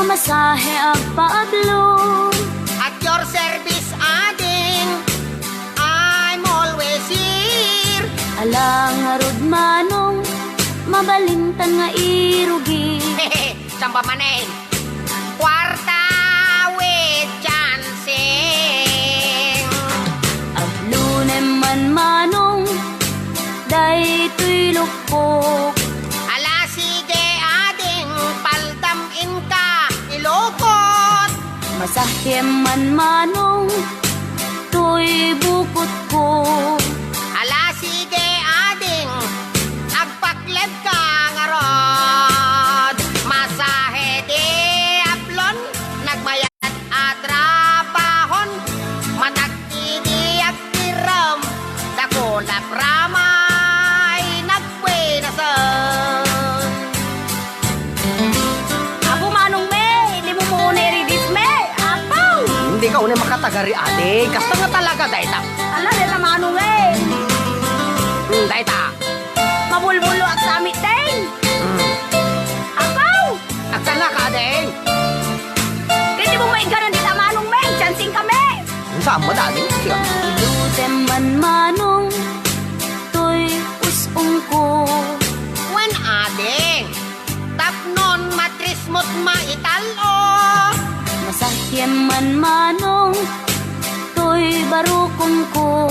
Pamasahe ang paablon. At your service, ading, I'm always here. Alang harod manong, mabalintan nga irugi. Hehe, samba manin. Kwarta with chancing. Ablunem man manong, daytoy lukok. Ala sige ading, paldamin ka, ilokot. Masahem man manong, to'y bukot ko. Ala sige ading, agpakleb ka nga rod. Masahe di aplon, nagmayat at trabahon. Matagti di agtiram, dakulap ramay, nagpwenasan. Apo manong me, hindi mo muna i-readit me. Apaw! Hindi ka unay makatagari ading, kasta nga talaga dayta. Ala, nila manong eh. Dayta. Mabulbulo at samit din. Apaw! Agtala ka ading. Hindi mo maigaran dita manong me. Chancing kami. Saan mo ading? Siya. Ilutem man manong, to'y usong ko. When ading, tapnon matris mo't maitalo. Masahyan man manong, to'y barukong ko.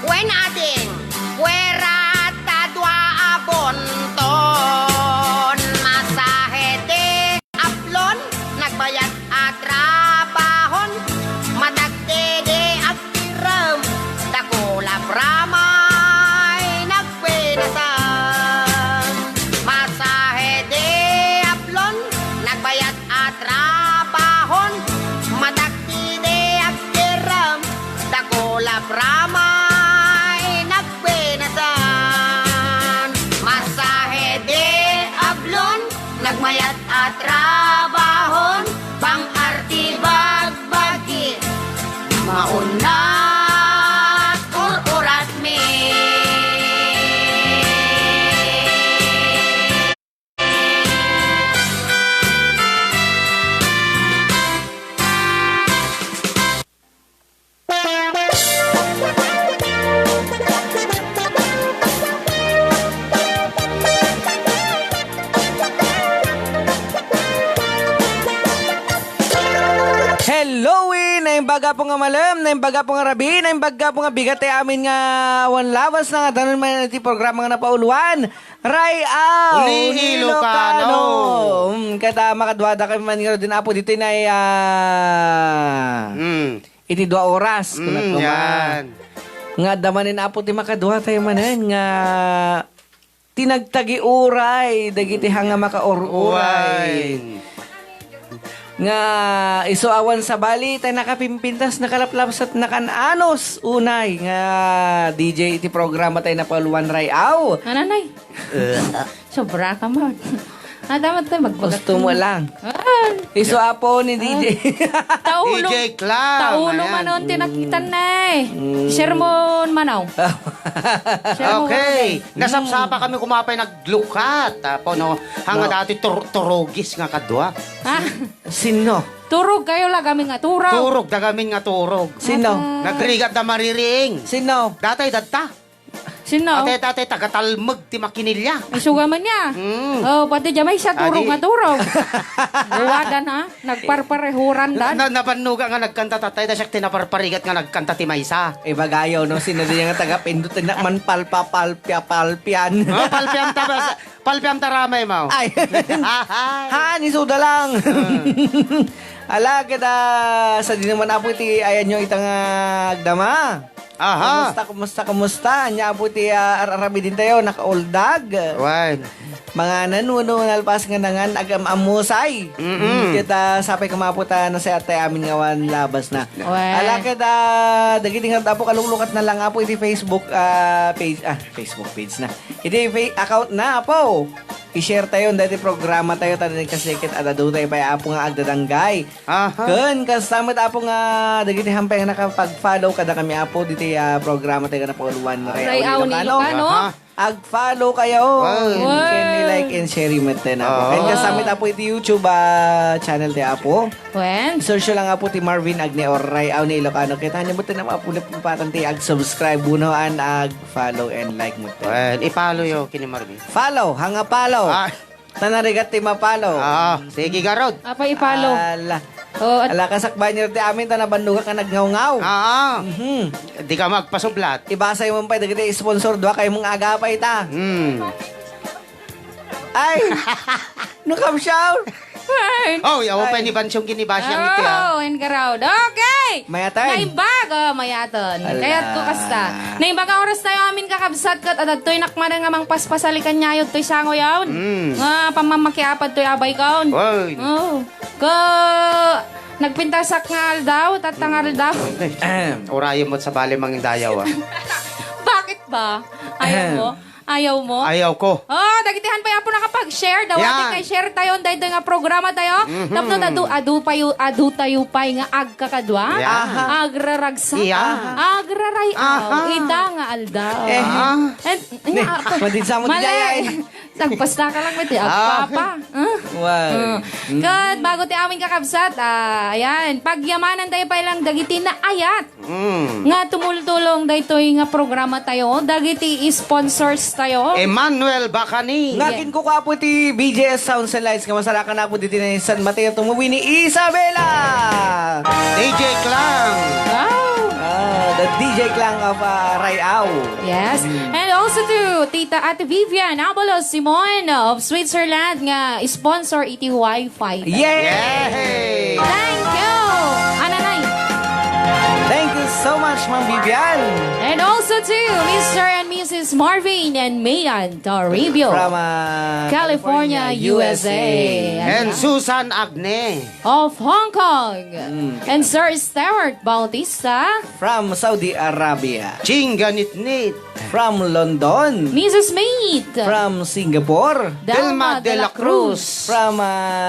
When ading, wera tadwa abonton. Masahe de aplon, nagbayad at trabahon. Matagte de agtiram, dakulap ramay, nagpwenasan. Masahe de aplon, nagbayad at trabahon. Matagte de agtiram, dakulap ramay, nagpwenasan. Masahe de ablon, nagmayat at trabahon. Pang-arti bagbagi, maunat urat me. Hello na yung baga po nga malam, na yung baga po nga rabi, na yung baga po nga bigat ay amin nga wan labas na nga danon man iti programa nga napauluan. Rayaw! Uli Ilocano. Kata makadwada kami man nga din apo dito na iti 2 oras. Yan. Nga damanin apo ti makadwa tayo manan nga tinagtagi uray, dagiti hanga makaururay. Nga isuawan sa bali tayo nakapimpintas nakalaplaps at nakananos unay nga DJ iti programa tayo napaluan Rayaw. Nanay. Sobra ka mo. Dapat tayo magbagat. Gusto mo lang. Isuapo ni DJ. Taulong. DJ Clam. Taulong Ayan. manon tinakitan na eh. Sermon manaw. Okay. Nasapsapa kami kumapay naglukat. Tapo no, hanga dati turogis nga kadwa. Ha? Sino? Turog kayo lang kami nga turaw. Turog dagamin nga turog. Sino? Nagrigat na maririing. Sino? Datay dadta. Sino? Ate tagatalmag ti makinilya. Ay sugaman niya. Oh, pati jamay siya turog Adi. nga turog. Buwadan ha? Nagparparehuran dan. Napanuga nga nagkanta tatay da siya tinaparparigat nga nagkanta ti Maysa. Eh bagayo no sino din nga taga pindot na man palpian. Oh, palpiam taramay mo. Ay. Ha ni suda lang. Ala kita sa di naman apo ti ayan yung itang agdama. Aha. Kumusta? Nya po ti ararabi din tayo, naka-oldag. Wan. Mga nanuno nalpas nga nangan agam amusay. Kita sapay kamaputa na sa atay amin nga wan labas na. Well. Ala kita dagiti nga tapo kalulukat na lang apo iti Facebook page Facebook page na. Iti account na apo. I-share tayo dati programa tayo tayo nagkasikit at adu tayo pa apo nga agdadanggay. Aha. Kun kasama apo nga dagiti hampay nga nakapag-follow kada kami apo diti programa tayo nga napanguluan na Rayaw ni Ilocano. ag-follow kayo. Wow. Can like and share mo tayo na po. Oh. And kasama tapo iti YouTube channel tayo po. When? Search lang nga po ti Marvin Agne or Ray Aw ni Ilocano. Kita niyo mo tayo na mapulip-pulipatan ti ag-subscribe bunoan, ag-follow and like mo tayo. Well, ipalo yo kini Marvin. Follow, hanga follow. Ah, Tanarigat ti mapalo. sige garod. Apa ipalo? Ala. Oh, at Ala kasakbayan niyo ti amin ta nabanduga ka nagngaw-ngaw. Di ka magpasublat. Ibasay mo pa dagiti sponsor dua kay mong agapay ta. Ay. No come shout. when? Oh, yawa pa ni Bansyong kinibasyang iti Oh, and garod. Okay. Mayatan. Naimbag, mayaton. Ala. Kaya't ko kasta. Naimbag ang oras tayo amin kakabsat kat at to'y nakmana nga mang paspasalikan niya yun to'y sango yawn. Nga pamamakiapad to'y abay kaon. Oy. Oh. Nagpintasak nga aldaw, tatangal daw. Orayo mo sa bali mang dayaw Bakit ba? Ayaw mo? Ayaw mo? Ayaw ko. Oh, dagitihan pa yan po nakapag-share. Dawating Yan. kay share tayo. Dahil nga programa tayo. Tapos adu tayo pa nga agkakadwa. Yan. Agraragsa. Yan. Agrarayaw. Aha. Ida nga aldaw. And, Madin sa mo ti jayay. Nagpasta ka lang mit. Agpapa. Wow. Kad bago ti aming kakabsat. Ayan. Pagyamanan tayo pa ilang dagiti na ayat. Nga tumultulong dahito nga programa tayo. Dagiti sponsors tayo. Emmanuel Bacani. Ngakin ko ka po ti BJS Sounds and Lights. Kamasarakan na po dito na San Mateo tumuwi ni Isabela. DJ Clang. Wow. The DJ Clang of Rayao. Yes. And also to Tita Ate Vivian Abalos Simon of Switzerland nga sponsor iti Wi-Fi. Yay! Yay! Thank you. Ananay. Thank you so much, Ma'am Vivian. And also to Mr. and Mrs. Marvin and Mayan Toribio From California, USA. And Susan Agne. Of Hong Kong. And Sir Stewart Bautista. From Saudi Arabia. Chinganitnit. From London. Mrs. Mate. From Singapore. Delma de la Cruz. From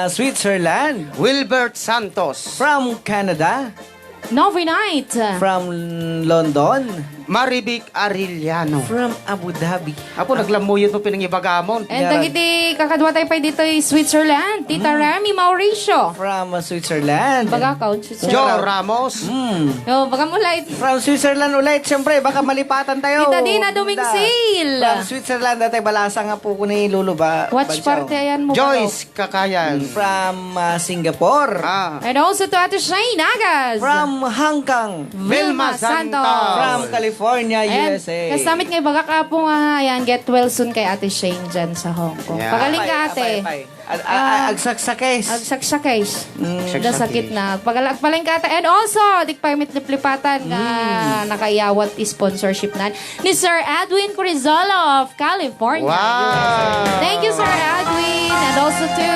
Switzerland. Wilbert Santos. From Canada. Novi Night. From London. Maribik Arellano. From Abu Dhabi. Apo naglamuyot mo pinangibagamon. And Yaran. dagiti kakadwa tayo pa dito Switzerland. Tita Remy Mauricio. From Switzerland. Baga count Joe Switzerland. Ramos. Yo, baga mo light. From Switzerland ulit, siyempre, baka malipatan tayo. Tita Dina Dumingsil. From Switzerland, dati balasa nga po ko ni Lulu ba? Watch party ayan mo. Joyce Kakayan. From Singapore. Ah. And also to Ate Shane Agas. From Hong Kong. Vilma Santos. From California, Ayan, USA. kasamit ngay baga ka po nga, ayan, get well soon kay Ate Shane dyan sa Hong Kong. Yeah. Pagaling ka ate. Agsaksakes. Agsaksakes. Agsaksakes. Da sakit na. Pagaling ka ate. And also, dik permit liplipatan nga nakaiyawat sponsorship na ni Sir Edwin Corizolo of California. Wow. Thank you, Sir Edwin. And also to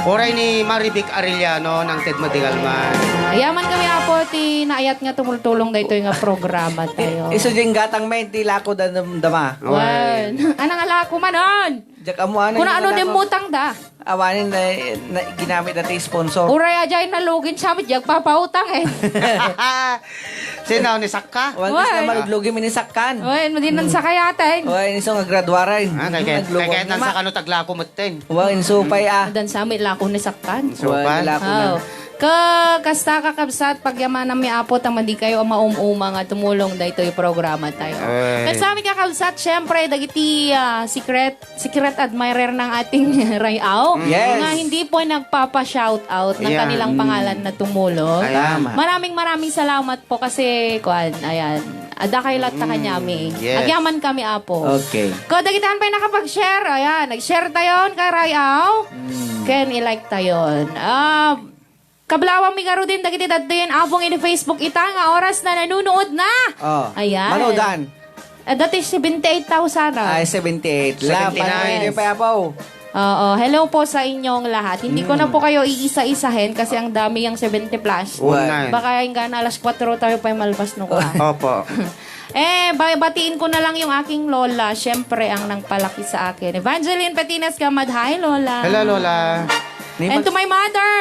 Oray ni Maribik Arellano ng Ted Madigalman. yaman kami apo ti naayat nga tumultulong dito nga programa tayo. Iso ding gatang may tilako da dama. Wan. Anang ala ko manon. Diyak amuan. Kung ano din mutang da. Awanin na ginamit natin sponsor. Uray ajay na lugin sa amin, jag papautang eh. Sino ni Sakka? Wagis Why? na maluglugi minisakkan. Uy, madinan sa kayatin. Uy, niso nga graduaray. Kaya nan sa kano taglako maten. Uy, insupay Dan sa amin lako ni sakkan. So, pa? Lako na. Oh. Kasta kakabsat, pagyaman na may apo, tamadi kayo nga tumulong dahito yung programa tayo. Ay. At sa amin kakabsat, syempre, dagiti secret admirer ng ating Rayao. Yes. Nga hindi po nagpapa-shoutout ng Ayan. kanilang pangalan na tumulong. Tama. Maraming salamat po kasi, ayan, ada kayo lahat na kanyami. Yes. Agyaman kami, apo. Okay. Kung dagitan pa yung nakapag-share, ayan, nag-share tayo kay Rayao. Ken i-like tayo. Kablawang mi garo din dagiti daddayan abong in Facebook ita nga oras na nanunood na. Oh. Ayan. Manodan. Dati 78,000 na. Ay, 78. La, 79. panoy pa yapaw. Oo, hello po sa inyong lahat. Hindi ko na po kayo iisa-isahin kasi ang dami yung 70 plus. Unay. Baka hanggang alas 4 tayo pa yung malbas no ko. Opo. Batiin ko na lang yung aking lola. Siyempre, ang nangpalaki sa akin. Evangeline Petinas Gamad. Hi, lola. Hello, Lola. And to my mother.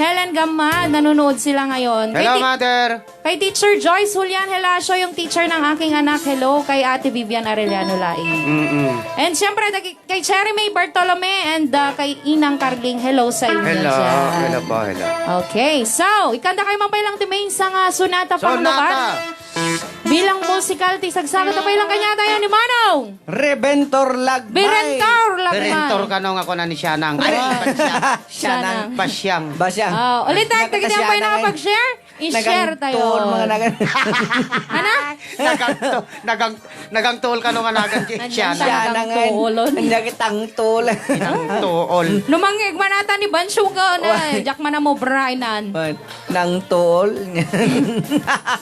Helen Gamad, nanonood sila ngayon. Hello, Mother. Kay Teacher Joyce Julian Helasio, yung teacher ng aking anak. Hello. Kay Ate Vivian Arellano Laing. And syempre, kay Cherry May Bartolome and kay Inang Carling. Hello sa inyo Hello. dyan. Hello po, hello. Okay, so, ikanta kayo mapailang timain sa Sonata Panglubat. Bilang musical, tisagsagat na pailang kanya tayo ni Manong. Rebentor Lagbay. Birentor Lagman. Berentor ka nung ako na ni Sianang. Ay, Siyanang. Pasyang. Basyang. Ulit tayo, tagit yan pa yung nakapag-share. I-share tayo. Nagangtol, mga nagan. Ano? Nagangtol ka nung anagan kay Nandiyan Sianang. tayo. Siyanang. Tuolon. Nagitang tol. Tuol. Numangig manata ni Bansyo ka na. Jack man na mo, Brianan. Nang tol.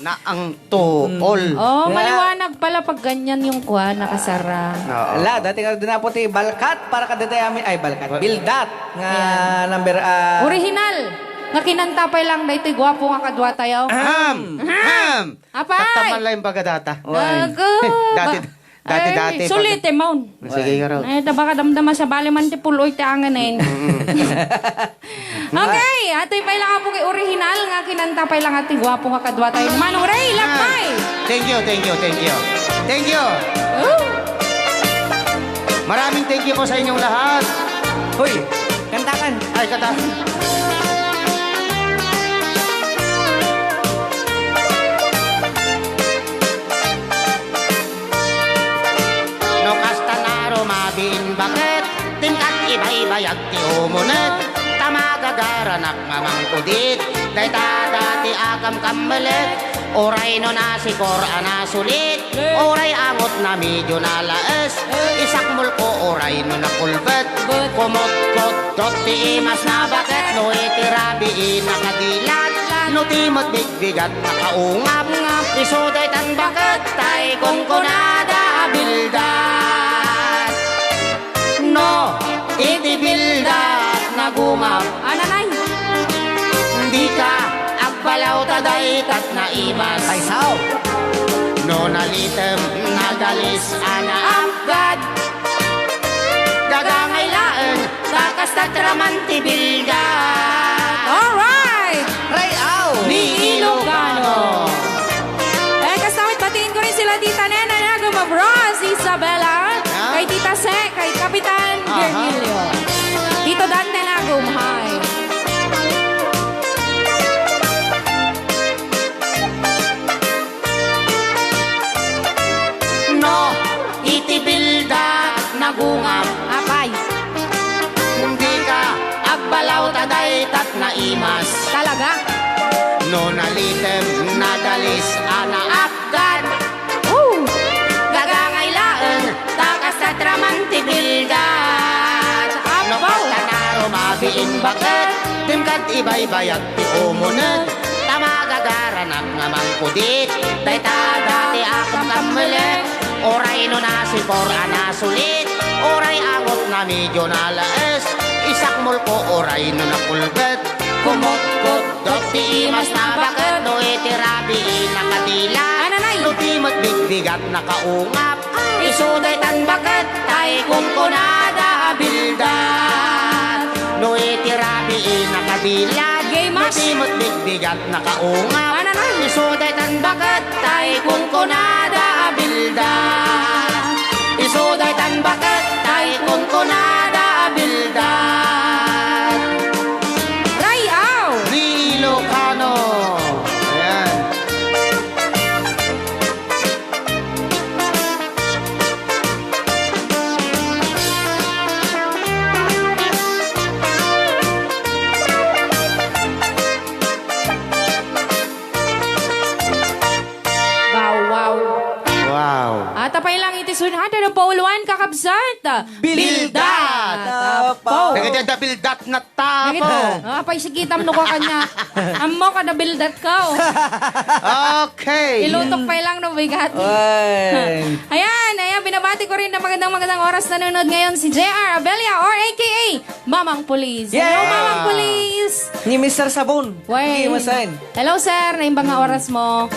Na ang tuol. Oh, maliwanag pala pag ganyan yung kuha, nakasara. Oo. Ala, dati ka din na puti balkat para ka dati amin ay balkat. Bildat nga number Original. Nga kinantapay lang dahito gwapo nga kadwa tayo. Ham! Apay! Tataman lang yung bagadata. Gago. Dati. Sulit eh, Maun. Sige ka raw. Eh, baka damdama sa baliman ti puloy ti angan eh. Okay, ato'y pay lang po kay original nga kinantapay lang ati gwapo nga kadwa tayo. Manong Ray, lakay! Thank you. Thank you. Maraming thank you po sa inyong lahat. Hoy, kantakan. Ay, kata. No kastanaro mabin bakit tingkat ibay-bayag ti umunit tamagagaranak mamang kudit dayta dati akam kammelet oray no nasikor anasulit oray amot na medyo nalaes isakmul ko oray no nakulbet kumot dot ti imas na bakit no itirabi nakadilat no timot bigbigat nakaungap isuday tan bakit tay kung kunada bildat no itibildat nagungap Ananay! hindi ka agbalaw taday tat naimas Ay, sao? no nalitem nagalis ana agad dagangay laen takas tatraman tibildat Alright! Ray, aw! ni Ilocano. Eh, kastamit batiin ko rin sila Tita Nena Naguma Bros, Isabela, Yeah. kay Tita Se, kay Kapitan Virgilio. Tito Dante Nagum, hi. No itibildat nagungam Apay, hindi ka agbalaw taday tat naimas talaga. no nalitem nagalis ana agad Woo! gagangay laen takas tatraman tibildat no Apaw! katanaro mabiin bakit timkat ibay-bayag ti umunit tamagagaranak ngamang kudit dayta dati akam kammelet oray no nasikor anasulit oray angot na medyo nalaes isakmul ko oray no nakulbet kumot dot ti imas na bakit no itirabi nakadila Ananay! no timot bigbigat nakaungap isuday tan bakit tay kung kunada bildat no itirabi nakadila Gaymas! no timot bigbigat nakaungap Ananay! isuday tan bakit tay kung kunada bildat isuday tan bakit tay kung kunada bildat Ray, aw! ni Ilocano. Ayan. Wow. Wow. At apay lang itisunhada ng pauluan kakabsat. Bildat! Tapo. Naganda bildat na tapo. Apay sigitam no ko kanya. Amo ka na bildat ka. Okay. Ilutok pa lang no bigat. Ay. Ayan, binabati ko rin na magandang oras nanonood ngayon si JR Abelia or AKA Mamang Police. Yeah! Hello, Mamang Police! Ni Mr. Sabon. Way. Hindi masahin. Hello, sir. Naimbang nga oras mo.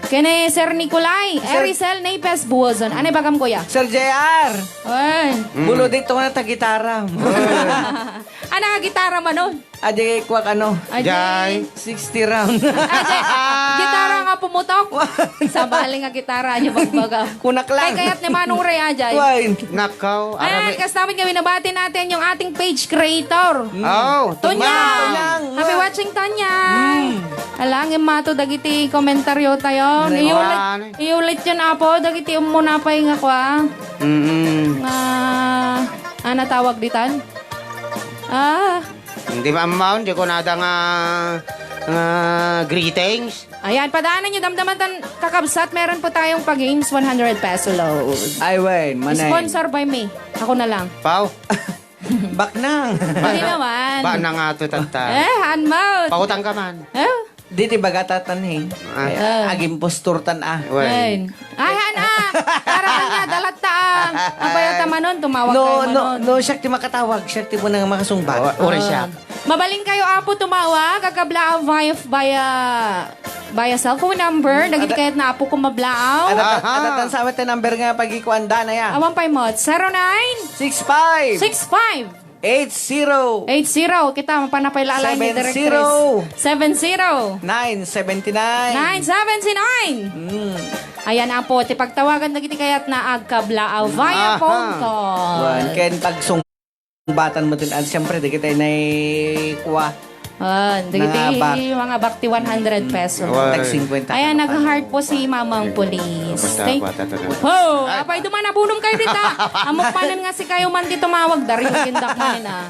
Kene, Sir Nicolay. Ericel Napes Buwazon. Ano bagam kuya? Sir JR. Ay. Bulo dito nga ta gitara. Ano ka gitara man nun? Adi, kwak ano? Jai. 60 round. Gitara nga pumutok. Sa bali nga gitara niyo bagbaga. Kunak lang. Kayat ni Manong Ray Ajay. Wine. Nakaw. Ayan, kastamit kami nabati natin yung ating page creator. Oh, Tunyang! Tunyang. Happy watching, Tunyang! Alangin mato, dagiti komentaryo tayo. Iulit yun, Apo. Dagiti muna pa yung ako, ano tawag ditan? Hindi ba amaon? Di ko nada nga greetings. Ayan, padaanan nyo damdaman tan kakabsat. Meron po tayong pag-games 100 peso load. Ay, wine. Manay. Sponsor by me. Ako na lang. Pau. Baknang. Hindi naman. Ba na nga to tanta. hand mouth. Pautang ka man. Diti bagatatan aging posturtan Ayan. Ay, para kanya, dalata. Abayata manon, tumawag kayo manon. No, siya ti makatawag. Siya ti mo nang makasungbat. Uri siya. Mabaling kayo, Apo, tumawag. Kakabla via cellphone number. Nagiti kaya't na Apo kumablaaw. Atatan sa amin number nga pagikuanda na ya. Awan pa mo. 09 65 65 80 80. Kita, mapanapailalan ni Directress. 70 979 979. Ayan, Apo. Tipagtawagan na giti kaya't na agkablaaw via phone call. Ken pagsungbatan mo din. At siyempre, di kita na kuha. Dagiti Nangabak. mga bakti 100 peso. Wow. Tag 50. Ayan, nag-heart po si Mamang Police. Oh, apay dumanabunom kayo dito. Amok nga si kayo man dito mawag. Dari yung kindak man na.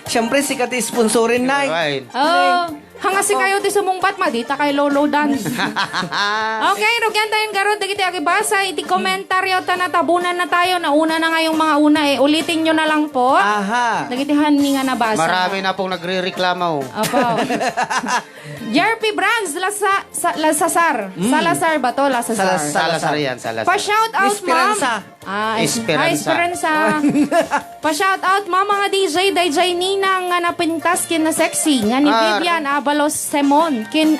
Siyempre, sikat sponsorin na. Right. Oh, hanga si kayo di sumungpat, madita kay Lolo Dan. Okay, rugyan tayong garod. Dagiti agibasa, iti komentaryo tanatabunan na tayo. Nauna na nga yung mga una eh. Ulitin nyo na lang po. Aha. Dagiti hani nga nabasa. Marami na pong nagre-reklamo. Opo. Jerpy Brands, Lasasar. Salazar ba to? Lasasar. Salazar yan, Salazar. Pa-shout out, Esperanza. ma'am. Esperanza. Esperanza. Pa-shout out, ma'am, mga DJ Nina nga napintas kin na sexy. Nga ni Vivian Abalos Semon. Kin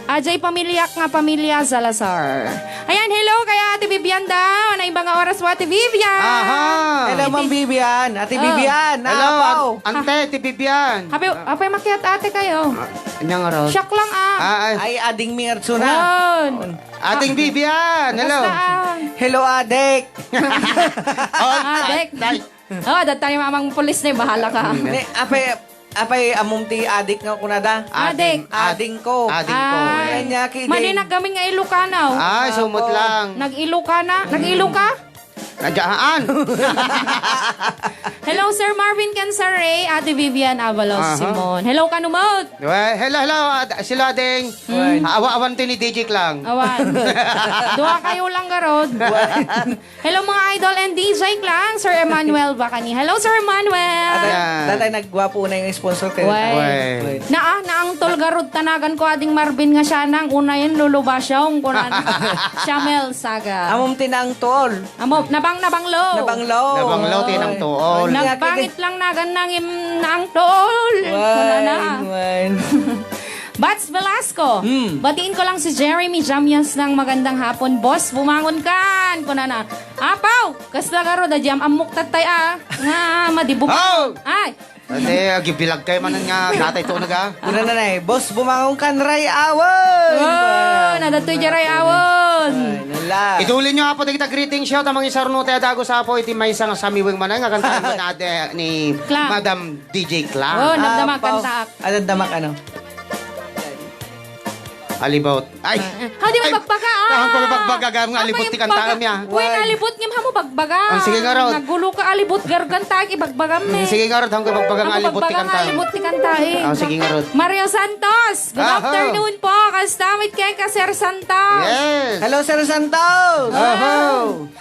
Ajay pamilyak nga pamilya Salazar. Ayan, hello kaya Ate Vivian daw. Ano ibang oras po Ate Vivian? Aha. Hello, Ma'am Vivian. Ate Vivian. Hello, Ante, Tibibian. Happy makiat ate kayo. Anyang araw. Shock lang Ay, ading mi Artsuna. Yun. Ating Bibian. Hello. Basta Hello, Adek. Dek. Oh, dat tayo mamang pulis na bahala ka. Apay amum ti adik nga kunada. Adik. Ading ko. Ading ko. Ay, niya kiding. Maninag kami nga Ilocano. Ay, sumot lang. Nag-Ilocana? Nag-Iloca? Nadyaan. Hello, Sir Marvin Cansare, Ate Vivian Avalos Simon. Hello, Kanumot. Hello. Sila ding. Awa-awan to ni DJ Klang. Awan. Dua kayo lang garod. Hello, mga idol and DJ Klang. Sir Emmanuel Bacani. Hello, Sir Emmanuel. Tatay nagwapo na yung sponsor kayo. Way. Naang tol garod tanagan ko ading Marvin nga siya nang una yun lulubasyong kunan. Shamel Saga. Amum tinang tol. Amo, nabanglo. Nabanglaw tinang tuol. Nagpangit lang nagan naang tol. Kuna na. Bats Velasco. Batiin ko lang si Jeremy Jamias ng magandang hapon. Boss, bumangon kan. Kuna na. Apaw! Kasla garo da jam amok tatay Nga madibog. Oh! Ay. Ate, gibilag kayo man nga tatay to naga. Una na na boss, bumangon kan Ray Awon. Oh, nadatoy jaray awon. Nala. Itulin nyo nga po kita greeting shout amang isarno tayo dago sa po iti may isang samiwing manay nga kantaan mo na ate ni Klang. Madam DJ Klang. Oh, nagdamak kantaak. Damak ano? Alibot. Ay! Hadi may bagbaga Ang pagbaga nga alibot ti kantaan niya. Uy, alibot ngim hamo bagbaga. Sige nga raw. Nagulo ka alibot gargantag ibagbagam me. Sige nga rod, hanggang pagbaga nga alibot ti kantaan. alibot ti kantain. Sige nga rod. Mario Santos. Good afternoon po. Kastamit kay ka Sir Santos. Yes! Hello, Sir Santos.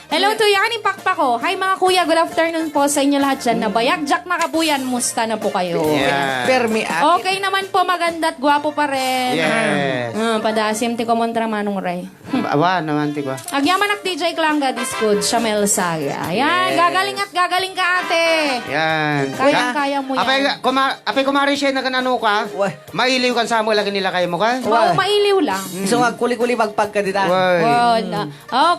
Hello to Yani Pakpako. Hi mga kuya, good afternoon po sa inyo lahat dyan. Nabayag Jack Nakabuyan, musta na po kayo? Yeah. Permi at. Okay naman po, maganda at gwapo pa rin. Yes. Padasim ti kumontra Manong Ray. Awa naman ti ba? Agyaman ak DJ Klangga Discord, Shamel Saga. Ayan, gagaling ka ate. Yan. Kaya mo yan. Apay kumari siya na kanano ka? Why? Mailiw kan sa mo lagi nila kayo mo ka? Mao mailiw lang. So nga, kuli-kuli magpagka dita. Way.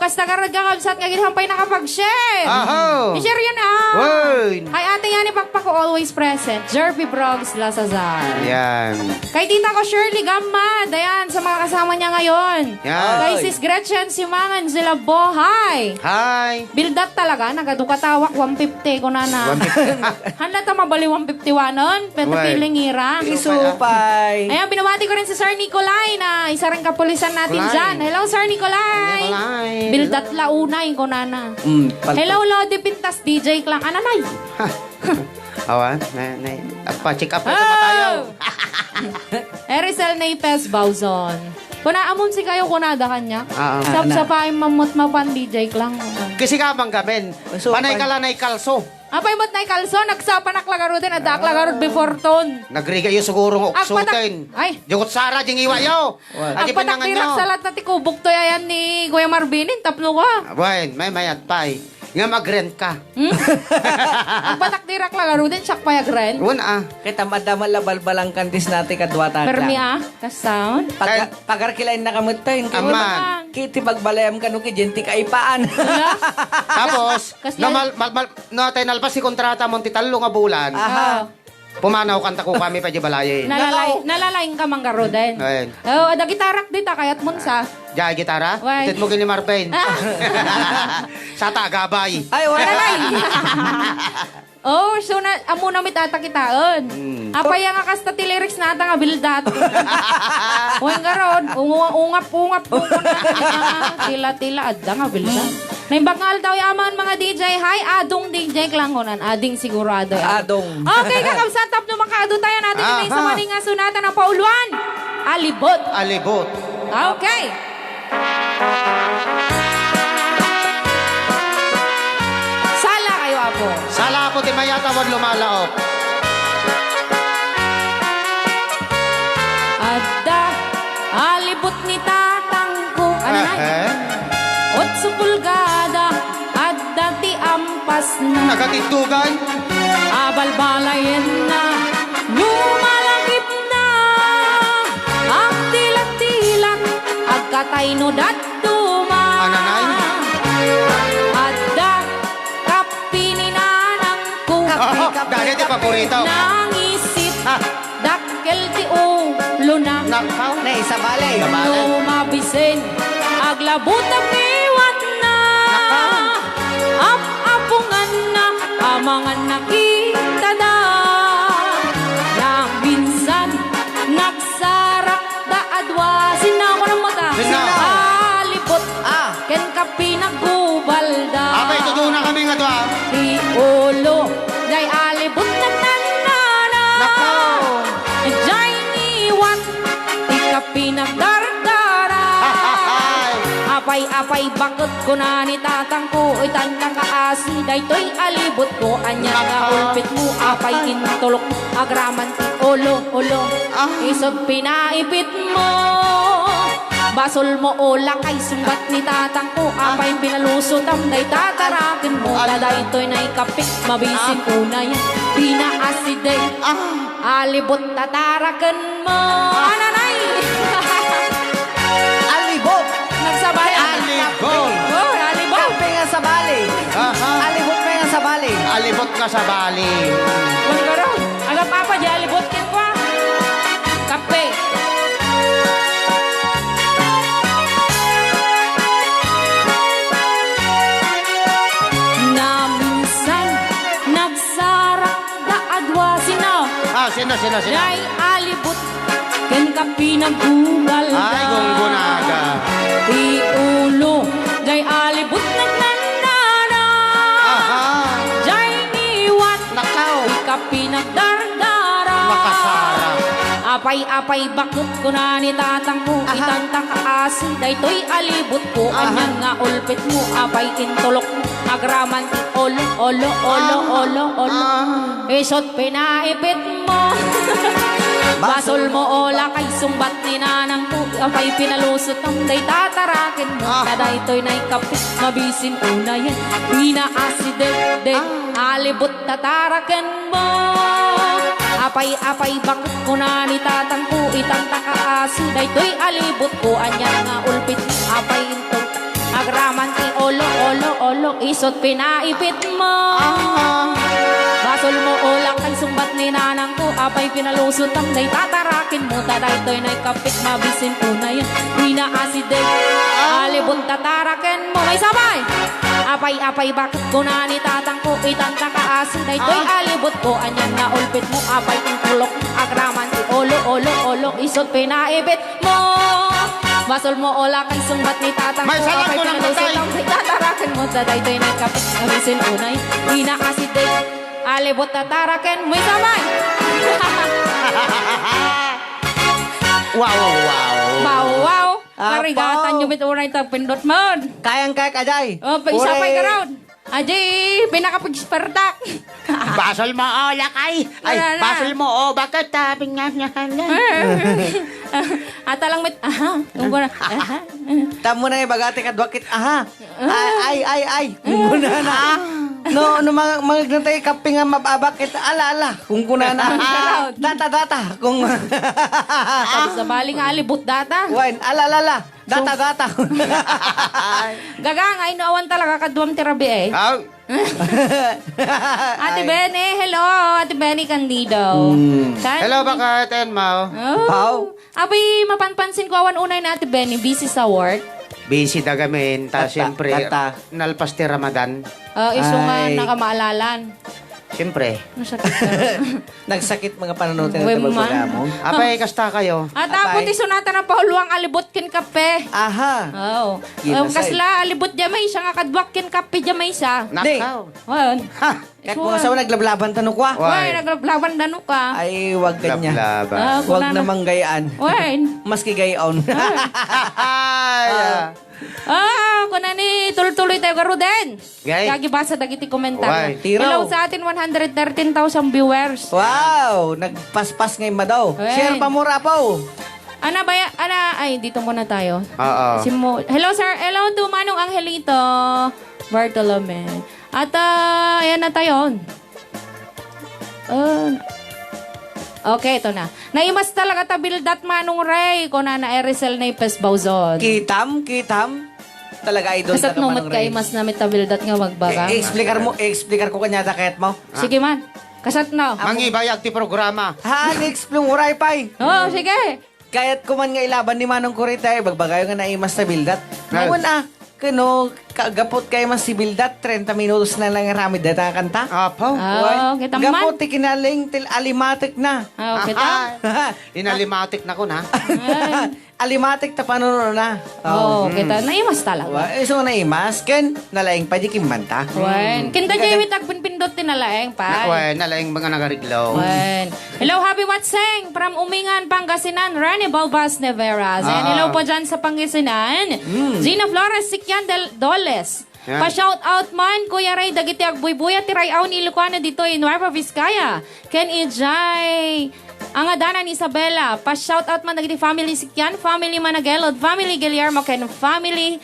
Kasta karag kakabsat nga ginahampay nakapag-share. Aho. I-share yun Way. Kay ate yan ipagpako always present. Jerpy Brogs Lazazar. Yan. Kay tita ko Shirley Gamad. Ayan, sa mga kasama niya ngayon. Yan. Kay sis Gretchen Simangan sila Bohay. Hi. Bildat talaga, nagadukatawak 150 ko na. Handa ta mabali 151 nun. Pero Way. piling ira. Isupay. Ayan, binabati ko rin si Sir Nicolay na isa rin kapulisan natin Nicolay. dyan. Hello, Sir Nicolay. Nicolay. Bildat launay ko na. Hello, Lodi Pintas, DJ Klang. Ananay. Awan. Pa-check up na sa matayaw. Erisel Naipes Bauzon. Kuna amon si kayo kunada kanya. Sap-sapain mamot mapan DJ Klang. Kasi ka bang gaben. So, Panay ka lang na ikalso. Apay mo't na ikalso, nagsapanak lagaro din, adak lagaro before ton. Nagriga yung siguro ng oksutin. Ay. Jukot Sara, jing iwa yaw. Ang pataktirak sa lahat na tikubok to yayan ni Kuya Marvinin, tapno ka. Buwan, may mayat pa eh. Nga mag-rent ka. Ang pataktirak lagaro din, siyak payag ren. Uwan ah. Kaya tamad-damad labalbalang kantis natin kadwata. Permi kasound. Pagarkilain na kamutain. Aman. Kiti pagbalayam ka nung kijenti kaipaan. Tapos, Kasla- no tayo nalpas si kontrata mo titalo nga bulan. Aha. Pumanaw kanta ko kami pa di balayin. Nalalaing ka manggaro din. Ayun. Oh, ada gitarak dita kayat munsa. Diya gitara? Way. Itit mo gini Marvin. Sa tagabay. Ay, wala. Oh, so na amo na mitata kitaan. Apay nga kasta ti lyrics nata nga bildat. Uy garon, ungap po tila adda nga bildat. Naimbakal daw yaman mga DJ. Hi, adong DJ klangonan. Ading sigurado. Adong. Okay, kakabsatap no makaadong tayo natin yung sa maning nga sunatan ng Pauluan. Alibot. Alibot. Okay. Sala kayo, Apo. Sala po ti mayata wag lumalaop. Adda, alibot ni tatang ko. Ano na? Otso pulgada, adda ti ampas na. Nagatitugan. Abalbalayen na, lumalagip na. Ang tilat-tilat, agkatay no datuma. Ananay? Adda, kapininanang ko. Dahil ti paborito. Nangisit, dakkel ti ulo na. Nakaw. Na isa balay. Lumabisen, aglabot ang iwan na. Apungan na, amangan nakita na. Na minsan, nagsarak da adwasin na ako ng mata. Sino? Alibot, ken ka pinagubal da. Apay, tutunan na kami nga to ah. Di ulo, day alibot na nanana. Nakaw. Jay niwan, di ka pinagdardara. Apay bakit ko na ni tatang ko. Oy tandang kaasi, daytoy alibot ko. Anya nga ulpit mo, apay intulok. Agraman ti ulo. Isog pinaipit mo. Basol mo o lakay, sumbat ni tatang ko. Apay pinalusot ang day tatarakin mo. Daytoy na ikapit, mabisin una yan. Pinaaside, alibot tatarakan mo. Ananay! Alibot. Nagsabay. Alibot. Oh, alibot. Kape nga sa bali. Aha. Alibot pa nga sa bali. Alibot ka sa bali. Manggaro. Aga papa, di alibot kin ko. Kape. Na minsan, nagsarak da adwasin na. Sino? Day alibot, ken ka pinaggugal da. Ay, gunggunaga. Di ulo, day alibot nagnanana. Aha. Day niwan, Nakaw. di ka pinagdardara. Makasara. Apay bakit ko na ni tatang ko. Itantang kaasi, daytoy alibot ko. Anyang nga ulpit mo, apay intulok mo. Agraman ti olo. Isot pinaipit mo. Basol mo ola kay sumbat ni nanang ko. Apay pinalusot ang day tatarakin mo. Daytoy na ikapit, mabisin una yan. Pinaaside, alibot tatarakin mo. Apay, bakit ko na ni tatang ko itang takaasi. Daytoy alibot ko, anyan nga ulpit. Apay intong agraman ti olo, isot pinaipit mo. Basol mo ulang kay sumbat ni nanang ko. Apay pinalusot ang day tatarakin mo. Daytoy na kapit mabisin unay. Wina aside, alibot tatarakin mo. May sabay! Apay, bakit ko na ni tatang ko itang takaasin. Daytoy alibot ko, anyan nga ulpit mo. Apay intulok, agraman ti olo, isot pinaipit mo. Basol mo ola kay sumbat ni tatang May ko. salang ko ng patay. Tatarakin mo. Daytoy na kapit mabisin unay. Wina aside, alibot tatarakin mo. May sabay! Wow! Marigatan nyo unay tagpindot mo. Kayang-kaya ka, Day. Oh, pag-isapay ka raw. Ajay, pinakapag-spartak. Basol mo o lakay. Ay, Wala na. basol mo o bakit tabing nga niya. Ata lang mit, tungko na. Tamo na yung bagate kadwakit. Aha. Ay. Muna na. No, mga gnatay kaping nga mababakit. Ala. Kung kuna na. Data. Kung... Sabi sa baling alibot data. Wine, ala. Data. Gagang, ay naawan talaga kaduam tirabi eh. Ate Benny, hello. Ate Benny Candido. Hello, bakit, Enmao? Pao. Abi, mapanpansin ko awan unay na Ate Benny, busy sa work. Busy dagamin, ta siyempre, Kata. nalpas ti Ramadan. Iso nga Ay. nakamaalalan. Siyempre. Masakit ka. Nagsakit mga pananutin Uy, ng tabag man. mo. Apay, kasta kayo. At ako Apay. ti sunata na pauluang alibot kin kape. Aha. Oh. Ginasay. Kasla alibot jamay siya nga kadwak kin kape jamay siya. Nakaw. Ayun. Ha! Kahit mga sawa naglablaban tanong ko ah. Why, naglablaban dano ka. Ay, wag kanya. Lablaba. Wag namang gayaan. Why? Maski gayon. Ay, Kuna ni tuloy-tuloy tayo garo din. Gay. Kagi basa dagiti komentar. Why? Tiraw. Hello sa atin 113,000 viewers. Wow! Nagpaspas ngayon madaw. Uy. Share pa mura po. Ay, dito muna tayo. Oo. Hello, sir. Hello to Manong Angelito Bartolome. At, ayan na tayo. Okay, ito na. Naimas talaga tabildat Manong Ray. Kung na Erisel na ipes bawzon. Kitam. Talaga idol Kasat ka numot kay mas namin tabildat nga magbaga. Explicar ko kanya takayat mo. Sige man. Kasat na. Mangibayag ti programa. Explain uray pay. Oo, sige. Kaya't kuman nga ilaban ni Manong Kuritay, bagbagayo nga naimas na bildat. Right. Ngayon kano, kagapot kayo mas si bildat, 30 minutos na lang ramid data kanta. Apo. Kita man. Gapot kinaling til alimatik na. Kita. Inalimatik na ko na. Alimatik ta panuno na. Kita. Naimas talaga. So naimas, ken nalaing pa di kimbanta. Wen. Kinta jay wit agpinpindot tinalaeng pa. Nalaing mga nagariglaw. Wen. Hello, Happy Watseng from Umingan, Pangasinan, Rene Balbas Neveras. And hello po dyan sa Pangasinan. Gina Flores, Sikyan Doles. Yan. Pa-shout out man, Kuya Ray, dagiti agbuy-buya, tirayaw ni Lucana dito in Nueva Vizcaya. Ken Ijay, ang adana ni Isabela. Pa-shout out man dagiti family Sikyan, family Managelod, family Guillermo, ken family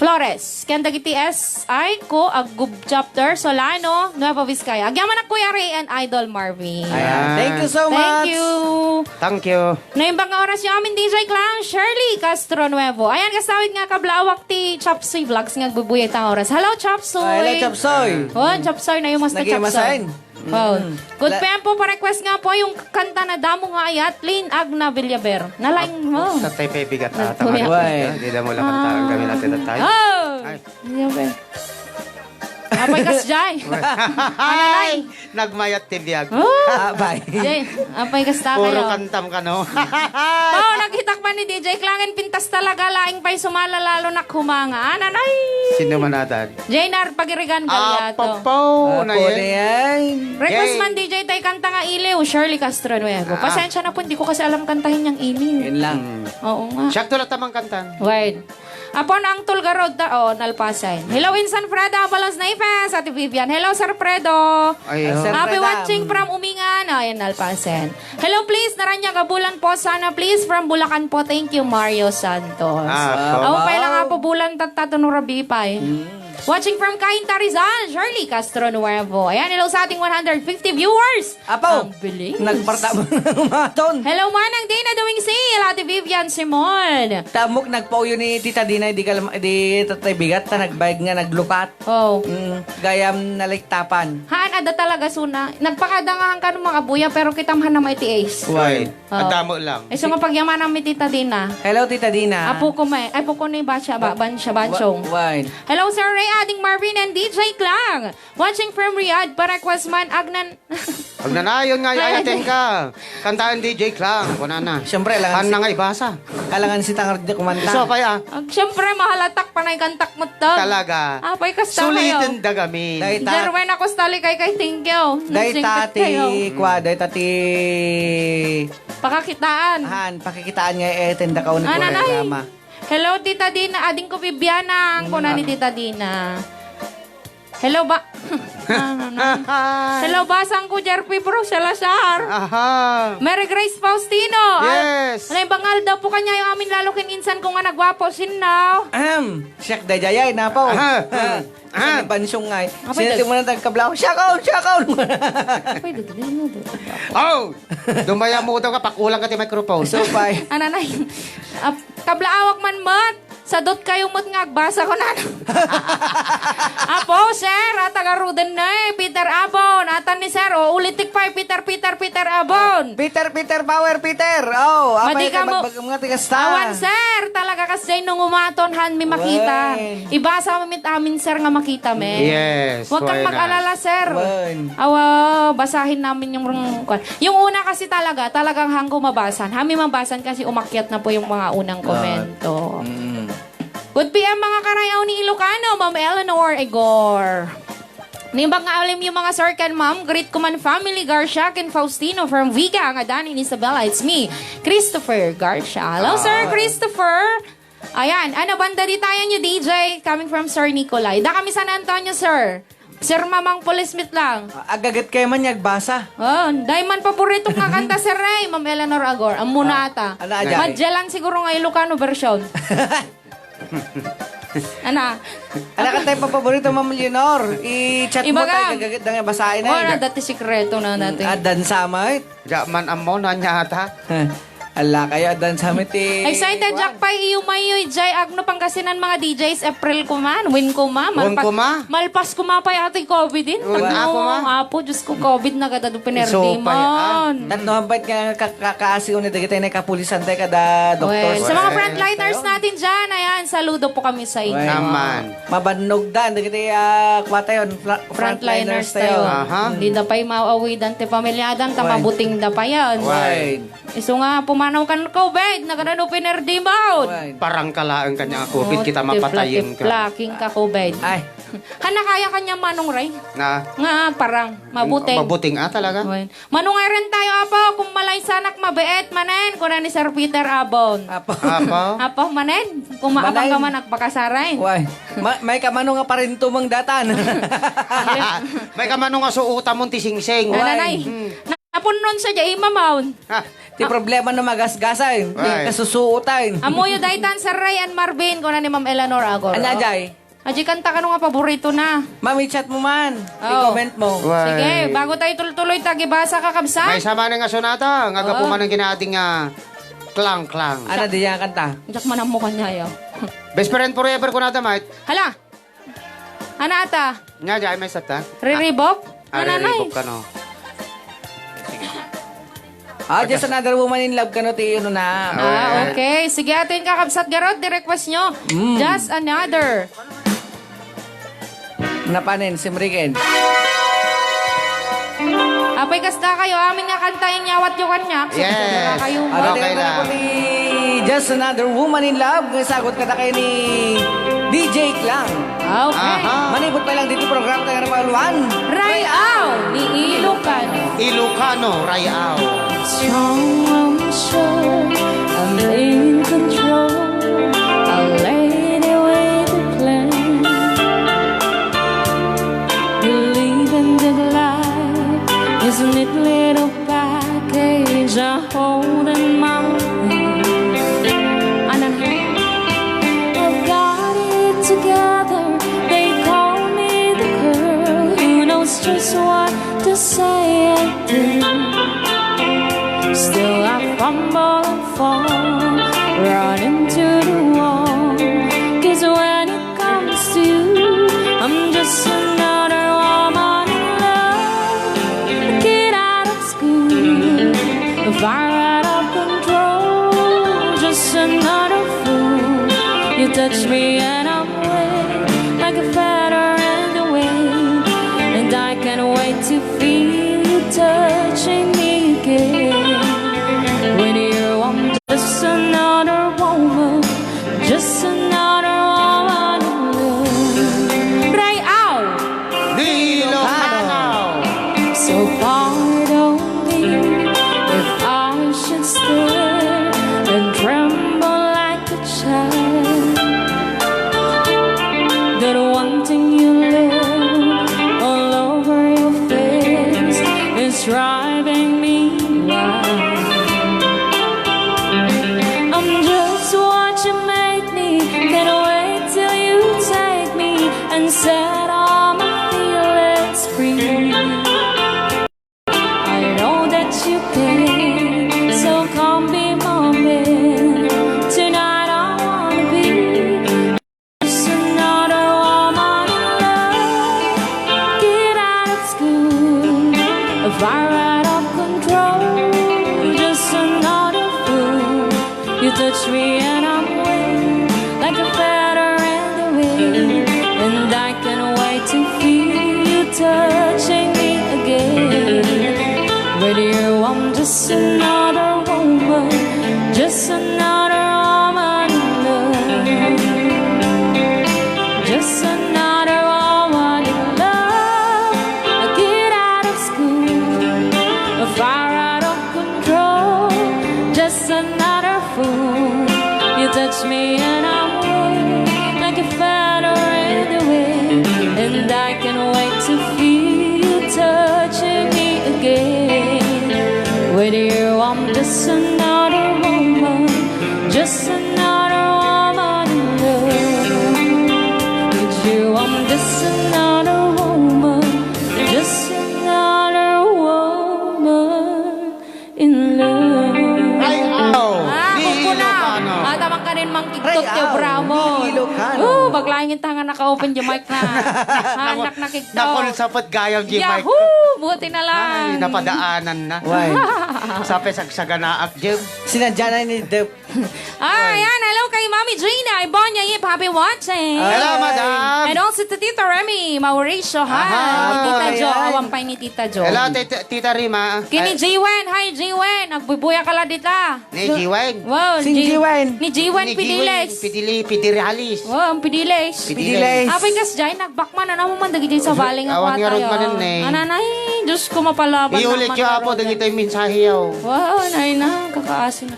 Flores. Ken dagiti SI ko agub chapter Solano, Nueva Vizcaya. Agyaman na Kuya Ray and Idol Marvin. Ayan. Thank you so much. Thank you. Thank you. Naimbang nga oras yung amin DJ Clown, Shirley Castro Nuevo. Ayan, kasawid nga kablawak ti Chopsoy Vlogs nga gbubuyay tang oras. Hello, Chopsoy. Hello, Chapsoy. Oh, Chopsoy na yung mas na Nag-imasain. Chopsoy. Oh. Good tempo pa request nga po yung kanta na damo nga ayat, Lynn Agna Villaber. Nalaing mo. Tatay pa bigat na. Kuya. Hindi na mo lang kantaan kami natin na tayo. Oh! Ay. Villaber. Apay kas jay. Ay! Nagmayat ti biyag. Oh! Bye. Jay, apay kas ta Puro kayo. kantam ka no. Oh, naghitak pa ni DJ Klangin, pintas talaga, laing pa'y sumala lalo na kumanga. Ananay! Sino manatan? Jainar, pagirigan galyato. Papaw na yan. yan. Request Yay. man DJ tay kanta nga iliw, Shirley Castro Nuevo. Pasensya na po, hindi ko kasi alam kantahin niyang iliw. Yun lang. Oo nga. Siyak to lang tamang kantan. Wait. Apon ang Tulgarod nalpasain. Hello, Insan Fredo, Abalos Naifes, Ate Vivian. Hello, Sir Fredo. Ay, Sir Happy Fredam. watching from Umingan. Ayan, nalpasen. Hello, please. Naranya Gabulan po. Sana, please. From Bulacan po. Thank you, Mario Santos. Ah, Ako pa lang nga po bulan tatunong rabi pa eh. Watching from Cainta Rizal, Shirley Castro Nuevo. Ayan, hello sa ating 150 viewers. Apo, Ang bilis. nagparta mo ng umaton. Hello, Manang Dana Doing Sil, Ate Vivian Simon. Tamok nagpauyo ni Tita Dina, di tatay bigat, ta nagbayag nga naglukat. Oh. Gayam naliktapan. Haan, ada talaga suna. Nagpakadangahan ka ng mga buya, pero kitamhan na may tiis. Why? Oh. Ang damo lang. Eh, so mapagyaman ng may Tita Dina. Hello, Tita Dina. Apo ko may, ay po ko ni Bansya, Bansyong. Wine. Hello, Sir Ray, Ading Marvin, and DJ Klang. Watching from Riyadh, Parequas Man, Agnan. Pag nanayon nga, ayatin ka. Kantaan DJ Klang. Kuna na. Siyempre, alangan Ano nga ibasa? alangan si Tangar di kumanta. So, kaya, Siyempre, mahalatak panay kantak mo to. talaga. Apay kasta kayo. Sulitin dagamin. Dahil Jerwen ako stali kay thank you. Day Nagsingkit tati, kayo. day tati, Pakakitaan. han, pakikitaan nga tenda ka ulit ko Nanay. reklama. Hello, Tita Dina. Ading ko Bibiana. Ang kuna ni Tita Dina. Hello ba? Hello, basang ko, Jerpy Bro, Salazar. Aha. Mary Grace Faustino. Yes. Ano yung bangal daw po kanya yung amin lalo kininsan ko nga nagwapo sinaw. Siyak da jayay na po. Aha. Sa bansyong nga. Apay, Sinating mo na tagkablaw. Siyak out! Pwede, Oh! Dumaya mo daw ka, pakulang ka ti microphone. So, bye. Ananay, kablaawak man mat. Sadot kayo mo't nga agbasa ko na. Apo, sir, taga-ruden na Peter Abon. Atan ni sir, ulitik pa, Peter Abon. Peter, Power, Peter. Oh, Madi apay ka ka mo. mga tigasta. Awan, sir, talaga kasi nung umaton, han, mi makita. Wen. Ibasa mo mit amin, sir, nga makita, me. Yes. Huwag kang why not? mag-alala, sir. Wen. Awa, basahin namin yung yung una kasi talagang hanggo mabasan. Hami mabasan kasi umakyat na po yung mga unang komento. Good PM mga karayaw ni Ilocano, Ma'am Eleanor Igor. Nimbang nga alim yung mga sir kan ma'am, great ko man family, Garcia and Faustino from Viga, ang Adani ni Isabella, it's me, Christopher Garcia. Hello sir, Christopher. Ayan, ano banda di tayo nyo DJ, coming from Sir Nicolay. Da kami San Antonio sir. Sir Mamang Polismith lang. Agagat kayo man yagbasa. Oh, dahil man paborito nga kanta sir Ray, Ma'am Eleanor Agor. Ang muna ata. Ano, ajay? Madyalan siguro nga Ilocano version. Ana? Ano ka tayo paborito, Ma'am Leonor? I-chat mo Ibaga. tayo, gagagat na basahin Oh, na na. dati sikreto na natin. Adan samay. Jaman amo na nyata. Ala kayo, adan samay ti. Excited Jack pa iumayoy jay agno pangkasinan mga DJs April ko man, win ko ma, Win ko ma? malpas ko ma pa ating COVID din. Win ako ma? Apo, Diyos ko COVID na kada do pinerdi So, pa mon. Tatno hambait nga kakaasi ulit dagiti na kapulisan tayo kada doktor. Well, sa mga Well, frontliners natin dyan, ayan, saludo po kami sa inyo. Well, Naman. Mabannog dan dagiti kwata yon Frontliners tayo. Aha. Hindi da pa'y mauawi dante pamilyadan, Why? tamabuting da pa yan. Wide. Iso nga, pumanaw kan COVID, nagano pinerdi mo. Wide. Parang kalaang kanya ang COVID, kita mapatayin ka. Plaking ka COVID. Ay, Hana kaya kanya manong ray. Na, Nga, parang mabuting. mabuting talaga. Well, manungay rin tayo, Apo, kung malay sanak mabeet manen, kuna ni Sir Peter Abon. apo. Apo. Apo, manen, kung maapang Manen. ka man, nagpakasaray. Why? May kamano nga pa rin tumang datan. May kamano nga suuta mong tising-sing. Nanay, napunon siya dyan, imamaon. Ha, Ti problema na magasgasay. Di Why? kasusuotan. Amoyo daytan Sir Ray and Marvin, kuna ni Ma'am Eleanor Agor. Ano jay? Aji kanta ka nung nga paborito na. Mami, chat mo man. Oh. I-comment mo. Why? Sige, bago tayo tuloy-tuloy, tagibasa kakabsa. May sama na nga sonata. Nga Oo. po man ang ginating klang-klang. Ano di yan kanta? Diyak man ang mukha niya, yo. Best friend forever ko nata, mate. Hala! Anata, Nga, jay, may sata. riribok? Ananay. Ariribok ka, no? Just another woman in love ka no, ti yun na. Okay. Sige, atin kakabsat garot, di-request nyo. Just another. Napanin, simriken. Apay kasta kayo, amin nga kantayin nyawat yung kanyak. Yes. Kayo Ano Okay tingnan lang. ko ni Just Another Woman in Love. Sagot ka na kayo ni DJ Klang. Okay. Aha. Manibot pa lang dito programa tayo ng Maluan. Rayaw ni Ilocano. Ilocano, Rayao. Strong, I'm sure I'm in control. A lady with a plan. Believing that life is a neat little package I hold in my hand. I've got it together. They call to say I do. Still I fumble and fall, run into the wall. 'Cause when it comes to you, I'm just another woman in love. A kid out of school, a fire out of control. Just another fool. You touch me and I'm wet, like a feather in the wind. And I can't wait to feel you touching me again. With you, I'm just another woman, just another woman in love. Ray out, Di Ilocano. so pardon me if I should stare and tremble like a child. That one thing you love all over your face is driving me wild. I'm just what you make me. Can't wait till you take me and set all my feelings free. I know that you can, so come be my man. Tonight I wanna be just another woman in love. Get out of school, a fire out of control. Just another fool. You touch me and I'm wet, like a feather in the wind. And I can't wait to feel you touching me again. With you, I'm just another woman, just another woman in love. Just another woman in love. I get out of school, a fire out of control. Just another fool. You touch me and I'm wet, like a feather in the wind. And I can't wait to feel you touching me again. With you, I'm just another woman, just another woman in love. With you, I'm just another woman, just another woman in love. Ay, aw. Di Kung na. Ilocano. Tamang ka rin mang Ray, kiktok tiyo, aw, bravo. di Ilocano. Baglangin tangan naka-open yung mic na. Hanak na Nakon kiktok. sapot gayang di mic. Yahoo! Buti na lang. Ay, napadaanan na. Why? Sa pesagsaganaaak, Jim. Sinadya na ni Dep. Ayan, hello kay Mami Gina, Ibonya Yip, happy watching. Hello, madam. And also to Tita Remy, Mauricio, hi. Aha, Tita ayan. Jo, awampay ni Tita Jo. Hello, Tita Rima. Kini Jiwen, hi Jiwen, nagbubuya ka la dita. Ni Jiweng. Wow, Sing Jiwen. Ni Jiwen Ni Pidiles. Pidiralis. Wow, ang Pidiles. Pidiles. Apay kas jay, nagbakman na naman man dagiti sa baling nga Awan nga kwata ron manin, eh. Ananay, Diyos ko mapalaban. Iulit naman yung na apo, ron. dagito yung mensahe yaw. Wow, nay na, kakaasin.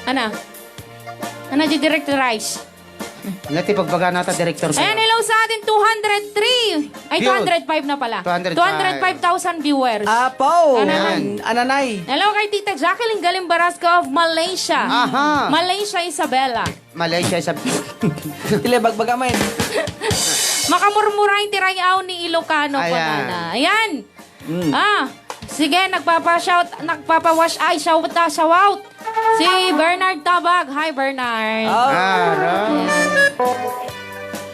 Ana? Ana di directorize? Ngati pagbaga nata, director ko. Ayan, hello sa atin, 203. Ay, Views. 205 na pala. 205. 205,000 viewers. Apo. Anan. Ananay. Hello kay Tita Jacqueline Galing Barasco of Malaysia. Aha. Malaysia, Isabela. Malaysia sa... Tila bagbagamay. Makamurmurahin tirayaw ni Ilocano ko Ayan. na. Ayan. Sige, nagpapa-wash ay, shout out. Si Bernard Tabag. Hi, Bernard.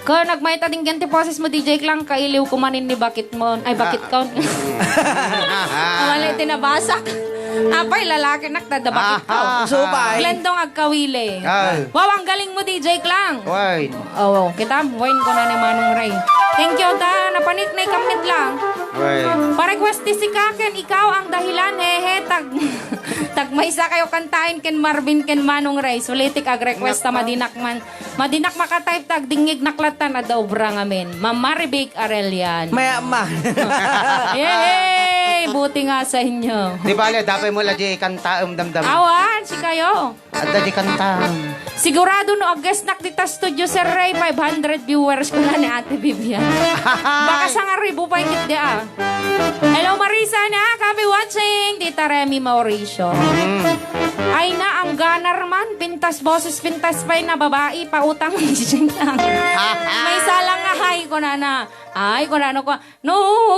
Kung nagmayta din ganti process mo, DJ Klang, kailiw kumanin ni bakit mo. Ay, bakit ka? Mali, tinabasak. Apay, lalaki nakdadabakit ka. Supay. Glendong agkawili. Ay. Wow, ang galing mo, DJ Klang. Wait. Oo, kita, wine ko na ni Manong Ray. Thank you, ta. Napanik na ikamit lang. Wait. Pa-request si Kaken, ikaw ang dahilan, tag may isa kayo kantain ken Marvin ken Manong Ray. Sulitik ag-request ta madinak man. Madinak makatype tag dingig naklatan na daw brang amin. Ma'am Maribik Arelian. Maya ma. Yay! Buti nga sa inyo. Di bale, dapat mo lang di kantaam damdam. Awan, si kayo. At di kantaam. Sigurado no, guest nak dita studio Sir Ray, 500 viewers ko na ni Ate Vivian. Baka sa nga ribu pa ikit di ah. Hello Marisa na, kami watching. Tita Remy Mauricio. Ay na, ang ganar man. Pintas boses, pintas pa'y na babae. Pautang may sintang. May salang nga hay ko na na. Ay, ko na no ko. No,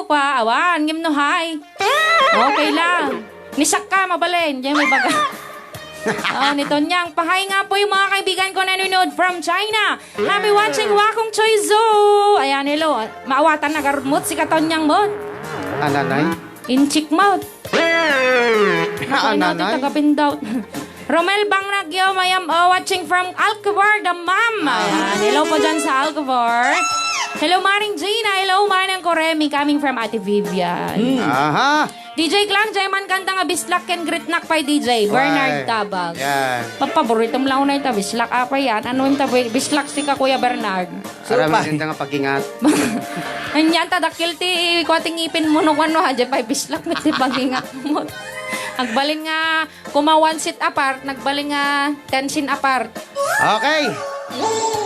pa, awan. Ngim no hay. Okay lang. Nisak ka, mabalin. Diyan may baga. Nito niyang. Pahay nga po yung mga kaibigan ko na nanonood from China. Happy watching Wakong Choi Zoo. Ayan, hello. Maawatan na garmot si Katonyang mo. Ananay? Inchik mo. Ananay? Tagapindaw. Romel Bangnagyo, mayam watching from Alcobar, the ma'am. Ayan, hello po dyan sa Alcobar. Hello, Maring Gina. Hello, Manang Koremi, coming from Ate Vivian. Aha! DJ Klang, Jayman kanta nga Bislak and Gritnak pa DJ. Bernard Oy. Tabag. Yan. Paborito mo lang na ito, Bislak apa yan? Ano yung tabi? Bislak si ka, Kuya Bernard. Arami din nga pag-ingat. Anyan, tadakil ti, kwating ipin mo no kano ha, pa Bislak na ti pagingat mo. Nagbalin nga, kumawan sit apart, nagbalin nga 10 sin apart. Okay.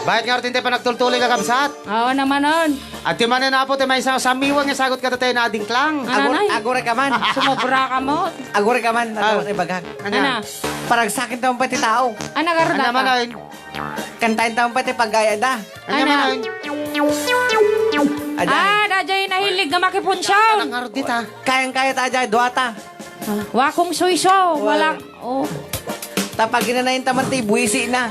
Bakit nga rin pa nagtultuloy ka kabsat? Oo naman nun. At yung manin na po, may isang samiwang nga sagot ka tayo na ading klang. Anay? Agore ka man. Sumobra ka mo. Agore ka man. Ano ibaghan? Ana? Parang sakit taong pati tao. Ana Ano garuda naman ka? ayun? Kantain taong pati paggaya da. Ano naman ayun? Aday. Dajay nahilig nga makipunsyaw. Anang harot dita. Kayang-kaya ta aday. Duwata. Wakong suiso. Walang, oh. Tapag ginanayin taman ti buwisi na.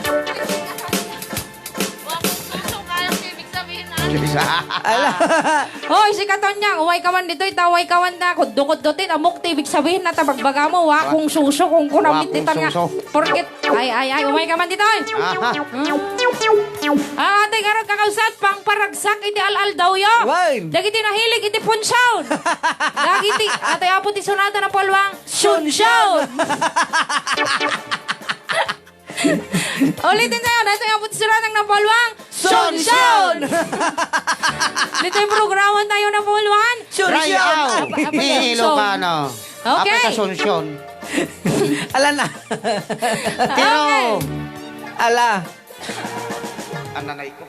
Ala. Hoy, si Katonyang, uway kawan dito, itaway kawan na. Kudukod-dutin, amok tibig sabihin na tabagbaga mo, wakong suso, kung kunamit Wakong dito nga. suso. Porkit, ay, umay kaman dito. Aha. Ate, karag kakausat, pang paragsak, iti al-al daw yo. Wine. Dagiti nahilig, iti punsaw. Dagiti, ate, apo ti sunata ng polwang, sunsyaw. Ulitin sa'yo, ate, apo ti sunata ng polwang, sunsyaw. Dito yung programa tayo na polwan. Try out. Ilocano. Okay. Apa sa solusyon. Ala na. Pero, Ala. ang nanay ko.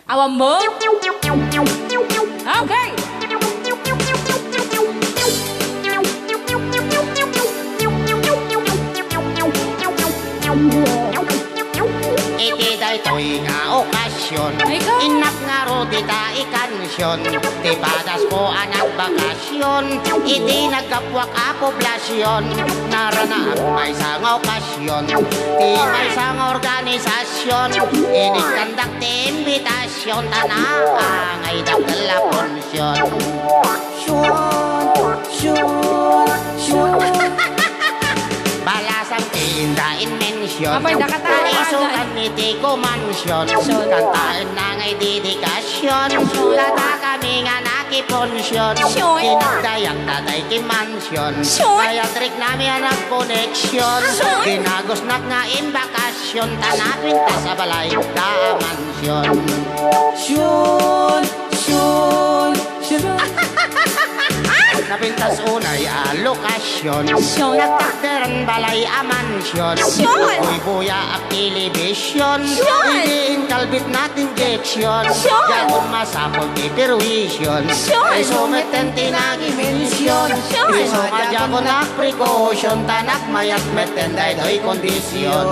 Awam mo? Okay. Iti daytoy nga okasyon. Ikaw. Inak nga ro dita ikansyon. Ti padas ko anak bakasyon. Iti nagkapwak a poblasyon. Naranaan may sang okasyon. Ti may sang organisasyon. Inikandak ti imbitasyon. Tanangay dagdala ponsyon. Balasang tinda in mention. Abay, nakatawa ka Isukan ni Tico Mansion. Kantaan na ngay dedikasyon. Lata kami nga nakiponsyon. Kinagdayak tatay kimansyon. Kaya trik namin anak koneksyon. Ginagos nak nga in bakasyon. Tanapin ta sa balay da mansyon. Napintas unay alokasyon. Nagtakderan balay a mansyon. Uy buya at telebisyon. Idiin kalbit natin injection. Yakon masapol ti perwisyon. Isumeten tinagi mensyon. Isumadya ko na precaution. Tanak mayat meten day doy kondisyon.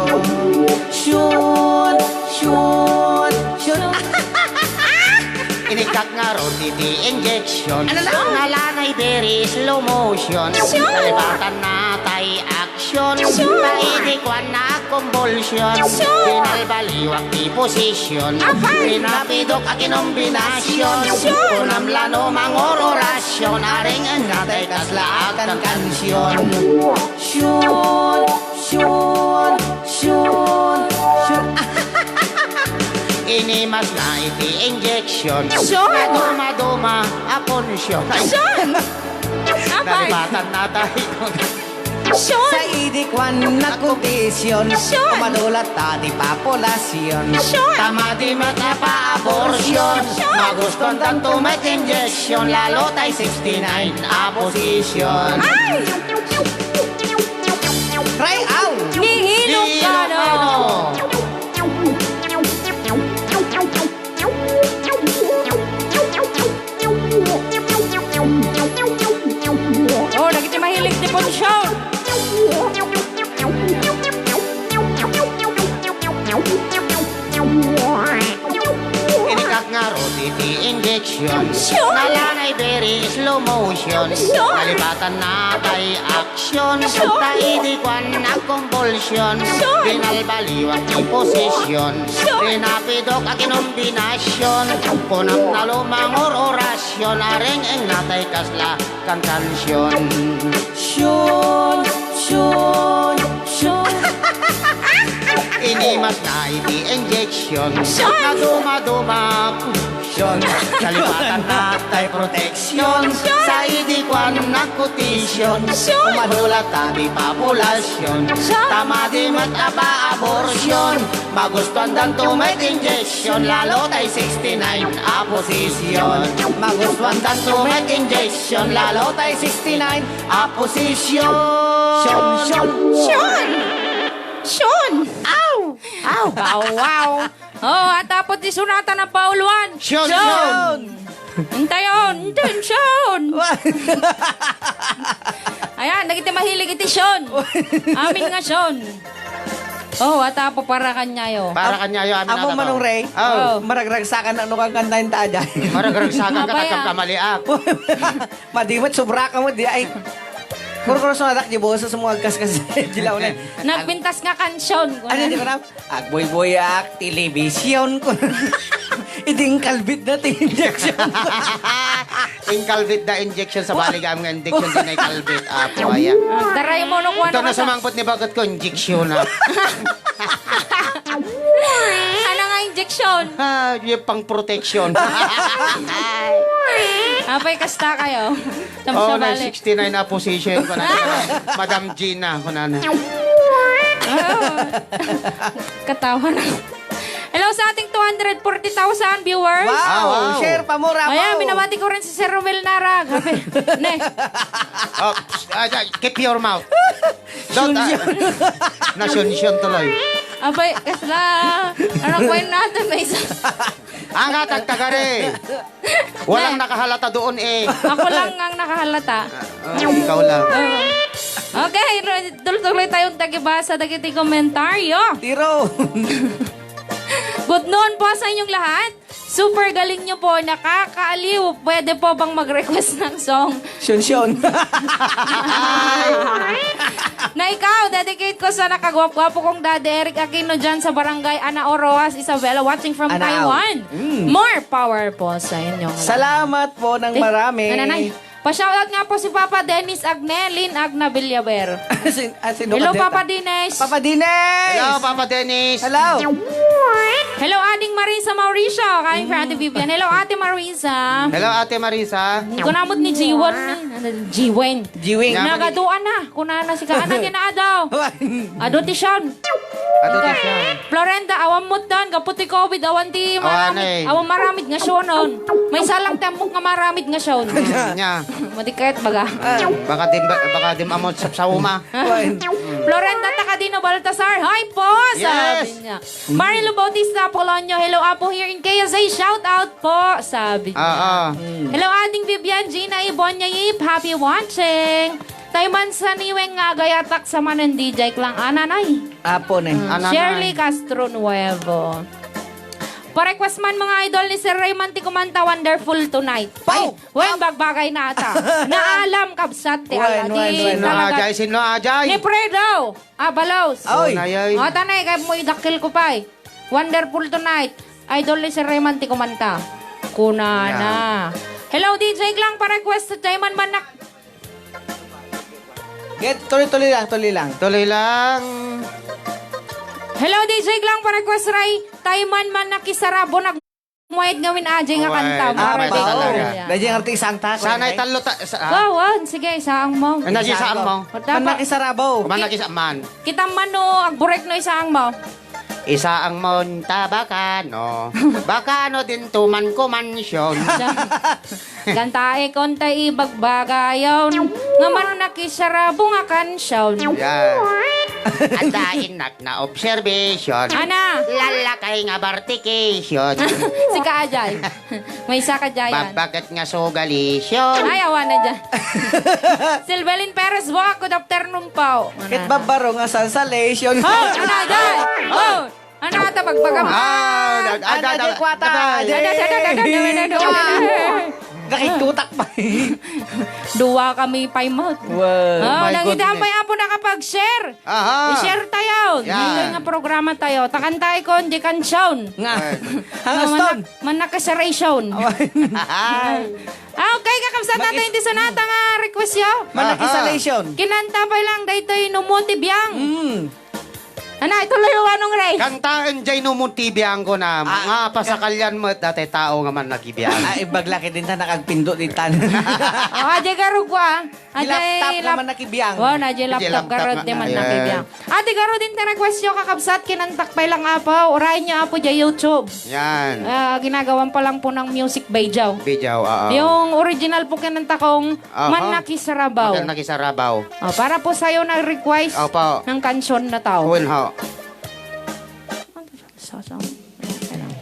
Inikak nga ro titi injection. Nalanay very slow motion. Kalibatan na tay action. Paidikwan na convulsion. Pinalbaliwak ti posisyon. Pinapidok a kinombinasyon. Kunamlano mangor orasyon. Aring ang natay kaslaag ng kansyon. Inimas na iti injection. Naduma-duma a ponsyon. Nalibatan na tayo. Sa idikwan na kondisyon. Umanulat ta di populasyon. Tama di mata pa abortion. Maguston tanto may injection. Lalo tay 69 a posisyon. Try out. Nihilog ka no. Oh, nagiti mahilig ni Ponsyon. Inikak nga ro titi injection. action. Action. Nalanay very slow motion. Action. Nalipatan na kay action. Action. Kaidikwan na convulsion. Action. Pinalbaliwat ni posisyon. Action. Pinapidok a kinombinasyon. Kunam na lumangor orasyon. Aring eng natay kasla kan tansyon. Shun, shun, shun. Inimas na iti injection. Action. Na dumaduma Action. Kalipatan na tay protection. Sa idikwan na kutisyon. Action. Umadulat tadi populasyon. Action. Tama di aba abortion. Magustuhan dan tumay injection. Lalo tay 69 aposisyon. Magustuhan dan tumay injection. Lalo tay 69 aposisyon. Shon, shon, Sean! Sean! Ow! Ow! Wow, wow. Oh, at tapos isunatan ng pauluan. Shon, shon! Hintayon, hintayon, Sean. Ayan, nagiti mahilig iti Sean. Amin nga Sean. Oh, at tapo para kanyayo. Para kanya yung amin Amo na manong Ray. Oh. Maragragsakan ano kang kantahin ta dyan. Maragragsakan ka Mabaya. tatang kamaliak. Madimot, sobra ka mo. Di ay. Kuro-kuro sa anak, di bo sa mga kas-kas. Dilaw na. Nagpintas nga kan Sean. Ano di ba na? Agboy-boyak, television ko. Iding kalbit na injection. Yung kalbit na injection sa baligam nga injection din ay kalbit. Apo, aya. Daray mo nung Ito ano na ka sa... sumangkot ni Bagot ko, injection na. Ano nga injection? Yung pang protection. Apay kasta kayo. Oh, Sa na balik. 69 na position ko na. Madam Gina ko na. Katawa na. Hello sa ating 240,000 viewers. Wow! Wow. Share pa mo, Rapo. Ayan, binabati ko rin si Sir Romel Narag. Ne. Oh, keep your mouth. Don't, nasyonsyon tuloy. Abay, kasla. Anong kwento natin? May isa. Ang katagtagari. Walang nakahalata doon eh. Ako lang ang nakahalata. Ikaw lang. Okay, tuloy tayong tagibasa, dagiti komentaryo. Tiro. Good noon po sa inyong lahat. Super galing nyo po, nakakaaliw. Pwede po bang mag-request ng song? Shun. Na ikaw, dedicate ko sa nakagwap-gwapo kong Daddy Eric Aquino dyan sa barangay Ana Oroas, Isabela, watching from Anao. Taiwan. More power po sa inyong lahat. Salamat po ng marami. Nanay. Pa-shoutout nga po si Papa Dennis Agnelin Agna Villaver. Sino Hello, ka, Papa Deta? Dennis. Papa Dines! Hello, Papa Dennis. Hello! Hello, Ading Marisa Mauricio. Kain for Ate Vivian. Hello, Ate Marisa. Hello, Ate Marisa. Hindi ko namot ni Jiwon. Jiwen. Jiwing. Yeah. Nagaduan na. Kunana si Kaanan niya na adaw. Ado ti Sean. Ato to siya. Florenda, awam mo tan. Kaputi COVID. Awan ti maramid. Awan eh. Awam maramid nga Seanon. May salang tamok nga maramid nga Sean. Nya. Madikayat baga. Baka dim amot sa uma. Florenda Takadino Baltasar. Hi po, sabi Yes. niya. Marilo Bautista Polonio. Hello, Apo here in KSA. Shout out po, sabi niya. Oo. Hello, ating Vivian Gina Ibonya Yip. Happy watching. Tayman sa niweng nga gayatak sa manan DJ klang ananay. Apo na. Ananay. Shirley Castro Nuevo. Pa-request man mga idol ni Sir Raymond ti kumanta Wonderful Tonight. Ay, wen bagbagay na ata. Naalam kabsat ti Wen, ala. wen, Di wen. Sino talaga. ajay? Sino ajay? Ni Fredo. Abalos. Oy. Nayay. O tanay, kaya mo idakil ko pa eh. Wonderful Tonight. Idol ni Sir Raymond ti kumanta. Kunana. Hello DJ Klang, pa-request sa Diamond Manak. Get, tuloy-tuloy lang, tuloy lang. Tuloy lang. Hello DJ Klang, pa-request Ray. Taiman man nakisarabo nagmuwait ngawin ajay nga kanta. Muwait. Para Ah, di talaga. ko. Dahil yung arting isang tako. Sana'y talo ta... Wawan, sige, saang mo. Nasisaan mo. Panak isarabaw. Kumanakisaan man. Kita man no, ang burek no isaang mo. Isa ang monta bakano. Bakano din tuman ko mansyon. Gantae konta ibagbagayon. Nga man nakisarabo nga kansyon. Yan. Andain na observation. Ana, Lalakay nga bartication. si Kaajay. May isa ka Jayan. Babagat nga sugalisyon. Ay, awan na dyan. Silvelin Perez, good afternoon po. Kit babaro nga salsalation. Oh, ana dyan! Oh! Ano ata pagpagam? Nakitutak pa. Duwa kami paimot. Wow. Nagita pa po nakapag-share. Aha. I-share tayo. Yan. Dito nga programa tayo. Takantay ko, di kansyon. Nga. Hangaston. Manakasaration. Okay, kakabsat natin hindi sa nata nga request yo. Manakisalation. Kinanta pa lang dahito yung numutibiyang. Mm. Ano, ituloy yung anong Ray? Kantaan dyan numuntibiyan ko na mga pasakalyan mo dati tao nga man nagibiyang. Ay, baglaki din ta nakagpindo din tan. Di garog ko Laptop naman nakibiyang. Wow, na di laptop laptop garod nga di man na, nakibiyang. Di garod din ta request yung kakabsat. Kinantak pa lang apo. Urahin niyo apo dyan YouTube. Yan. Ginagawan pa lang po ng music by Jaw. Bijaw, oo. Yung original po kinanta kong Aha. Manakisarabaw. Magandang nakisarabaw. Para po sa'yo nag-request Opo. ng kansyon na tao. Uwin ho.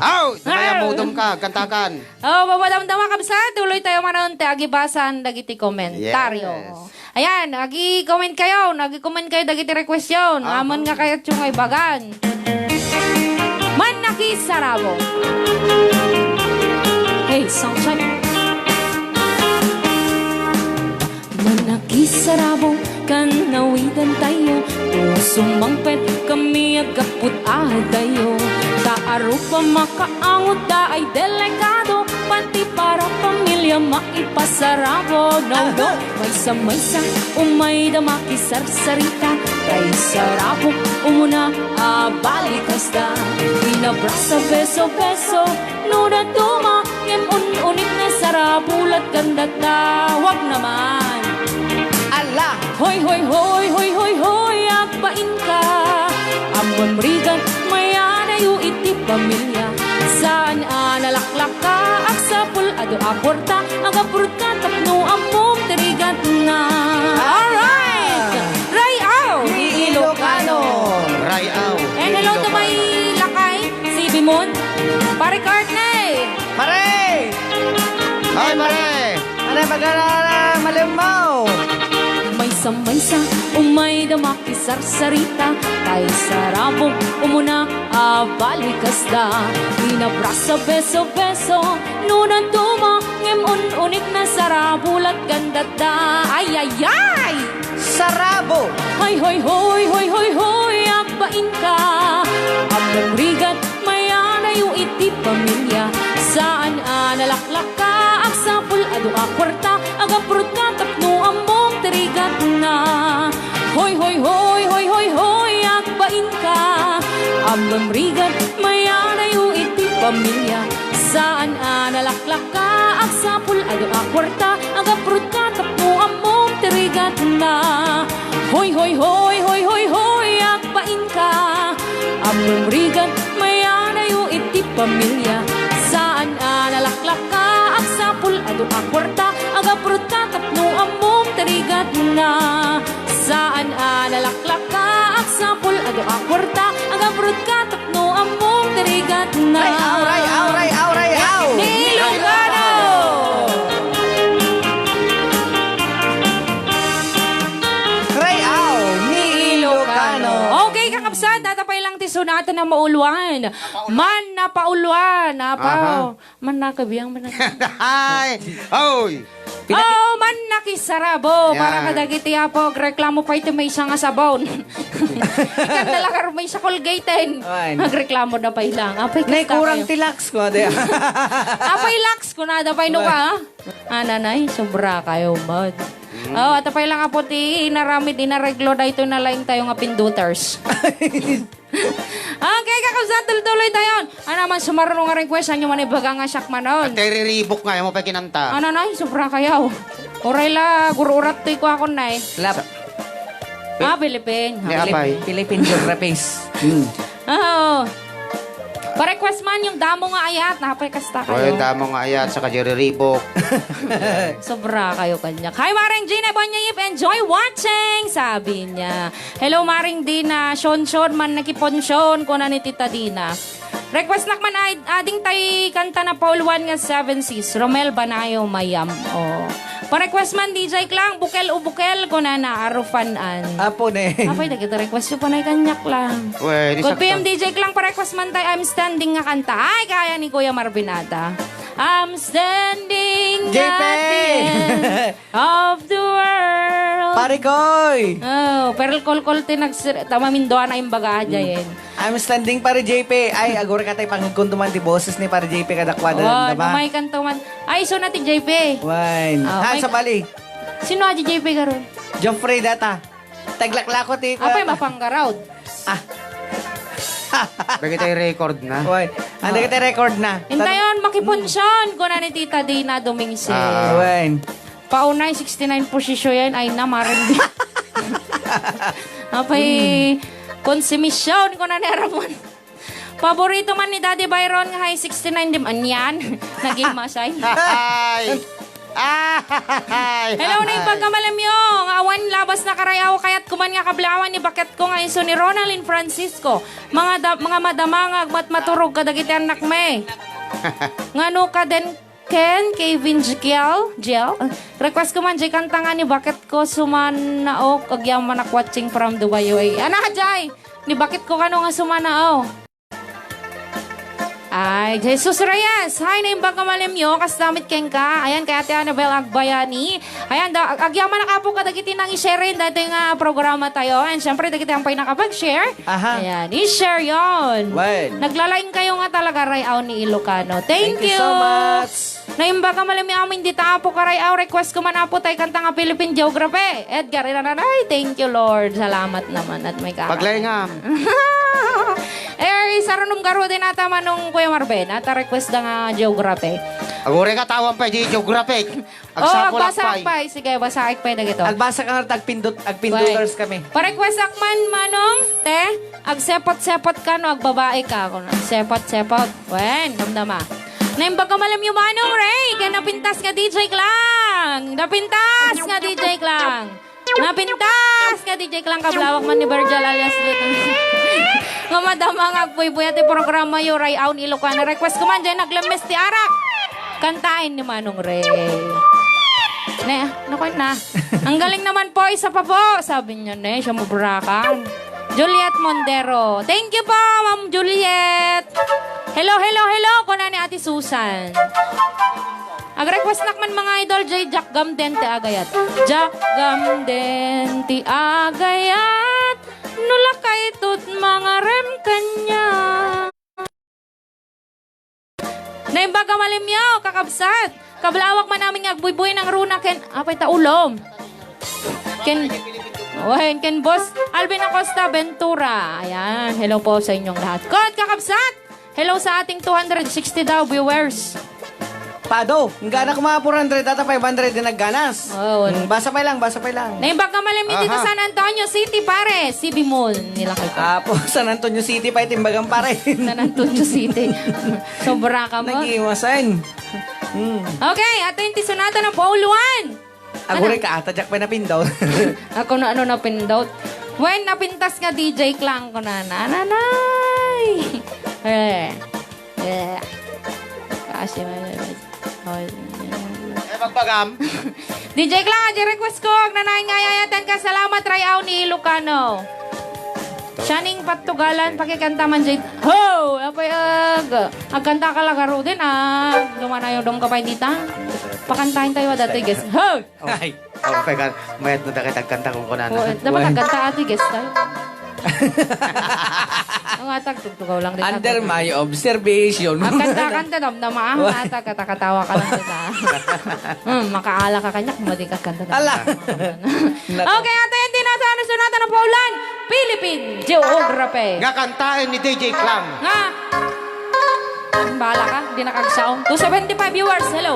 Aw! Kaya mudom ka, kantakan. Mamadamdama kabsa. Tuloy tayo manon te agibasan dagiti komentaryo. Yes. Ayan, agi-comment kayo. Nagi-comment kayo dagiti request yun. Amon nga kayo tsyung ay bagan. Manakisarabo. Hey, sunshine. Manakisarabo kan nawidan tayo. Sumangpet kami agaput tayo. Taaro pa makaangot da ay delikado. Pati para pamilya maipasarabo. No, maysa umay da makisarsarita. Kay sarabo umuna balikas da. Inabrasa beso-beso. Nuna tuma ngem unit na sarabulat ganda tawag naman. Ala! Hoy, hoy, hoy, hoy, hoy, hoy, agpain ka. Ambon mrigan, maya na yu iti pamilya. Saan nalaklak ka, aksapul, ado aporta, agapurut ka, tapno among tirigat na. Alright! Rayaw! Ni Ilocano. Rayaw. And hello to my lakay, si Bimon. Pare Cartney. Pare! Ay, mare! Ano magana malimaw? Maysa, umay da makisarsarita. Kay sarabong umuna balikas da. Inabrasa beso-beso. Nunan tuma ngem unik na sarabulat gandat da. Ay, ay, ay! Sarabo! Hoy, hoy, hoy, hoy, hoy, hoy, agpain ka. Abang rigat, maya na yung iti pamilya. Saan nalaklak ka, aksapul, ado akwarta, agapurut ka, tapno among tirigat na. Hoy, hoy, hoy, hoy, hoy, hoy, agpain ka. Abang rigat, maya na yung iti pamilya. Saan nalaklak ka, aksapul, ado akwarta, agapurut ka, tapno among tirigat na. Hoy, hoy, hoy, hoy, hoy, hoy, agpain ka. Among rigat, maya na yung iti pamilya. Saan nalaklak ka, aksapul, ado akwarta, agapurut ka, tapno among tirigat na. Saan nalaklak ka, aksapul, ado akwarta, agapurut ka, tapno among tirigat na. Rayaw, rayaw, rayaw, rayaw! Ni Ilocano! Rayaw! Ni Ilocano! Okay, kakapsat, datapay lang ti sunatan na maulwan. Man na paulwan. Aha. Man na kabiyang, man na. Ay! Oy! Man na kisarabo. Yan. Para kadagiti apog, reklamo pa ito may isang asabon. Ikan talaga may sa Colgate-en. Ay. Magreklamo na pa ilang. Apay Nay, kasta kurang kayo. tilax ko. Ade. Apay lax ko na, dapay no ka. Nanay, sobra kayo, mad. At apay lang apo ti inaramid, inareglo da ito na laing tayo nga pinduters. Okay, kakabsat, tuloy tayo. Ano naman, sumarunong nga request, ano man ibaga nga siyak manon. Teriribok nga, yung mo pa kinanta. Ano na, sobra kayaw. Uray la, gururat to'y ko ako na eh. Lap. Philippine. Ni Apay. Philippine Geographies. Oo. Pa-request man yung damo nga ayat, napay kasta Oy, kayo. damo nga ayat sa kajiriribok. Sobra kayo kanya. Hi, Maring Gina Bonyayip, enjoy watching, sabi niya. Hello, Maring Dina, Shon man nakiponsyon ko na ni Tita Dina. Request nakman ading tay kanta na Paul 1 nga 7 Seas. Romel Banayo Mayam. Oh. Pa-request man DJ Klang, bukel o bukel ko na naarufanan. Apo ne. Apay, dagito request yung panay kanyak lang. Uy, Good PM DJ Klang, pa-request man tayo, I'm standing nga kanta. Ay, kaya ni Kuya Marvinata. I'm standing JP! at the end of the world. Pare koy. Oh, pero kol-kol tamamindoan na yung bagaha dyan. I'm standing pare JP. Ay, agora ka tayo pangkuntuman ti boses ni pare JP kadakwada Oh, na ba? namay kanto man. Ay, so natin JP. Wine. Oh, Ha, may- sa bali. Sino aja JP karon? Joffrey data. Taglaklako ti. Apay mapanggarawd. Ah, Bagay tayo record na. wine. Anda kita record na. Hintayon, makiponsyon ko na ni Tita Dina Domingse. Wine. Paunay, 69 posisyon yan. Ay na, marin. Apay, konsumisyon ko na ni Ramon. Paborito man ni Daddy Byron nga hay 69 dim anyan. Naging masay. Ay! Ay! Hello na yung pagkamalamyo. Nga awan labas na karayaw kaya't kuman nga kablawan ni baket ko nga iso ni Ronaldin Francisco. Mga madamangag maturog kadagiti anak me. Ngano ka den Ken, Kevin Jiel. Request ko man jay kanta nga ni baket ko sumanaok agyaman ak watching from the UAE. Ana jay ni baket ko kano nga sumanao. Ay, Jesus Reyes. Hi, na yung bagamalimyo. Kastamit keng ka. Ayan, kay Ate Annabel Agbayani. Ayan, agyaman na kapo kadagiti nang i-share dati nga programa tayo. And syempre, dagiti ang pa'y nakapag-share. Aha. Ayan, i-share yon. Well. Naglalain kayo nga talaga, Rayaw ni Ilocano. Thank you so much. Na yung bagamalimyo amin di ta po ka Rayaw. Request ko man po tayo kanta nga Philippine Geography. Edgar, inananay. Thank you, Lord. Salamat naman at may kakak. Paglengam. Sa runong garo din ata manong Kuya Marben. Ata request na nga geography. Agore ka tawang pa di geographic. Agsapulak agbasak pa. pa. Sige, basak pa na gito. Agbasa ka nga agpinduters kami. Pa-request akman manong, te, agsepot-sepot ka no, agbabae ka. Sepot-sepot. Wen, damdama. Na yung baga malam yung manong, Ray, kaya napintas nga DJ Klang. Napintas nga DJ Klang. Napintas nga DJ Klang kablawak man ni Virgil alias dito. Nga madamang agpuy-puy ati programa yung Ray Aun Ilocano. Request ko man dyan, naglames ti Arak. Kantain ni Manong Ray. Ne, nakuha na. Ang galing naman po, isa pa po. Sabi niya, ne, siya maburakan. Juliet Mondero. Thank you po, Ma'am Juliet. Hello, hello, hello. Kuna ni Ate Susan. Ag-request nakman mga idol, Jay Jack Gamden ti Agayat. Jack Gamden ti Agayat. Nulakay tut mga rem kanya. Naimbaga malimyaw, kakabsat. Kablawak man namin agbuybuy ng runa ken apay ta ulom. Ken boss Alvin Acosta Ventura. Ayan, hello po sa inyong lahat. Good kakabsat. Hello sa ating 260 daw viewers. Pado, nga na mga 400 data 500 din nagganas. Oh, Basa pa lang, basa pa lang. Naimbaga malimyaw dito San Antonio City pare. CB Mall nila kay Apo, San Antonio City pa itimbagan pa rin. San Antonio City. Sobra ka mo. Nag-iwasan. Okay, ato yung tisunata ng Paul 1. Agure ka ata, Jack pa napindaw. Ako na ano na pindot. When napintas nga DJ Klang ko na nanay. Kasi Magpagam. DJ Klang, request ko. Nanay nga yayatan ka. Salamat, Rayaw ni Ilocano. Siyaning patugalan, pakikanta man dyan. Ho! Apayag. Agkanta ka lagaro din, Lumanayo dong ka pa dita. Pakantahin tayo dati, guys. Ho! Ay. Okay ka. Mayat na dakit agkanta kong kunan. Dapat agkanta ati, guys tayo. Ang atag, tugtugaw lang din. Under my observation. Ang kanta-kanta, damdama. Ang atag, katakatawa ka lang dito. Makaala ka kanya, kung madi ka kanta. Ala. Okay, ate, hindi na sa sunatan ng Paulan. Philippine Geography. Nga kantain ni DJ Klang. Nga. Bahala ka, hindi nakagsaong. 275 viewers, hello.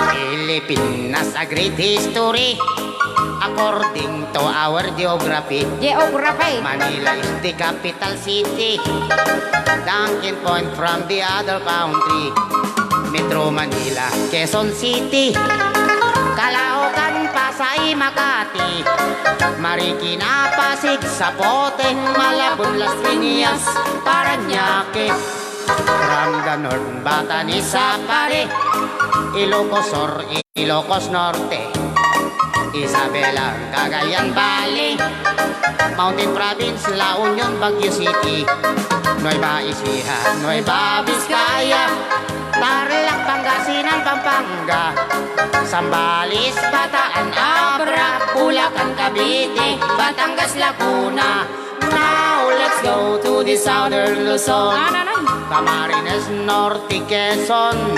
Pilipinas a great history. According to our geography, Geography. Manila is the capital city. Dunkin point from the other country. Metro Manila, Quezon City. Caloocan, Pasay, Makati. Marikina, Pasig, Zapoteng, Malabon, Las Piñas, Parañaque. From the north, Batanes, Sapare. Ilocos Sur, Ilocos Norte, Isabela, Cagayan Valley, Mountain Province, La Union, Baguio City, Nueva Ecija, Nueva Vizcaya, Tarlac, Pangasinan, Pampanga, Zambales, Bataan, Abra, Bulacan, Cavite, Batangas, Laguna. Now let's go to the southern Luzon, Camarines Norte, Quezon,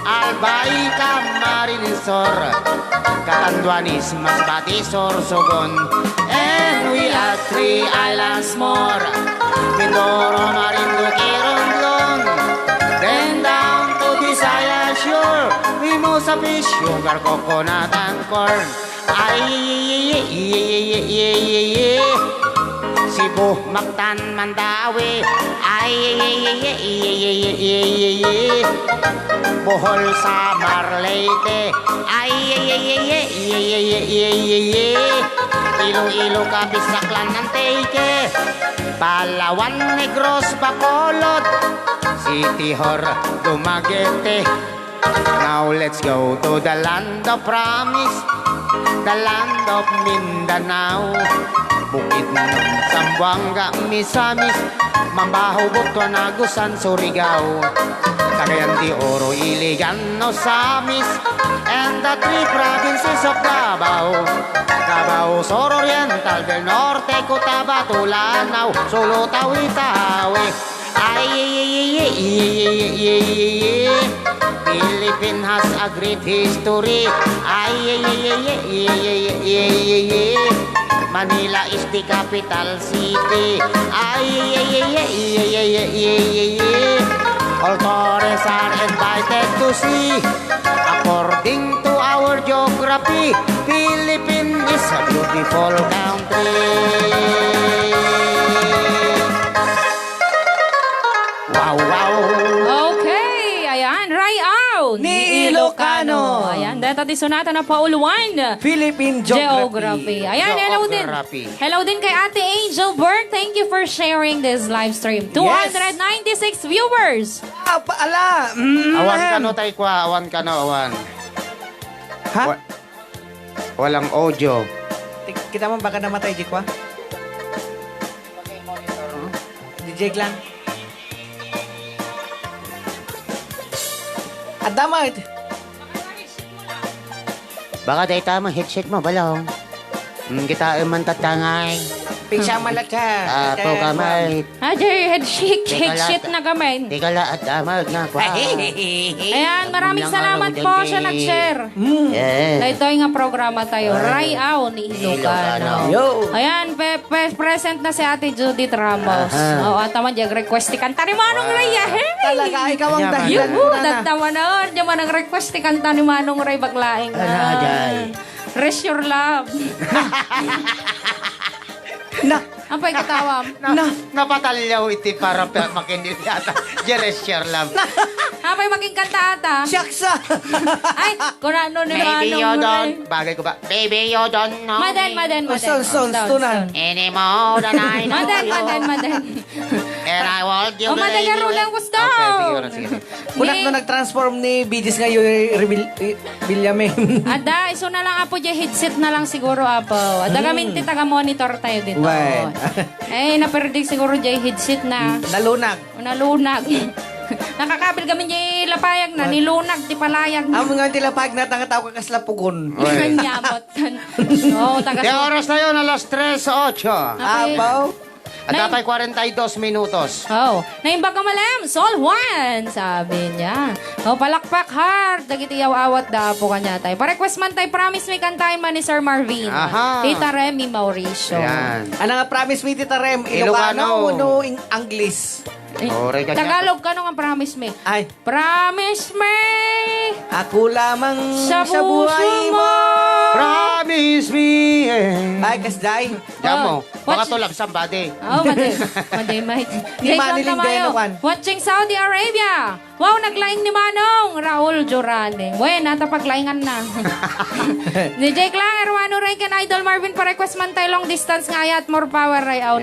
Albay, Camarines Sur, Catanduanes, Masbate, Sorsogon, and we are 3 islands more, Mindoro, Marinduque, Romblon, then down to Visayas shore, Mimosa fish, sugar, coconut, and corn. Ay, Cebu, Mactan, Mandawi, ay, Bohol, Samar, Leyte, ay, Iloilo, Capiz, Saclan, Antique, Palawan, Negros, Bacolod, City Hor, Dumaguete. Now let's go to the land of promise, the land of Mindanao. Bukidnon, Zamboanga, Misamis, Mambaho, Butuan, Agusan, Surigao, Cagayan de Oro, Iligan, Osamis, and the 3 provinces of Davao, Davao Sur Oriental, del Norte, Cotabato, Lanao, Sulu, Tawi-Tawi. Philippines has a great history. Manila is the capital city. All tourists are invited to see. According to our geography, Philippines is a beautiful country. Wow, wow. Okay, ayan, Rayao Ni Ilocano. Ayan, dito di sonata na pauluan. Philippine Geography. Ayan, hello din. Geography. Hello din kay Ate Angel Burke. Thank you for sharing this live stream. 296 viewers. Ala. Awan ka no, tay kwa. Awan ka no, awan. Ha? Walang audio. Kita mo baka namatay, Jikwa? DJ lang. At damay. Baka day tama, headset mo, balong. Kita man tatangay. Pinsya malaka. Apo kamay. Ajay, head shake, Teka shake lang. na gamay. Tigala at damag na kwa. Ayan, maraming salamat po siya nag-share. Yeah. Ito nga programa tayo. Rayao ni Ilocano. Yo. Ayan, present na si Ate Judith Ramos. Oo, at naman dyan, request kanta ni Manong Ray. Hey! Talaga, ikaw ang dahilan. Yuhu, dagtawa na. Diyan man ang request kanta ni Manong Ray Baglaing. Ajay. Rest your love. Na. Ang pa'y katawam. Napatalyaw iti para makinig yata. Jeres share love. Ang pa'y maging kanta ata. Siyaksa. Ay, kung ano ni Baby, you Manong Ray. don't. Bagay ko ba? Baby, you don't know Maden. Sons, tunan. anymore than I know Maden. And I want you O, madagaro lang gusto. Okay, sige. Unak na nag-transform ni Bidis ngayon, Villamin. Ada, iso na lang apo dyan, headset na lang siguro apo. Ada kami taga-monitor tayo dito. Right. Eh, naperdig siguro dyan headset na. Nalunag. Nalunag. Nakakabil kami dyan lapayag na, nilunag, di palayag na. Ang mga tilapag na tanga-tao ka kaslapugon. Kanyamot. Oo, taga De oras na yun, alas 3:08. Abaw. At tapay 42 minutos. Oh, naimbag ka malam, Sol Juan, sabi niya. Oh, palakpak hard, dagiti awat da po kanya tayo. Pa-request man tayo, promise may kantahin man ni Sir Marvin. Aha. Tita Remy Mauricio. Ayan. Ano nga promise me, Tita Rem? Ilocano. Ilocano no Anglis? Ore ka niya. Tagalog ka nung ang promise me. Ay, Promise me ako lamang sa sa buhay mo. Promise me. Ay, kasday. Diyan mo. Baka Watch- tulab somebody. Oh, maday, mate. Di maniling din, Juan. Watching Saudi Arabia. Wow, naglaing ni Manong. Raul Jurane. Wen, natapaglaingan na. DJ Klang, Erwano Ray, kan Idol Marvin, pa-request man tayo long distance nga ayat, more power Ray. Wow,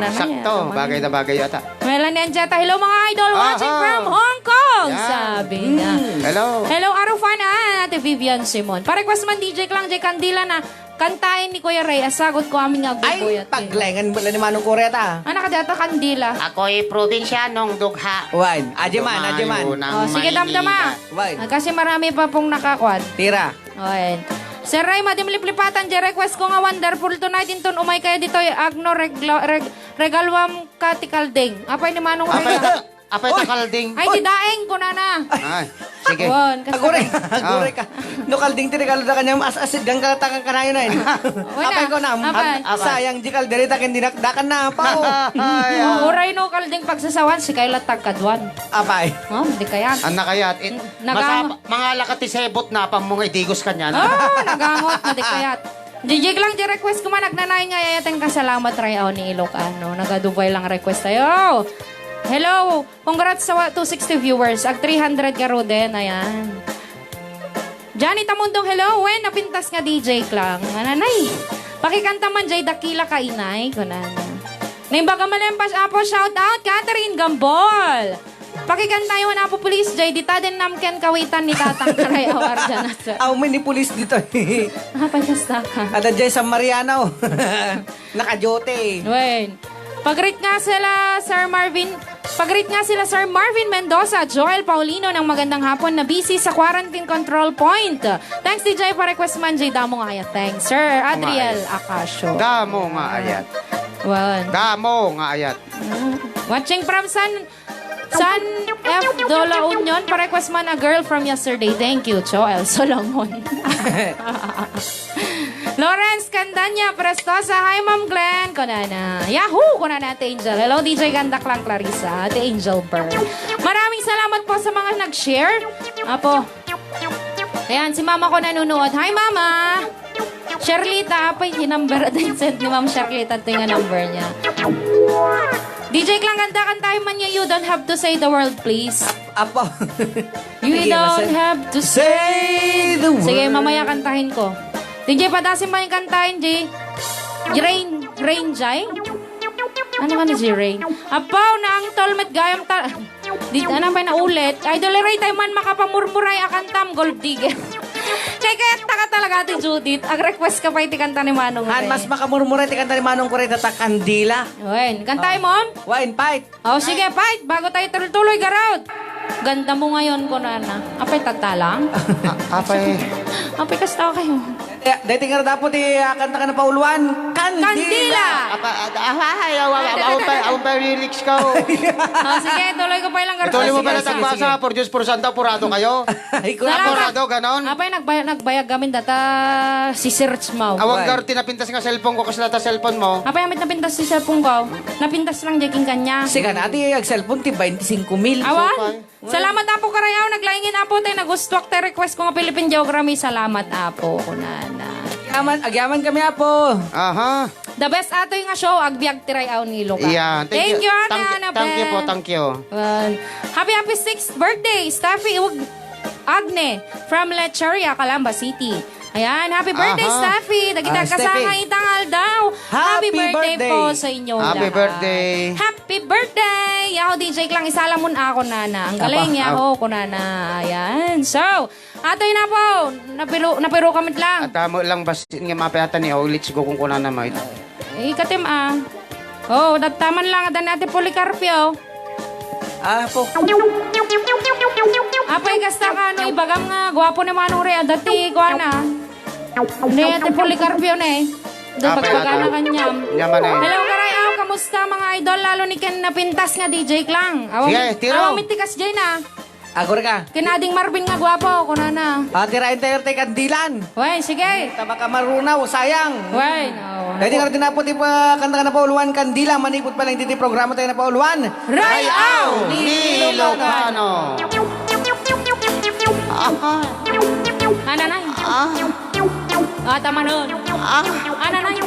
sakto. Bagay na bagay yata. Melanie Anjeta, hello mga idol watching from Hong Kong. Yan. Sabi niya. Hello. Hello, Arufana, Ate Vivian Simon. Pa-request man DJ Klang, J. Candila na kantahin ni Kuya Ray. Asagot ko aming Ay, agubuyat. paglaingan mo lang ni Manong Kureta. Anak ka data Kandila. Ako'y probinsyanong dugha. Wine. Adyaman, adyaman. Oh, sige, damdama. Wine. Kasi marami pa pong nakakwad. Tira. Okay. Sir Ray, madimliplipatan, di request ko nga wonderful tonight. Inton umay kayo dito, agno regalwam katikalding. Apay ni Manong Ray. Apay takalding. Ay, di daeng ko na na. Ay, sige. Won, kasi- Agure, agure ka. No kalding tiri kalda kanya as-asid gang kalatakan kanayo na yun. Apay ko na. Apay. Sayang di kalderita ken dinakdakan na pa. Ay, Oh, uray no kalding pagsasawan, si Kayla tagkadwan. Apay. Oh, di kaya. Ang nakayat. Nagamo- Mga lakati sebot na pang mga idigos kanya. Oh, nagamot na di kaya. Jijig lang di request ko man nagnanay nga yayateng kasalamat rayaw ni Ilocano. Nagadubay lang request tayo. Hello! Congrats sa 260 viewers. Ag 300 ka ro din. Ayan. Johnny Tamundong, hello. When napintas nga DJ Klang. Nanay. Pakikanta man Jay Dakila ka inay. Kunana. Nimbaga malempas apo shout out. Catherine Gambol. Pakikanta yun apo police Jay. Dita din namken kawitan ni Tatang Karay Awar dyan. Aw may ni pulis dito. Hapay kasta ka. Ada jay sa Mariano. Nakajote. Wait. Pag-rate nga sila Sir Marvin Mendoza, Joel Paulino ng magandang hapon na busy sa quarantine control point. Thanks DJ pa request man J Damo nga ayat. Thanks Sir Adriel Acasio. Damo nga ayat. Well, Damo nga ayat. watching from San F. Dola Union, pa request man a girl from yesterday. Thank you Joel Solomon. Lawrence Candanya, Prestosa. Hi, Ma'am Glenn. Kunana. Yahoo! Kunana, Ate Angel. Hello, DJ Ganda Klang Clarissa. Ate Angel Bird. Maraming salamat po sa mga nag-share. Apo. Ayan, si Mama ko nanonood. Hi, Mama! Sherlita. Apay, number din send ni Ma'am Sherlita. Ito yung number niya. DJ Klang Ganda, kantahin man niya. You don't have to say the word, please. Apo. You don't have to say the word. Sige, mamaya kantahin ko. DJ, padasin mo yung kantahin, J. Rain, Jay? Ano man si Rain? Apaw na ang tolmet gayam ta... Di na ba na ulit? Idol Ray, tayo man makapamurmuray akantam, gold digger. Kaya taka talaga ati Judith. Ag-request ka pa iti kanta ni Manong Han, Ray. mas makamurmura ti kanta ni Manong Kureta ta kandila. Wen, kantahin mo? Wine fight. Oh, sige, fight. Bago tayo tuloy garot. Ganda mo ngayon ko na. Apay tagtalang? Apay. Apay kasta kayo. Dati nga dapat kanta ka na pauluan. Kandila! Ang pa lyrics ka. Oh, sige, tuloy ko pa ilang garot. Ituloy mo Sige, pala sige, tagbasa. sige. Por Diyos, por Santa, purado kayo. Ay, ko Salamat. Purado, ganon. Apay, nagbayag gamin data si Search mo. Awang gar, tinapintas nga cellphone ko kasi nata cellphone mo. Apay, amit napintas si cellphone ko. Napintas lang jaking kanya. Sige na, ati ang cellphone ti 25,000. Awan? Salamat apo karayaw. Naglaingin apo tayo. Nagustwak tayo request ko nga Philippine Geography. Salamat apo. Kunana. Agyaman kami apo. Aha. The best ato yung nga show. Agbiag tiray aw ni Luka. Yeah. Thank you, Ana. Thank you po, thank you. Well, happy 6th birthday, Staffy Agne from Lecheria, Calamba City. Ayan, happy birthday, Aha. Staffy. Dagita kasama Steffi. itangal daw. Happy birthday birthday. po sa inyo Happy lahat. birthday. Happy birthday! Yaho, DJ Klang, isalamon ako, Nana. Ang galing, yaho ko, Nana. Ayan. So, atoy na po. Napiro kami lang. At mo lang basin nga mapayatan ni Let's go kung kuna na mo. Ikatim, Oh, dataman lang. Adan natin Policarpio. Apo. Apay kasta ka, no, ibagam nga, gwapo ni Manong Rea, dati, kuha na. Hindi, ate Policarpio na eh. Dati Apay pagpaga na ata. kanyam. Yaman eh. Hello, Karayaw, kamusta mga idol, lalo ni Ken napintas nga DJ Klang. Sige, tiro. Awang mitikas dyan na. Agor ka. Kinading Marvin nga gwapo, kuna na. Tirain tayo tayo kandilan. Wey, sige. Taba ka marunaw, sayang. Wey, no. Dati nga tinapot kanta ka na pauluan kandila. Manipot pa lang diti programa tayo na pauluan. Rayaw! Ni Ilocano. Ananay. Tama nun. Ananay.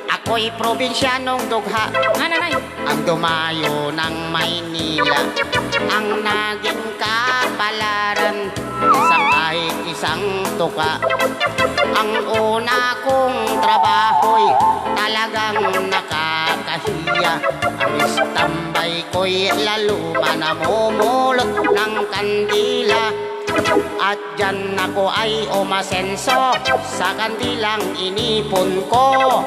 Ako'y ako'y probinsyanong dugha. Nanay. Ang dumayo ng Maynila, ang naging kapalaran, isang kahit isang tuka. Ang una kong trabaho'y talagang nakakahiya. Ang istambay ko'y lalo namumulot ng kandila. At dyan ako ay umasenso sa kandilang inipon ko.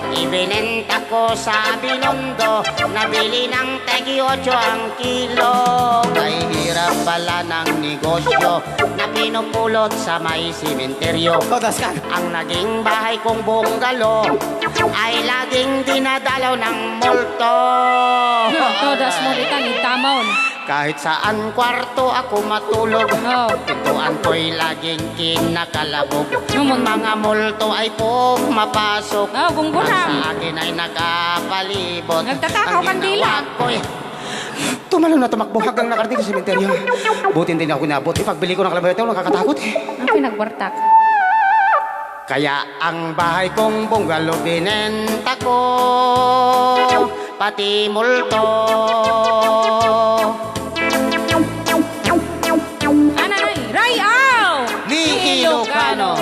Ibinenta ko sa Binondo, nabili ng tegi 8 ang kilo. Ay hirap pala ng negosyo na pinupulot sa may simenteryo. Todas ka. Ang naging bahay kong bungalo ay laging dinadalaw ng multo. Todas mo dito, itamon. Kahit saan kwarto ako matulog, Oh. pintuan ko'y laging kinakalabog. Naman. Mga multo ay pumapasok. Oh, gungguna. Ang sa akin ay nakapalibot. Nagtatakaw Ang kandila. ginawa ko'y tumalon na tumakbo hanggang nakarating sa sementeryo. Buti hindi na ako inabot. Ipagbili ko ng kalabayot ako, nakakatakot. Ang pinagbartak. Kaya ang bahay kong bungalo binenta ko, pati multo. Nanay. Rayaw! Ni Ilocano.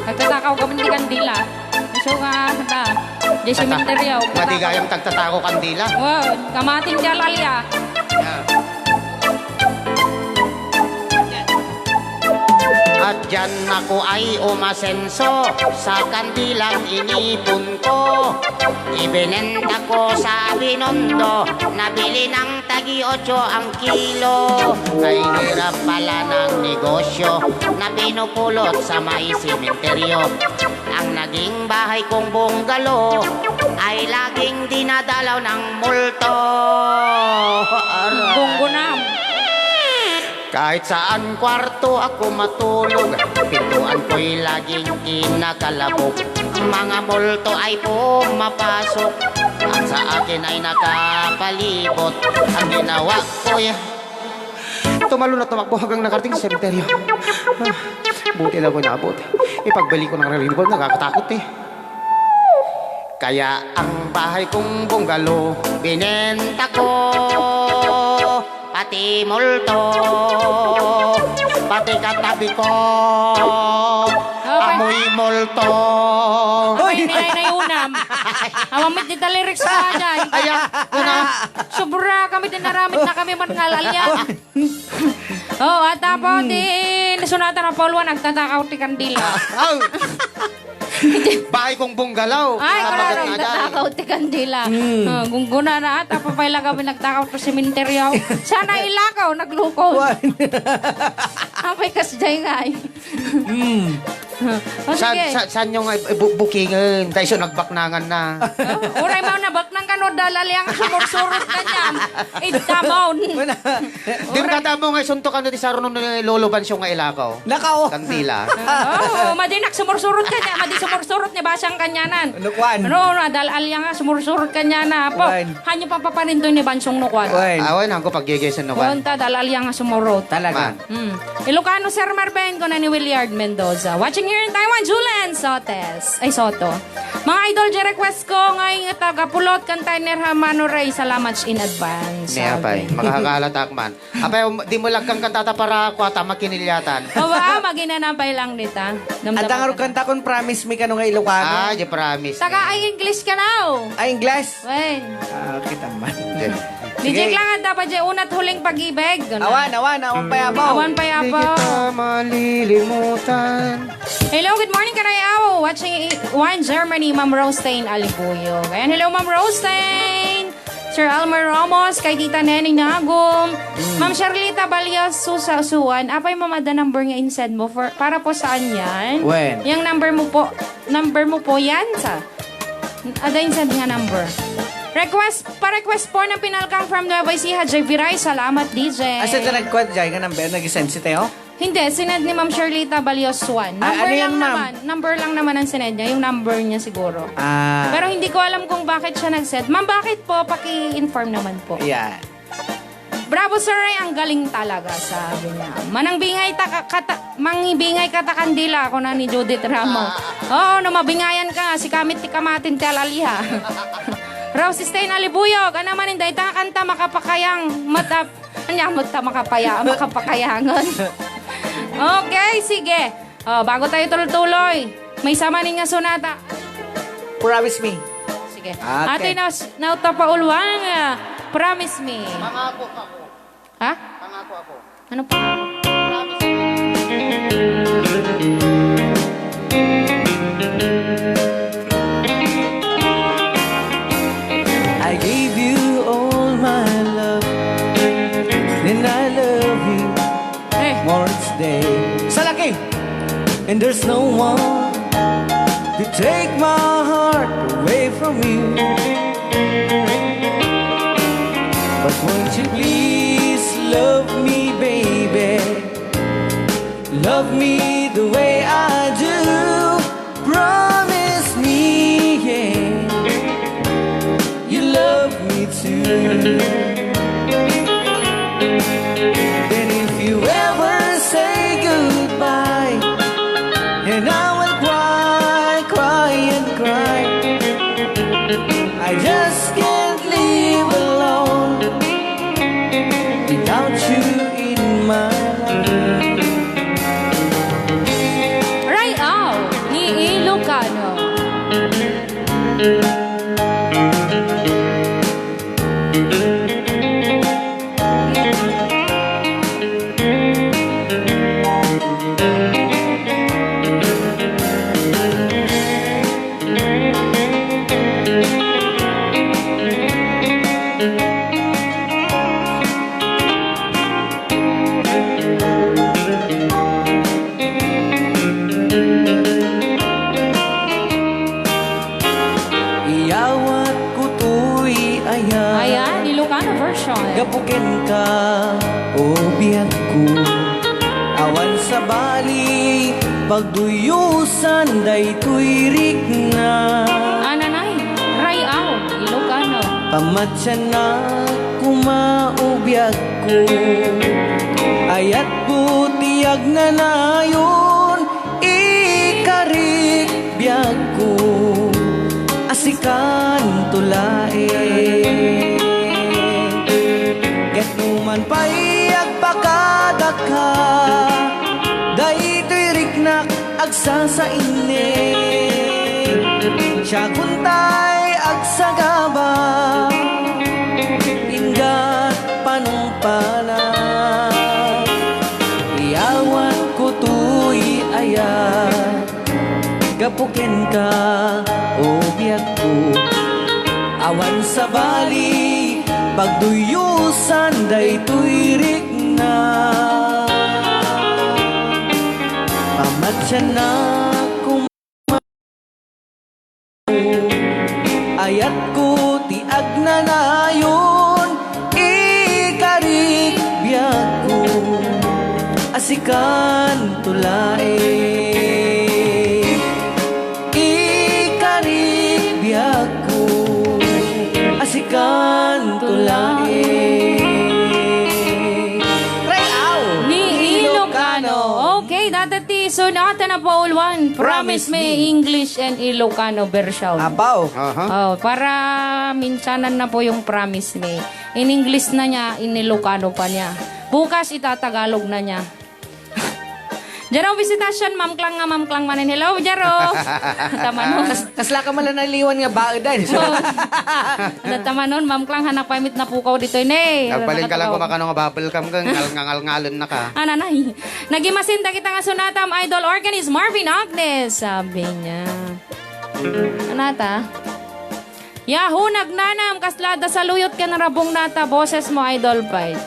Nagtatakaw ka di kandila. So nga, kata. Di simenteryo. Madigayang tagtatako kandila. Wow, kamating jalalya. At dyan ako ay umasenso sa kandilang inipon ko. Ibinenta ko sa Binondo, nabili ng tagi 8 ang kilo. Ay hirap pala ng negosyo na pinupulot sa may simenteryo. Ang naging bahay kong bungalo ay laging dinadalaw ng multo. Gunggunam. Kahit saan kwarto ako matulog, pintuan ko'y laging kinakalabog. Mga multo ay pumapasok at sa akin ay nakapalibot. Ang ginawa ko'y tumalo na tumakbo hanggang nakarating sa sementeryo. Buti na ko naabot. Ipagbalik ko ng relibot, nakakatakot eh. Kaya ang bahay kong bungalo binenta ko, pati multo, pati katabi ko, amoy multo. Hoy, nilay na yunam. Awamit ni lyrics ka dyan. Ayan, na. Sobra kami dinaramit na kami man ngalalya. Oh, at tapos din, nasunatan na Pauluan, nagtatakaw ti kandila. Aw! Bahay kong bunggalaw. Ay, Kapag kararo, nga dyan. nagtatakaw ti kandila. Gungguna na at apapay lang kami nagtakaw to sementeryo. Sana ilakaw, naglukod. Apay kas dyan nga eh. O sige. Saan yung bookingin? Dahil siya nagbaknangan na. Uray mo na, bak nang kanod dalaliyang sumursurot ka niya. Itamon. Di ba kata mo nga suntok ano di saro nung lolo bansyo nga ilakaw? Nakao. Kandila. Oo, madinak sumursurot ka niya. Madi sumursurot niya basyang kanyanan. Nukwan. No, dalalya nga sumursurot ka niya na. Po, Wan. hanyo pa paparinto ni bansong nukwan. Wan. Awan ako paggigisan no kan. Kunta, dalalya nga sumurot. Talaga. Ilocano Sir Marben ko na ni Williard Mendoza. Watching here in Taiwan, Julian Sotes. Ay, Soto. Mga idol, request ko ngayon taga-pulot container Hamano Ray. Salamat in advance. Niya pa'y, makakalatak man. Apay, di mo lang kang kantata para kwata makinilyatan. Bawa, maginanapay lang nita. Ang tangarog kanta kon promise me kanong nga Ilocano. Ah, di promise. Taga ay English ka now. Ay, Ingles. Wen. Kita man. DJ lang at dapat dyan unat huling pag-ibig. Awan payabaw. Awan pa Di yapo. kita malilimutan. Hello, good morning Karayaw. Watching Wine Germany, Ma'am Rostein Alibuyo. Ayan, hello Ma'am Rostein. Sir Almer Ramos, kay Tita Neneng Nagum. Ma'am Charlita Balios Susan. Apay mamada number nga insend mo para po saan yan? When? Yung number mo po yan sa. Ada insend nga number. Pa-request po ng Pinalkang from Nueva Ecija, J. Viray. Salamat, DJ. Asa na nagkwat dyan ka number, nag-send si Teo? Hindi, sinend ni Ma'am Charlita Balios 1. Number ano yan, lang ma'am? naman. Number lang naman ang sinend niya. Yung number niya siguro. Pero hindi ko alam kung bakit siya nag-send. Ma'am, bakit po? Paki-inform naman po. Yan. Bravo, Sir Ray. Ang galing talaga, sabi niya. Mangbingay kata kandila ako na ni Judith Ramo. Oo, no, mabingayan ka. Si kamit ti kamatin ti alaliha. Rose Stein Alibuyog. Ano man hindi, ita kanta makapakayang matap. Anyamot ta makapakayangon. Okay, sige. Bago tayo tuloy-tuloy, may samanin nga sonata. Promise me. Sige. Okay. Ate na tapaulwang. Promise me. Pangako ako. Ha? Pangako ako. Ano pa? I gave you all my love, and I love you Eh, more each day. Sa laki! And there's no one to take my heart away from you. But won't you please love me, baby? Love me the way I do. Promise me, yeah, you love me too. Then if you ever say goodbye, and I will cry, cry and cry, I just can't live alone without you in my life. Ray Au ni Ilocano. Iyawat ko to'y ayan, Ayan, Ilocano version. gapukin ka o biyak ko. Awan sa bali, pagduyusan day to'y rikna. Ananay, Ray Au, Ilocano. Pamatyan na kumaubyak ko. Ayat butiyag na nayon, ikarik biyak ko. Asikan tulae. Get numan pa'y agpakadaka, dahito'y riknak agsa sa ine. Siya kuntay agsagaba, ingat panumpana. Iyawan ko to'y ayat, gapukin ka o biyak ko. Awan sa bali, pagduyusan day to'y rikna. Pamatyan na kung ayat ko tiag na nayon, ikarik biyak ko. Asikan tulae, ikarik biyak ko. Asikan tulae. Ray Au Ni Ilocano. Okay, datati sonata na paulwan. Promise me English and Ilocano version. Abaw. Oh, para minsanan na po yung promise me. In English na niya, in Ilocano pa niya. Bukas itatagalog na niya. Jaro, visitasyon, Ma'am Klang manin. Hello, Jaro. Tamanon. Kasla ka man naliwan nga baedan. Tama nun, Ma'am Klang, hanap pamit na pukaw dito. Nagbalin ka lang kumakano nga bubble cam kang ngalngalon na ka. Ananay. Nagimasinda kita nga sunatam, idol organist Marvin Agnes. Sabi niya. Anata? Yahoo, nagnanam, kaslada sa luyot ka na rabong nata, boses mo, idol fight.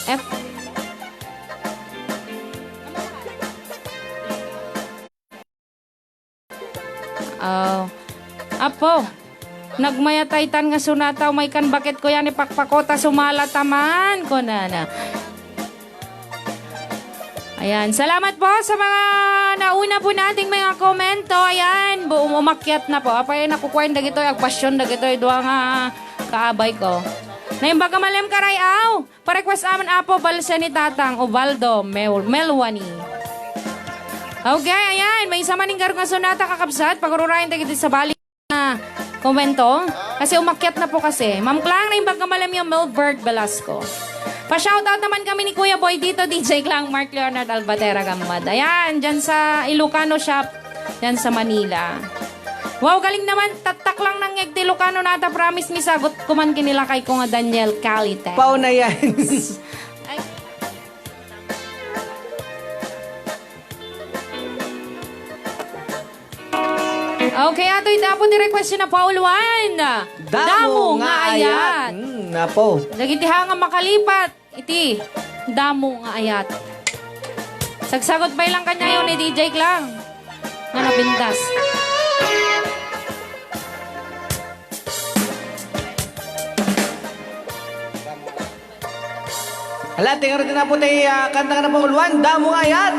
F. Apo, nagmayataytan nga sunataw may kan bakit ko yan ipakpakota sumala taman ko na. Ayan, salamat po sa mga nauna po nating mga komento. Ayan, buong umakyat na po. Apay nakukwenta gito, agpasyon na gito, doang kaabay ko. Na yung baga malem karay aw, pa-request aman apo balsa ni Tatang Ubaldo Melwani. Okay, ayan, may isa maning garong nga sonata kakabsat, pagururayan tayo sa bali na komento. Kasi umakyat na po kasi. Ma'am Klang, na yung baga malem yung Melbert Velasco. Pa-shoutout naman kami ni Kuya Boy dito, DJ Klang, Mark Leonard Albatera Gamad. Ayan, dyan sa Ilocano Shop, dyan sa Manila. Wow, galing naman. Tatak lang ng ngeg ti Ilocano nata. Promise mi sagot kuman kinila kay ko nga Daniel Calite. Pao na yan. Ay. Okay, ato'y dapo di request na Paul Juan. Damo nga ayat. Napo. Dagiti nga makalipat. Iti, damo nga ayat. Sagsagot pa ilang kanya yun ni DJ Klang. Nga napintas. Hala, tingnan rin na po tayo kanta ka na po ulwan. Damo nga yan.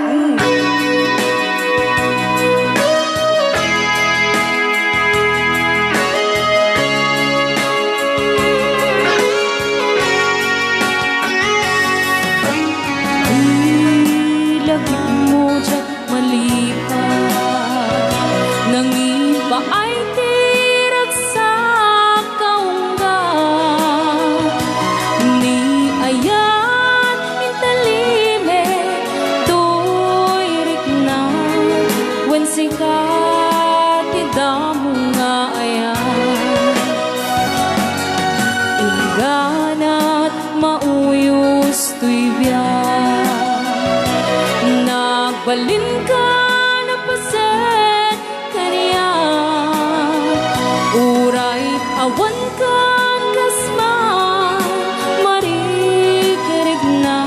Ilagay mo dyan malipat. Nang iba ay tirag sa kaungga. Ni ayan intalime tuirik na. When sikat idamo nga ayan. Inganat mauyos tuy biyak. Nagbalin ka na paset kaniya. Uray awan ka kasman. Marikarig na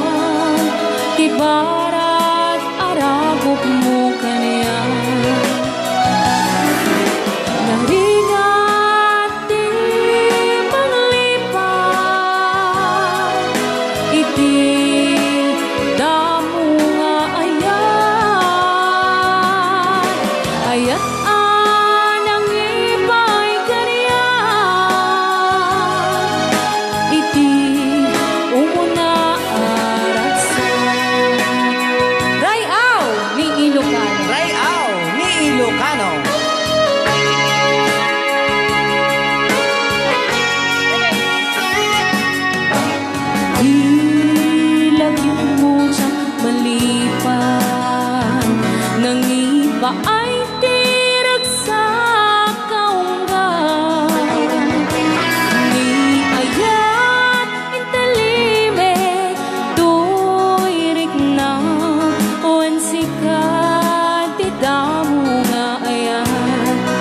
tibarat arabok mo kaniya. Naringat di manglipat. Iti damo nga ayan. Ayat anang iba'y kaniyan. Iti umuna arasan. Rayaw ni Ilocano. Rayaw ni Ilocano. Ilagay mo siyang malipan. Nang iba ay tirag sa kaungga. Ni ayat intalime tuirik na. Wan sikat idamo nga ayan.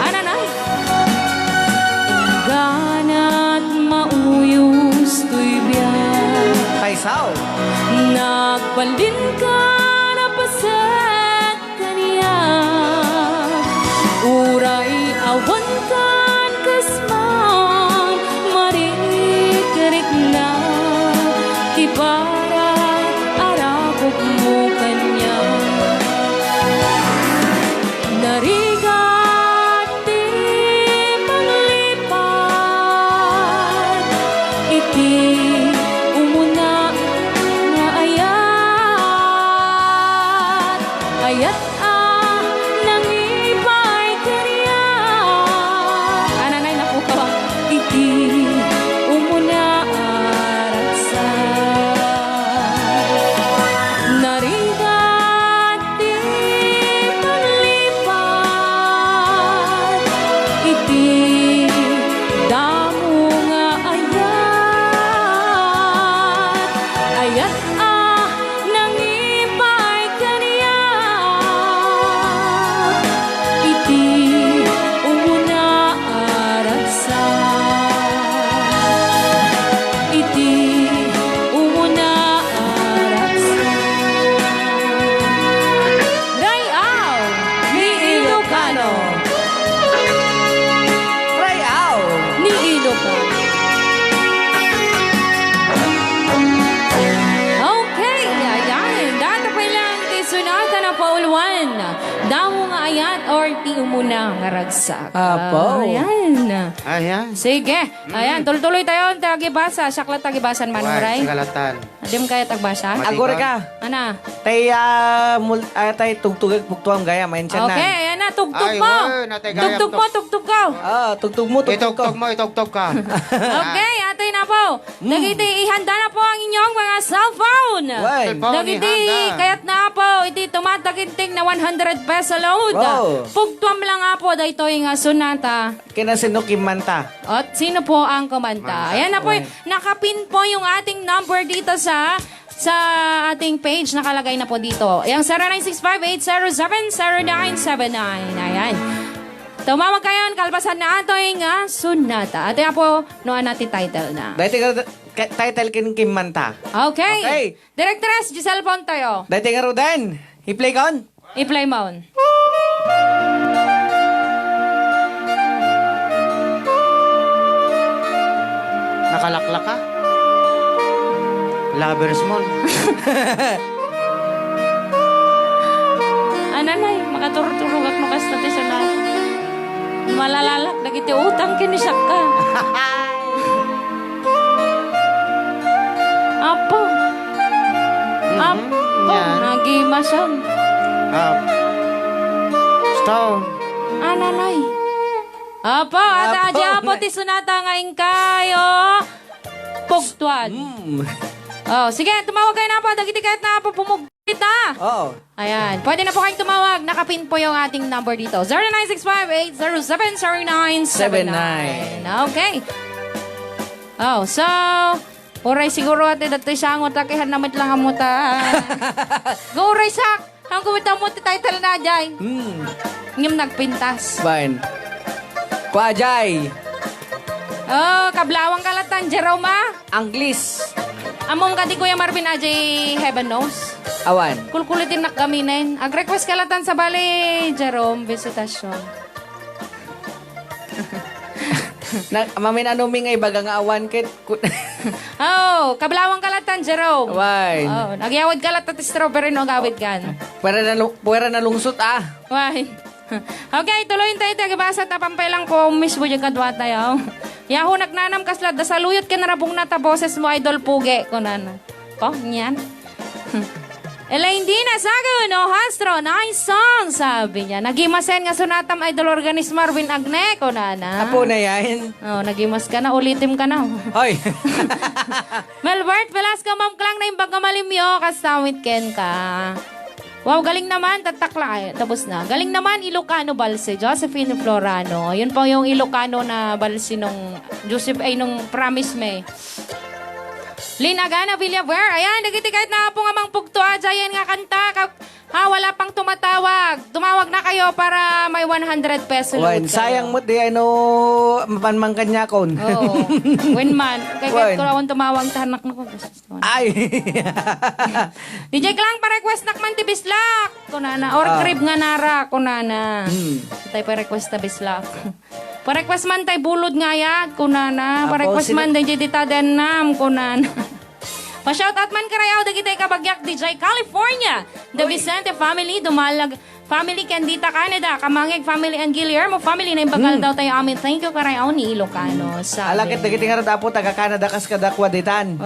Ananay! Ganat mauyos tuy biyak. Paisaw. Nagbalin ka na paset kaniya. Uray awan kan kasman. Marikarik na tibarat arabok mo kanya. Narigat di manglipat. Iti umuna nga ayat. Ayat nang iba'y kaniya. Ananay na po ka. Iti umuna araksan. Narigat di manglipat. Iti damo nga ayat. Ayat nang iba'y kaniya. Iti umuna araksan. Iti umuna araksan. Rayaw ni Ilocano. Rayaw. Ni Ilocano. Okay, ayan. Data pa lang party muna nga ragsak. Apo. Ayan. Ayan. Sige. Ayan, tuloy-tuloy tayo. Tagibasa. Saklat tagibasan man, Uy, Ray. sagalatan. Adim kaya tagbasa? Agora ka. Ana? Tay tugtugag puktuam gaya, mention na. Okay, ayan na. Tugtog Ay, mo. oy, natay gayam Tugtog mo, tugtog ko. Tugtog mo, tugtog ko. Itugtog mo, itugtog ka. Okay, atay na po. Dagiti, ihanda na po ang inyong mga cellphone. Why? Cellphone. Dagiti, ihanda. kaya't na po, iti tumataginting na 100 peso load. Wow. Pugtuam lang nga po, dahito yung sunata. Kinasinukim manta. At sino po ang kumanta? Ayan na po, nakapin po yung ating number dito sa ating page. Nakalagay na po dito. Yung 0965-807-0979. Ayan. Tumawag kayo, kalpasan na ating sunata. At yan po, noon natin title na. Dahil title kim manta. Okay. Okay. Directress, Giselle Pontoyo. Dahil nga Rodan, i-play kon. I-play mo. Nakalaklak ka? Lovers mo. Ananay, makaturturugak no kas natin na. Malalalak, nagiti utang kinisak ka. Apo. Apo. Yan. Nagimasan. Up. Stone. Ananay. Apo, at Apo. adya apo ti sunata ngayon kayo. Pugtuan. Oh, sige, tumawag kayo na po. Dagiti kahit na po pumugpita. Oo. Ayan. Pwede na po kayong tumawag. Nakapin po yung ating number dito. 0965-807-0979. Okay. Oh, so, uray siguro ate dati siya ang utakihan namit lang amuta. Guray sak. Ang kumita mo ti title na dyan. Ngim nagpintas. Fine. Kuajay. Oh, kablawang kalatan, Jerome. Anglis. Among ka di Kuya Marvin Ajay Heaven Knows. Awan. Kulkulitin nakgaminen. Ag-request kalatan sa bali, Jerome, visitasyon. Mamin anuming ay baga nga awan kit. Oh, kablawang kalatan, Jerome. Wine. Oh, nagyawad kalat at strawberry no gawid kan. Puwera na lungsot Why? Okay, tuloyin tayo. Tagabasa tapampay lang po. Mismo yung kadwa tayo. Yaho nagnanam kaslat. Dasaluyot ka narabong nata boses mo, Idol Puge. Kunan. Po, niyan. Elaine Dina, Sago, no, Hastro, nice song, sabi niya. Nagimasen nga sunatam Idol Organist Marvin Agne, kunana. Apo na yan. Oh, nagimas ka na, ulitim ka na. Hoy. Melbert Velasco, Ma'am Klang na yung bagamalimyo, kastamit ken ka. Wow, galing naman, tatakla. Ay, tapos na. Galing naman, Ilocano Balse, Josephine Florano. Yun po yung Ilocano na balse nung nung Promise Me. Linagana Villaver. Ayan, nagiti kahit na po nga mang pugto ayan nga kanta. Wala pang tumatawag. Tumawag na kayo para may 100 peso load Wine. kayo. Sayang mo di ano mapanmang kanya kon. Oo. Win man. Kaya kahit Wine. ko lang tumawag tahanak na ko. Ay. DJ Klang pa-request nakman ti Bislak. Kunana. Or crib nga nara. Kunana. Tayo pa-request ta Bislak. Pa-request man tayo bulod nga ya. Kunana. Pa-request man tayo dita denam. Kunana. Pa-shoutout man karayaw. Dagitay kabagyak DJ California. The Vicente family. Dumalag family Candita Canada. Kamangeg family and Guillermo family. Na imbagal daw tayo amin. Thank you karayaw ni Ilocano. Sabi. Alakit dagiti nga dapo taga Canada kas kadakwa ditan.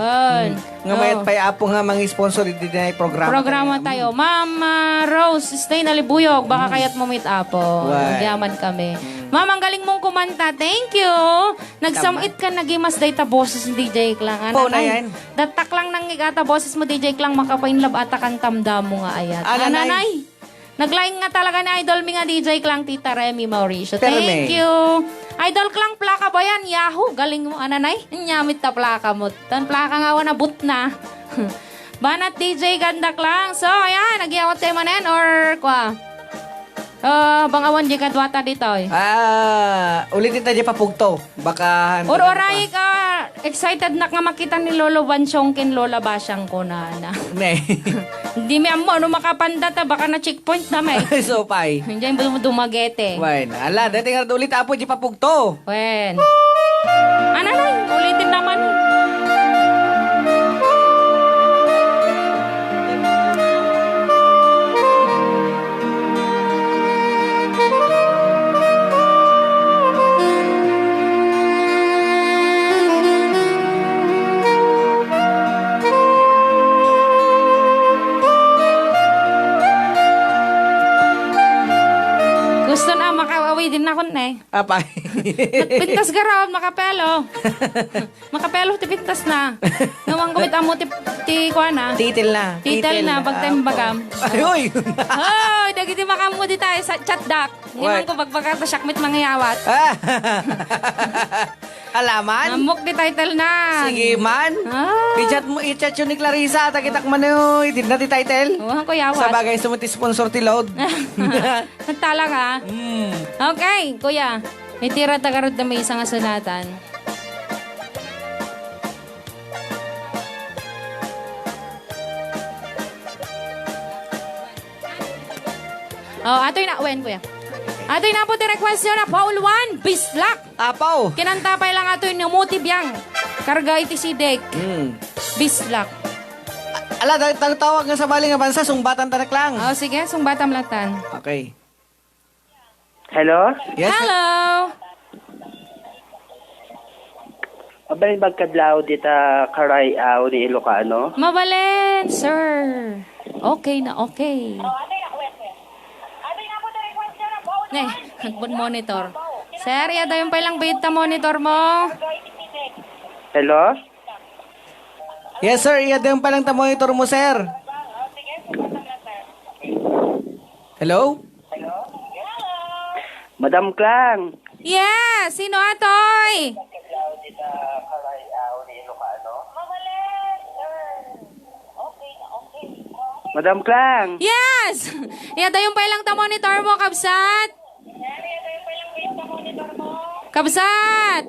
Nga mayat pay apo nga mga sponsor dito na programa. Programa tayo. Ma'am Rose, stay na libuyog. Baka kaya't mo meet apo. Why? Nagyaman kami. Ma'am, ang galing mong kumanta. Thank you. Nagsamit ka, nagimas data boses ni DJ Klang. Oo na yan. Datak lang nang igata boses mo, DJ Klang, makapainlab ata kang tamda mo nga ayat. Nanay. Nanay. Naglaing nga talaga na idol mi nga DJ Klang, Tita Remy Mauricio. Terme. Thank you. Idol Klang, plaka ba yan? Yahoo, galing mo. Ananay, nyamit ta plaka mo. Tan plaka nga wana but na. Banat DJ Ganda Klang. So, ayan, nagyawat tayo manen or kwa? Bang awan di kadwata dito eh. Ulitin tayo papugto. Baka... Or-oray ka, excited na nga makita ni Lolo Bansyongkin, Lola Basyang ko na. Ne. Hindi mi amo, ano makapanda ta, baka na checkpoint na may. So, pay. Hindi mo dumagete. Wine. Ala, dati nga ulit apo di papugto. Wen. Ananay, ulitin naman eh. Gusto na makawaway din ako na eh. Apa? Pintas garawad, makapelo. Makapelo, ti pintas na. Nawang kumit amo ti kuha na. Titil na. Titel na, pagtembagam. Ay, uy! Oh, dagiti makamu di tayo sa chatdak. Ngayon ko bagbagata syakmit mangyawat. Ah. Alaman? Amok di title na. Sige man. Ah. I-chat yun ni Clarissa. Takitak man yun. Hindi na ti title. Uwan ko yawat. Sa bagay, sumunti sponsor ti Load. Nagtala ka. Okay, kuya. May tira tagarod na may isang asunatan. Oh, atoy na, wen kuya. Atoy na po ti request yun na Paul 1, Bislak. Apaw. Kinantapay lang atoy ni Mutibiyang. Karga iti sidek. Bislak. Ala, tawag nga sa bali nga bansa, sungbatan tanak lang. Oh, sige, sungbatam latan. Okay. Hello? Yes. Hello. Abay magkadlaw dita Karayaw ni Ilocano. Mabalen, sir. Okay na, okay. Ne, nagbun monitor. Sir, yada yung pailang bita monitor mo. Hello? Yes, sir. Iya din palang monitor mo, sir. Hello? Madam Klang. Yes, sino atoy? Madam Klang. Yes! Yada yung pailang monitor mo, kabsat. Kabsat!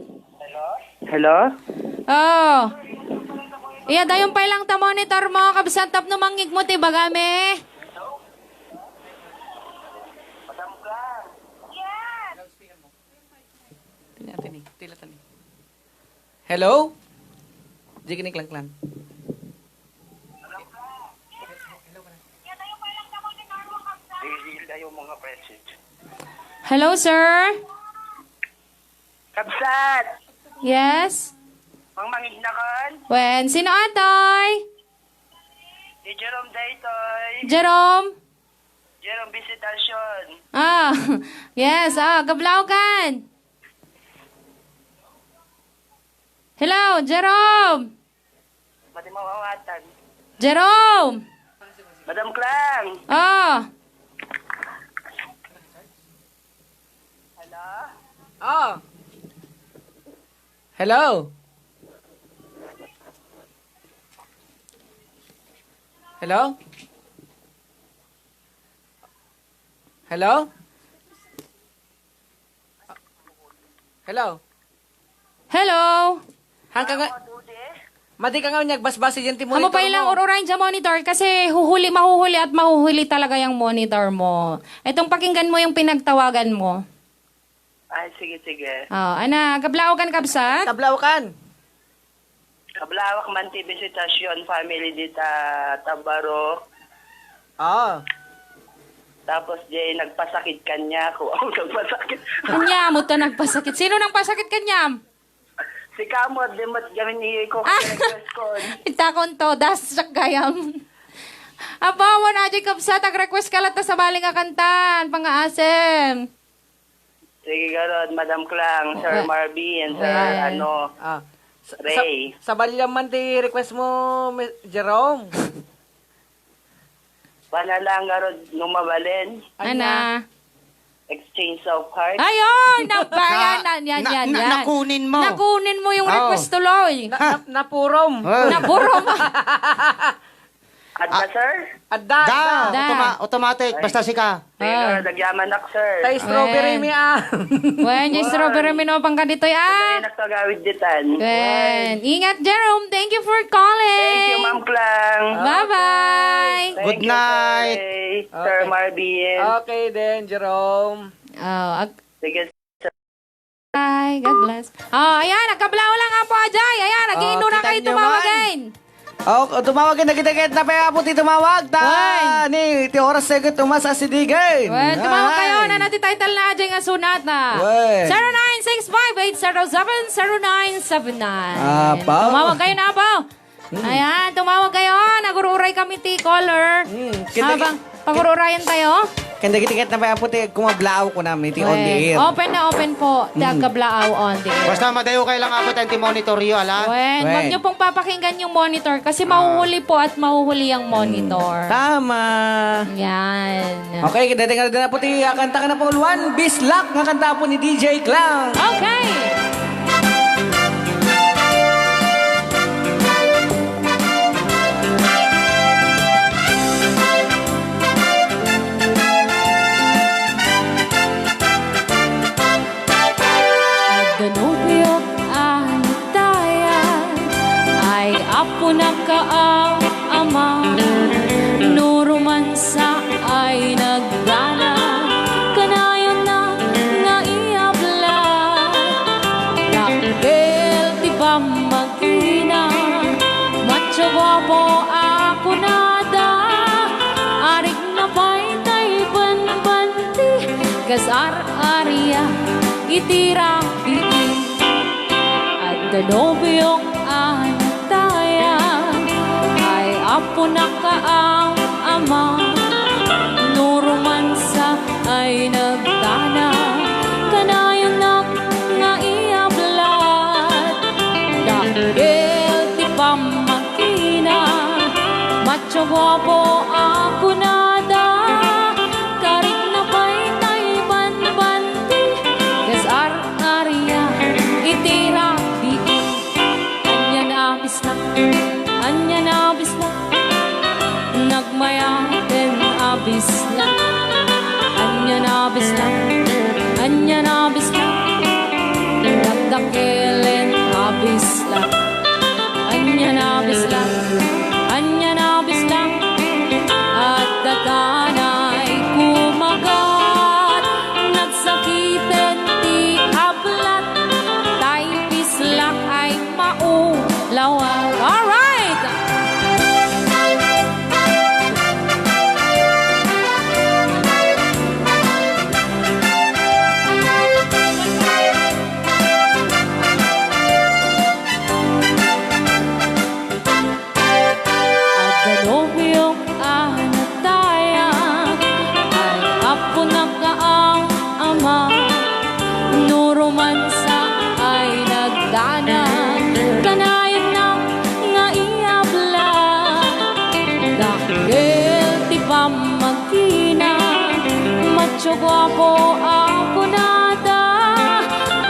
Hello? Oh. Yada yung pailang monitor mo, kabsat tap no mangig mo ti bagame. Hello? Di kinik lang. Hello, sir? Kapsat! Yes? Mang mangignakan? Wen, sino atoy? Si Jerome Daytoy. Jerome? Jerome Visitasyon. Ah, yes, gablaw kan. Hello, Jerome? Mati mawawatan. Jerome? Madam Klang. Oh, Oh. Hello? Hello? Hello? Hello? hello? Hangka nga... Madi ka nga nagbasbasi dyan ti monitor Amo pa ilang mo. ururay dyan monitor kasi mahuhuli at mahuhuli talaga yung monitor mo. Itong pakinggan mo yung pinagtawagan mo. Ay, sige. Oh, ana, gablaw kan kabsat? Tablaw kan. Kablawak man ti Visitasyon family dita Tabaro. Oh. Tapos di nagpasakit kanya ko. Ang nagpasakit. Kanya mo to nagpasakit. Sino nang pasakit kanyam? Si Kamot, limot gamin ni ko request ko. Itakon to, das sak gayam. Abawan aja kabsat, ag-request ka lang ta sa baling akantan, pangaasem. Sige garod, Madam Klang, Sir Marby, and Sir Well. Ah. Ray. Sa bali naman ti request mo, Jerome. Panalang garod nung mabalin. Ana. Exchange of hearts. Ayun! Nabayan! Yan. Nakunin mo. Nakunin mo yung Oh. request tuloy. Napurom. Napuro mo. Adda, sir? Adda. Da. Automatic. Basta sika. Sige garod, nagyaman ak, sir. Tay strawberry Wen. mi ah. Wen, yung strawberry minopang ka dito Sige, ah. nagtagawid ditan. Wen. Ingat, Jerome. Thank you for calling. Thank you, Ma'am Klang. Bye-bye. Thank Good you, night. Sir Okay. Marby. Okay then, Jerome. Oh, Sige, Bye. God bless. Oh, ayan. Nagkablaw lang nga po, Ajay. Ayan. Nag-iino na kita kayo nyo tumawagin. Oh, tumawagin na kita na pa po ti tumawag ta. Wen. Ni ti oras sa tumas asidigay. Well, tumawag kayo na natin title na Ajay nga sunat na. Wen. 0965-807-0979. Apaw. Tumawag kayo na, Apaw. Ayan, tumawag kayo. Nagururay kami ti caller. Pag-ururayan tayo? Kanda kitikat na ba po tayo kumablao ko na may ti on the air. Open na open po. Tagablaaw on the air. Basta madayo kayo lang ako tayo monitor yun, ala? Wen, wag Wen. niyo pong papakinggan yung monitor kasi mahuhuli po at mahuhuli ang monitor. Tama. Yan. Okay, dating na po ti kanta ka na po Luan. Bislak nga kanta po ni DJ Clown. Okay. Danubyo ang tayan ay apo na kaang ama. Nurumansa ay nagdana kanayon na nga iabla. Dakil ti ba magina macho guapo ako nada. Arig na pa'y tay banbanti gasar arya itira at danobyong antayan ay apo na kaang ama. Nurumansa ay nagtana kanayon na nga iablat. Dahil di pa makina macho guapo ako nada. Karit na pa'y tay banbanti gasar arya itira biin. Anya na bisnak, anya na bisnak, nagmaya din abisnak. Anya na bisnak, anya na bisnak, nagdakilin abisnak. Anya na bisnak, anya na bisnak, at daganay kumagat. Nagsakitan ti ablat, tay pislak ay maulawag. Alright! At danobyong anatayan ay apo na kaang ama. Nurumansa ay nagdanan kanayon na nga iabla. Dahil di pa magkina macho guapo ako nada.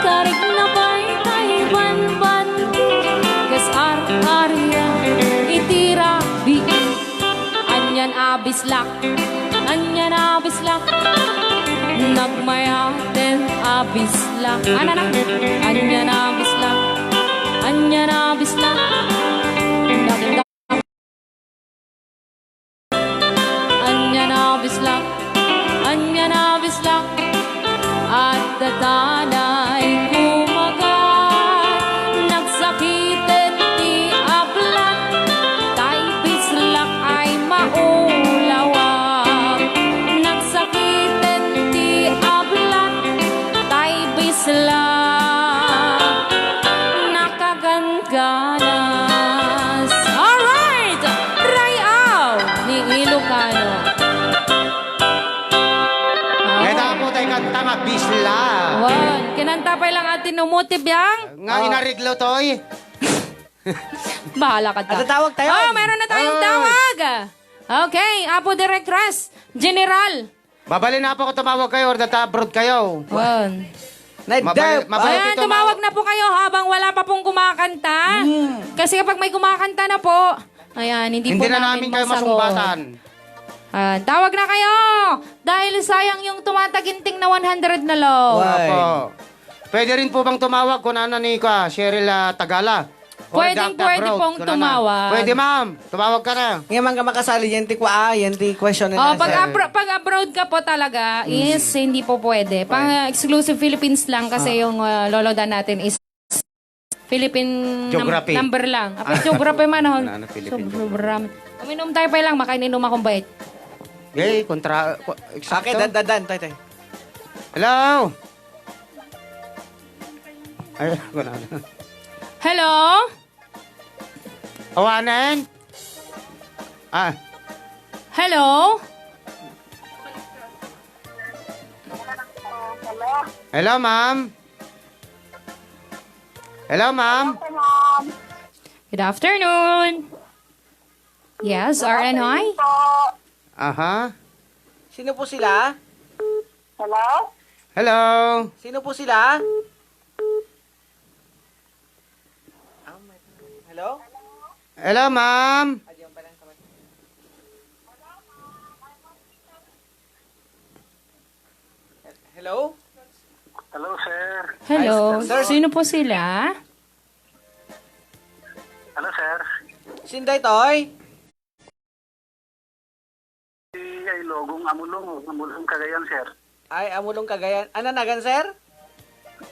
Karig na ba'y tay banbanti gasar arya itira biin. Anyan abislak, anyan abislak, nagmaya din abislak. Ana na, anyan abislak, anyan abislak, nagda. Anyan abislak, anyan abislak, at dadanay kumagat. Nagsakitin ti ablat, tay bislak ay maulawag. Nagsakitin ti ablat, tay bislak nakagangganas. Alright! Rayaw ni Ilocano. Kaya po tayo kanta nga, Bislak. Wan, kinanta pa lang atin umutib yang. Nga inariglo toy. Bahala ka ta. At tatawag tayo. Oh, meron na tayong Ay. tawag. Okay, Apo Direct Ras, General. Babali na po ko tumawag kayo or abroad kayo. Wan. Mabalik Ayan, ito, tumawag na po kayo habang wala pa pong kumakanta. Kasi kapag may kumakanta na po, ayan, hindi po Hindi na namin kayo masagot. masumbatan. Tawag na kayo! Dahil sayang yung tumataginting na 100 na low. Why? Opo. Pwede rin po bang tumawag kung ano ni Cheryl Tagala? Or Pwedeng Dr. pwede Broad, pong kung ano. tumawag. Pwede ma'am, tumawag ka na. Ngayon man ka makasali yan ti yan ti question Oh, na pag abroad ka po talaga is hindi po pwede. Pang exclusive Philippines lang kasi yung loloda natin is Philippine Geography. number lang. Geography man ho. Wala na, Philippine Sobrang. Uminom tayo pa lang, makainom akong bait. Okay, kontra... Okay, Exacto. dadan, tay. Hello? Ay, wala na. Hello? Awanan? Ah, Hello? Hello, ma'am. Hello, ma'am. Good afternoon. Yes, RNI? Aha. Sino po sila? Hello. Sino po sila? Hello? Hello, ma'am. Hello? Hello, sir. Hello. Sir. Sino po sila? Hello, sir. Sinday Toy? Ay, logong Amulong Cagayan, sir. Ay, Amulong Cagayan. Ano nagan, sir?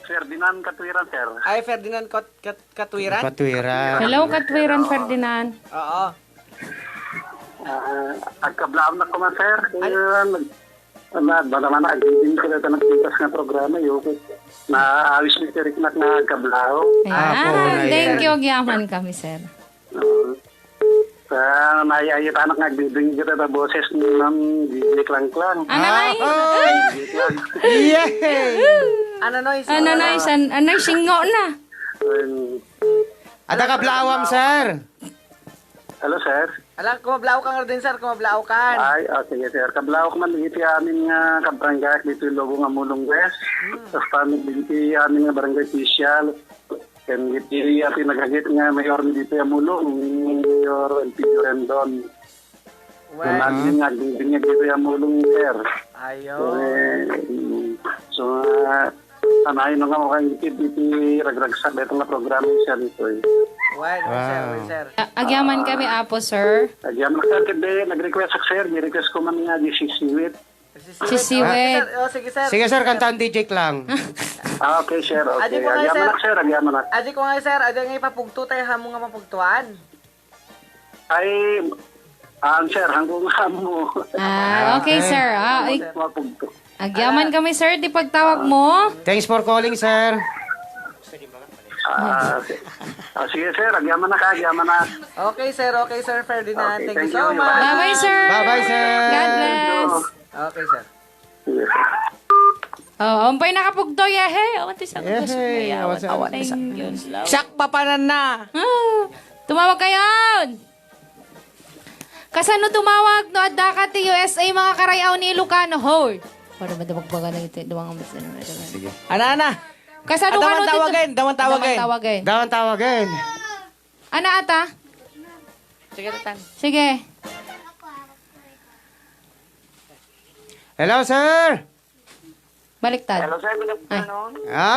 Ferdinand Katwiran, sir. Ay, Ferdinand Katwiran? Patwira. Hello, Katwiran Ferdinand. Oo. Agkablaam na ko man, sir. Bada man agibin ko na nagpitas nga programa, yung naawis ni Tirik na agkablao. Ah, Thank you, gyaman kami, sir. Sa naiayit anak nagbibing kita na boses ni Ma'am Gigi Klang-Klang. Anay? Gigi Klang. Yay! Ano, Noy? Anay, singo na. Ada ka blawam, sir. Hello, sir. Alam, kumablaw ka nga din, sir. Kumablaw ka. Ay, sige, sir. Kablaw ko man dito amin nga kabarangay dito yung logo nga Mulong West. Tapos pamin dito amin nga barangay official. Kan dito atin nagagit nga mayor dito yung Mulong. Mayor LPG Rendon. Well, Namin nga din nga dito yung Mulong, sir. ayo. So, anayin nga mo kang dito ragragsak dito nga programa siya dito eh. Well, sir. Agyaman kami, apo, sir. Nagyan mo sir, kaya nag-request ako sir, ni-request ko man nga di sisiwit. Sisiwit. Oh, sige, sir. Sige, sir, kantaan DJ Klang. Okay sir, Adi okay. po nga, Agyaman sir. na sir, agyaman na. Adi ko nga, sir. Adi nga ipapugto tayo hamo nga mapugtuan. Ay, sir, hanggang mo. Okay, sir. Mapugto. Agyaman kami, sir. Di pagtawag mo. Thanks for calling, sir. Sige sir, agyaman na ka, agyaman na. Okay, sir. Okay, sir Ferdinand. Okay, Thank you thank so you. much. Bye-bye, sir. Bye-bye, sir. God bless. Okay, sir. Sige sir. Umpay nakapugto, yahe. Awan ti sa Yahe, awan sa- awan sa. Sak papanan na. Tumawag kayo. Kasano tumawag no adda ka ti USA mga karayaw ni Ilocano. Hoy. Para ba magbaga na ito? Duwang Sige. Ana. Kasano Daman tawagin. Daman tawagin. tawagin. Dawan tawagin. Ana ata? Sige, Tatan. Sige. Hello, sir. Baliktad. Hello sir, good afternoon.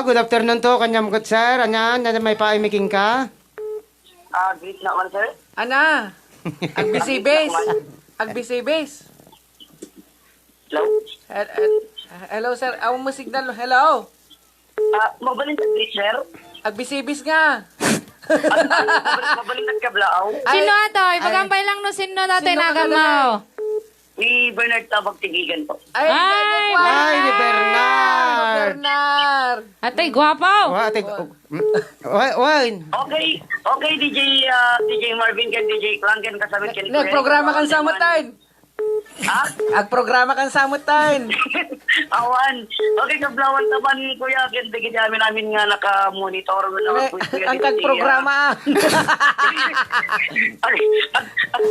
Good afternoon to. Kanyam kot, sir. Anyan, na may paimiking ka? Greet na man sir. Ana. Agbisibis. Agbisibis. Hello? Hello, sir. Awang mo signal. Hello. Mabalin sa greet sir. Agbisibis nga. Mabalin at kablao. Sino ato? Pagampay lang no sino natin Sino ka nagamaw. Ni Bernard Tabag Tigigan po. Ay, Ay, ni Bernard. Bernard. Atay, gwapo. Ate, wine. Okay, DJ Marvin kan DJ Klang kan kasabit kan. Nagprograma kang samutan. Ha? Agprograma kang samutan. Awan. Okay, kablawan taban kuya kan digi namin nga naka-monitor Ang kagprograma. Ang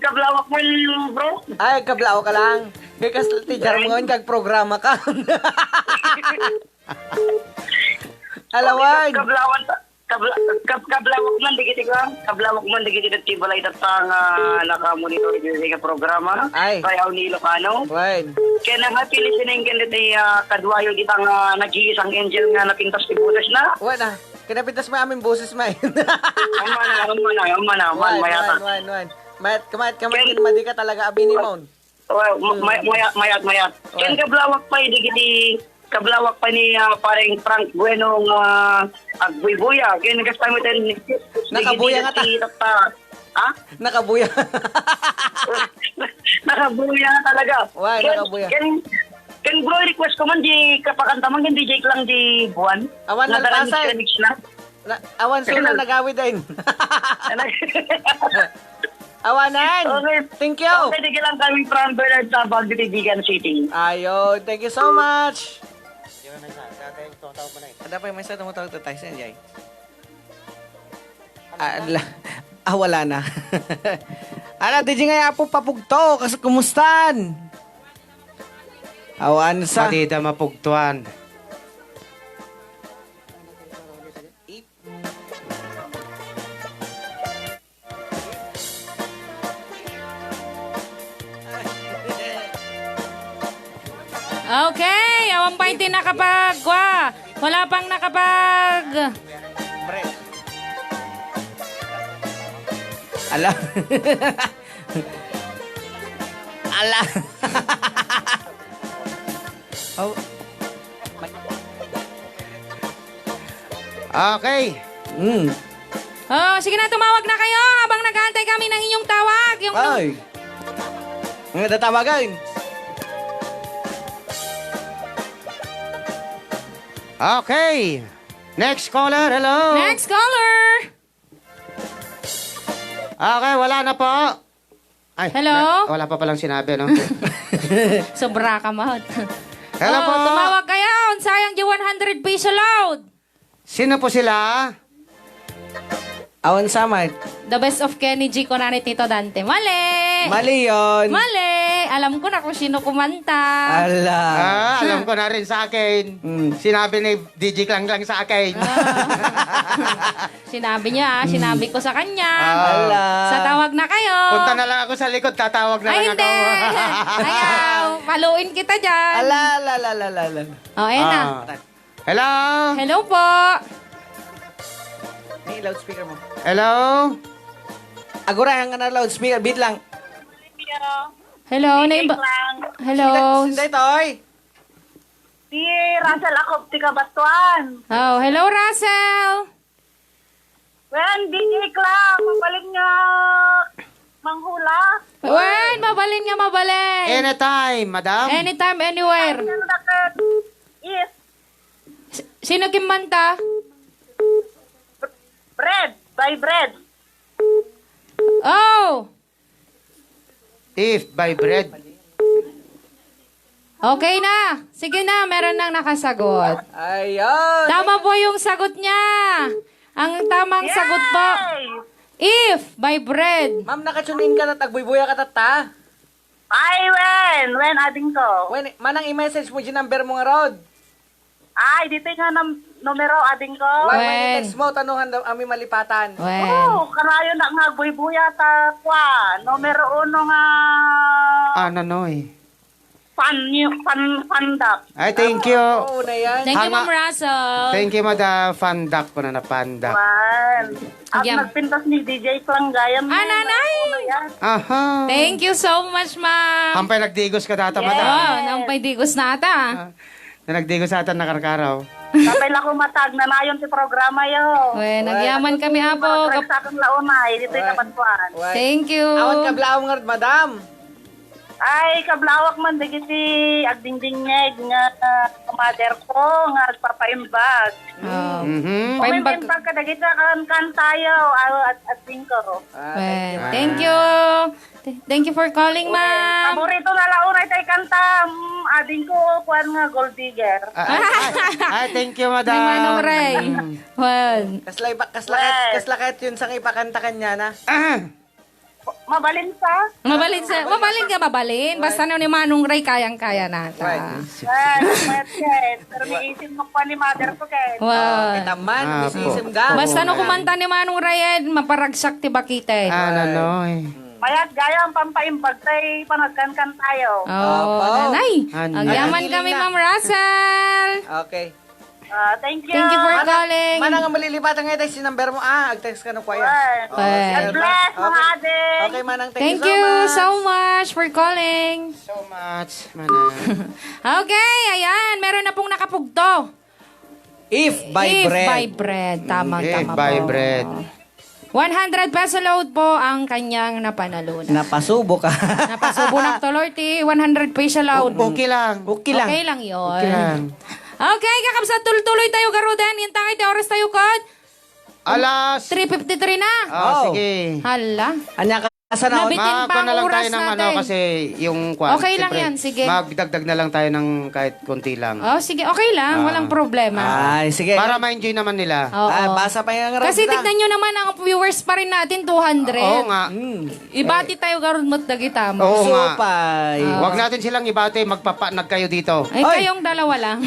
kablawak mo bro. Ay, kablao ka lang. Kasi tijar mo ngayon, kagprograma ka. Alawan. Kablawak man digiti tibalay tatang naka-monitor dito sa programa. Ay. Kaya ni Ilocano. Wine. Kaya nang happy listening kan dito kadwayo ditang nag-iisang angel nga napintas ti butas na. Wala. Kinapitas mo aming boses, may. Amana, mayata. Wine. Mayat din, madi ka talaga abini mo. Mayat. Ken kablawak pa digiti kablawak pa ni pareng Frank Bueno agbuy-buya. Ken nagastay mo ten Nakabuya nga ta. Ha? Nakabuya. Nakabuya talaga. Why, nakabuya? Ken bro, request ko man di kapakanta man kan DJ Klang di buwan. Awan ng Nadalang Pasay. mix na. Awan suna nagawi din. Awanan. Okay. Thank you. Okay, tigil lang kami from Bernard sa Bagdidigan City. Ayo, thank you so much. Ada pa yung may isa tumutawag to tayo sa Jay. Wala na. Ala, di nga po papugto. Kasi kumustan? Awan sa... Matida mapugtuan. Okay, awan pa hindi nakapag... Wala pang nakapag... Ala. Ala. Oh. Okay. Oh, sige na, tumawag na kayo habang nag-aantay kami ng inyong tawag. Yung... Ay. Ang tatawagan. Okay. Next caller, hello. Next caller. Okay, wala na po. Ay, Hello? wala pa palang sinabi, no? Sobra ka, mahal. Hello po. Tumawag kayo. Sayang yung 100 peso load. Sino po sila? Awan sa mic. The best of Kenny G. Conani Tito Dante. Mali! Mali yun. Mali! Alam ko na kung sino kumanta. Ala. Alam ko na rin sa akin. Sinabi ni DJ Klang Klang sa akin. Sinabi niya, sinabi ko sa kanya. Ala. Sa tawag na kayo. Punta na lang ako sa likod, tatawag na Ay, lang hindi. ako. Ayaw. Paluin kita dyan. Ala. Oh, ayan na. Hello? Hello po. May loudspeaker mo. Hello? Agora, hanggang na loudspeaker. Beat lang. Hello, naiba. Hello. Sinday, Toy. Si Russell ako, tika Batuan. Oh, hello, Russell. Wen, dinig lang. Mabaling nga manghula. Wen, mabalin nga mabalin. Anytime, madam. Anytime, anywhere. Ano dakat is Sino kimanta? bread. By bread. Oh, If by bread. okay na. Sige na, meron nang nakasagot. Ayun. Tama po yung sagot niya. Ang tamang sagot po, if by bread. Ma'am, nakatunin ka na tagbuy-buya ka tata. Ay, Wen, ading ko. When, manang i-message mo dyan number mo nga rod. Ay, dito nga ng numero ading ko. When i-text mo, tanuhan daw ami malipatan. Well, Oh, karayo na nga buy-buya ta kwa. Numero uno nga Nanoy. pandak. Ay, thank you. Oo na yan. thank you, Hanga- Ma'am Russell. Thank you, madam. Fandak po na napandak. Wan. At Agyam. nagpintas ni DJ Planggayam. Nanay! Aha. Thank you so much, Ma'am. Hampay nagdigos ka data, Oh, madam. nampay digos nata. Na nagdigos sa atan nakarkaraw. Kapay lang matag na nayon si programa yo. Well, nagyaman kami, Apo. Mag sa akong launay, dito yung kapantuan. Thank you. Awan ka blaong nga rod, madam. Ay, kablawak man, di si agdingdingeg nga mother ko, nga nagpapaimbag. Oh. Mhm. Paimbag. Paimbag ka, dagit sa kan tayo, at tingko. Well, thank you. Thank you for calling, Ma'am. Paborito na launay tayo kanta, ading ko, kuwan nga gold digger. Ay, thank you, madam. Ay, Manong Ray. Well, Kaslakit yun sa ipakanta kanya na. Mabalin sa? mabalin ka, mabalin. Basta na ni Manong Ray, kayang-kaya nata. Pero may isip mo pa ni mother ko, Ken. Well, Taman, isisim ga. basta no kumanta ni Manong Ray, maparagsak ti bakite. Nanoy. Mayat gaya ang pampaimbag tayo, panagkan tayo. Oh, nanay. Ano? Ang yaman kami, Ma'am Russell. Okay. Thank you. Thank you for calling. Manang malilipatan nga tayo si number mo. Agtext ka na kuya. God bless, mga adik. Okay, Manang, Thank so you much. so much for calling. So much, manang. Okay, ayan. Meron na pong nakapugto. If by If bread. by bread. Tama If po. by bread. 100 peso load po ang kanyang napanalunan. Napasubo ka. Napasubo ng tolorti, 100 peso load. Okay lang. Okay lang. Okay lang yun. Okay lang. Okay, kakabsa tuloy tayo garudan. Yung tangay tayo oras tayo kod. Alas. 3:53 na. Oh, sige. Hala. Anya ka Asa na? Nabitin pa Magkuha ang na lang oras tayo ng ano natin. kasi yung kwan. Okay lang siyempre, yan, sige. Magdagdag na lang tayo ng kahit konti lang. Oh, sige, okay lang. Walang problema. Ay, sige. Para ma-enjoy naman nila. Oo. Basa pa yung Kasi tignan nyo naman ang viewers pa rin natin, 200. Oo nga. Ibati tayo karon mo dagita mo. Oo nga. Supay. Huwag natin silang ibate, magpapanag kayo dito. Ay, Oy! kayong dalawa lang.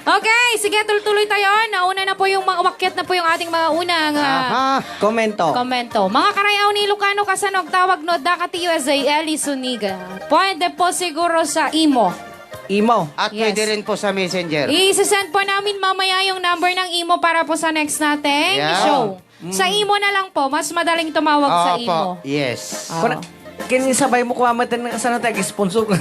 Okay, sige, tuloy tayo. Nauna na po yung mga umakyat na po yung ating mga unang Aha. Komento. komento. Mga karayaw ni Lucano Kasanog, tawag no Dakati USA, Eli Suniga. Pwede po siguro sa imo. Imo. At Yes. pwede rin po sa messenger. I-send po namin mamaya yung number ng imo para po sa next nating Yeah. show. Sa imo na lang po, mas madaling tumawag sa Opo. imo. Yes. Oo. Kung kinisabay mo kumamatan ng sana tayo, sponsor ko.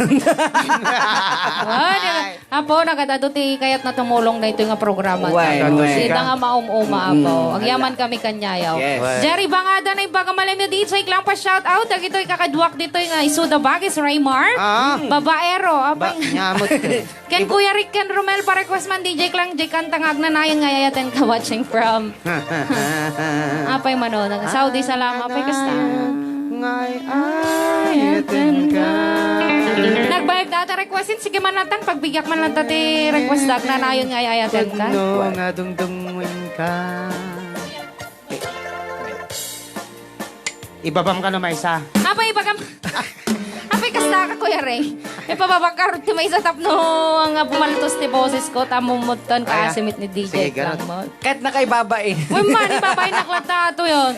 Apo, nagadaduti kayat na tumulong na ito yung programa. Uy, uy. Sida nga maum-uma, apo. Agyaman kami kanyayaw. Yes. Jerry Bangada na yung pagamalim yung DJ lang pa shout out. Dag ito'y kakadwak dito yung Isuda Bagis, Raymar. Babaero. Apay. Nyamot. Ken Kuya Rick, Ken Romel, pa-request man DJ Klang, J Kantangag na nayon nga yayaten ka watching from. Apay mano, Saudi Salam. Apay kasta. Ngay ayatin ka. Nagbayag data requestin, sige man natin, pagbigyak man lang dati request dag na nayon nga yayaten ka. No, nga dungdungin ka. Ibabam ka na may isa. Apay pagam... Apay kasta ka, Kuya Ray. Ipababakar, ti may isa tapno ang pumaltos ti boses ko, tamumutan ka asimit ni DJ Sige, lang ganun. mo. Kahit nakaibaba eh. Uy man, ibabay naklata to yun.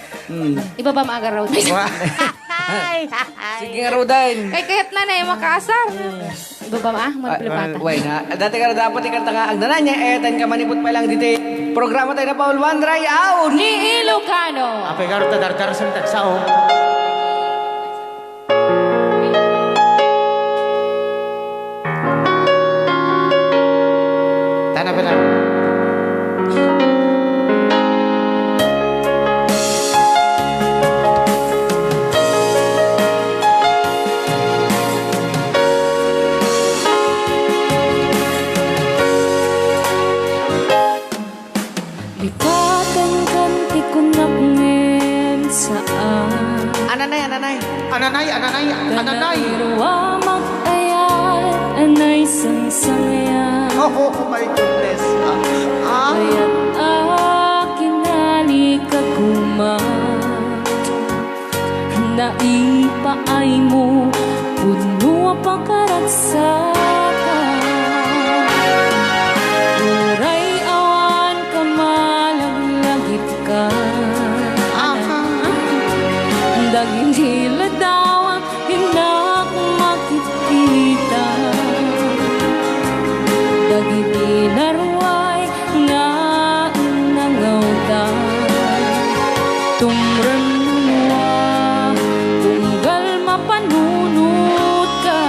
Ibaba maaga raw. Sige nga, Rodan. Kay kahit na yung makaasar. Ibaba magpilipata. Wait na. Dati ka na dapat ikanta nga ang nananya. Etan ka manipot pa lang dito. Programa tayo na Paul One Dry Out. Ni Ilocano. Apay karo tadar-dar sa tagsao. Tana ba na? Lipatan kanti ko na ngayon saan. Ananay, ananay. Ananay, ananay, ananay. Kanairuwa mag-ayat, anay sang-sangayan. Oh my goodness. Kaya't akin halikaguman. Naipaay mo, puno pa karatsakan. Uray awan ka malaglagip ka. Daging hila daw ang hinak makikita. Daging inarway nga nangawda. Tumran nunwa, tunggal mapanunod ka.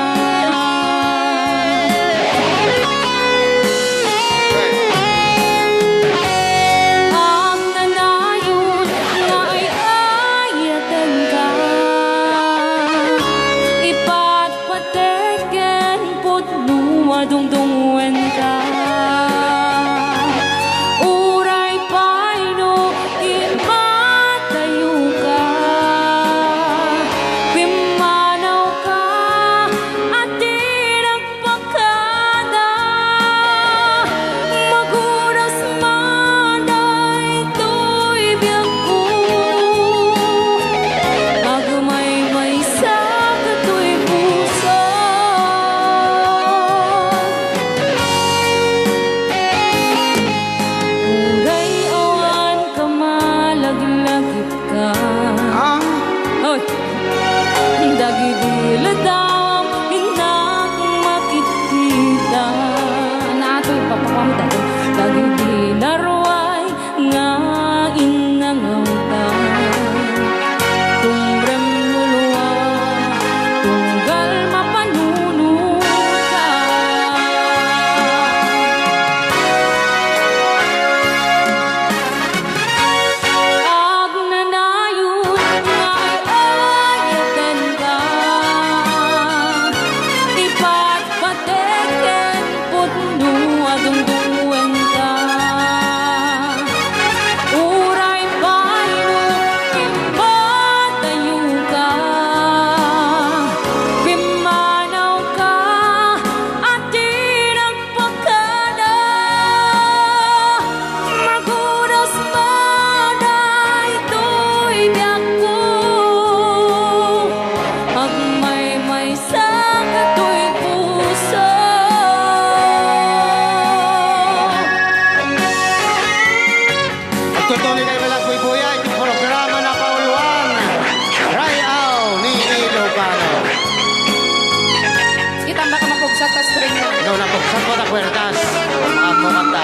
Buksan mo na kwerdas. Ang kanta.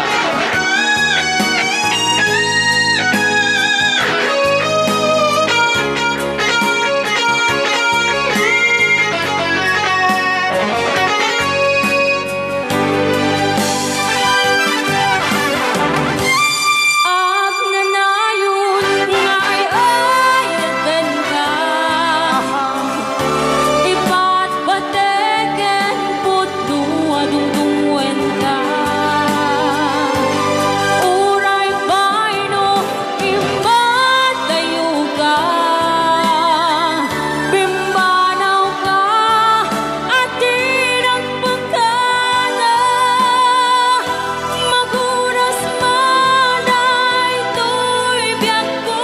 Ag nanayon nga ay-ayagan ka. Iba't bateken puto adungdungwen ka. Uray bayno iba't tayo ka. Bimbanaw ka at tirang pagkana. Magunas manay to'y biyak ko.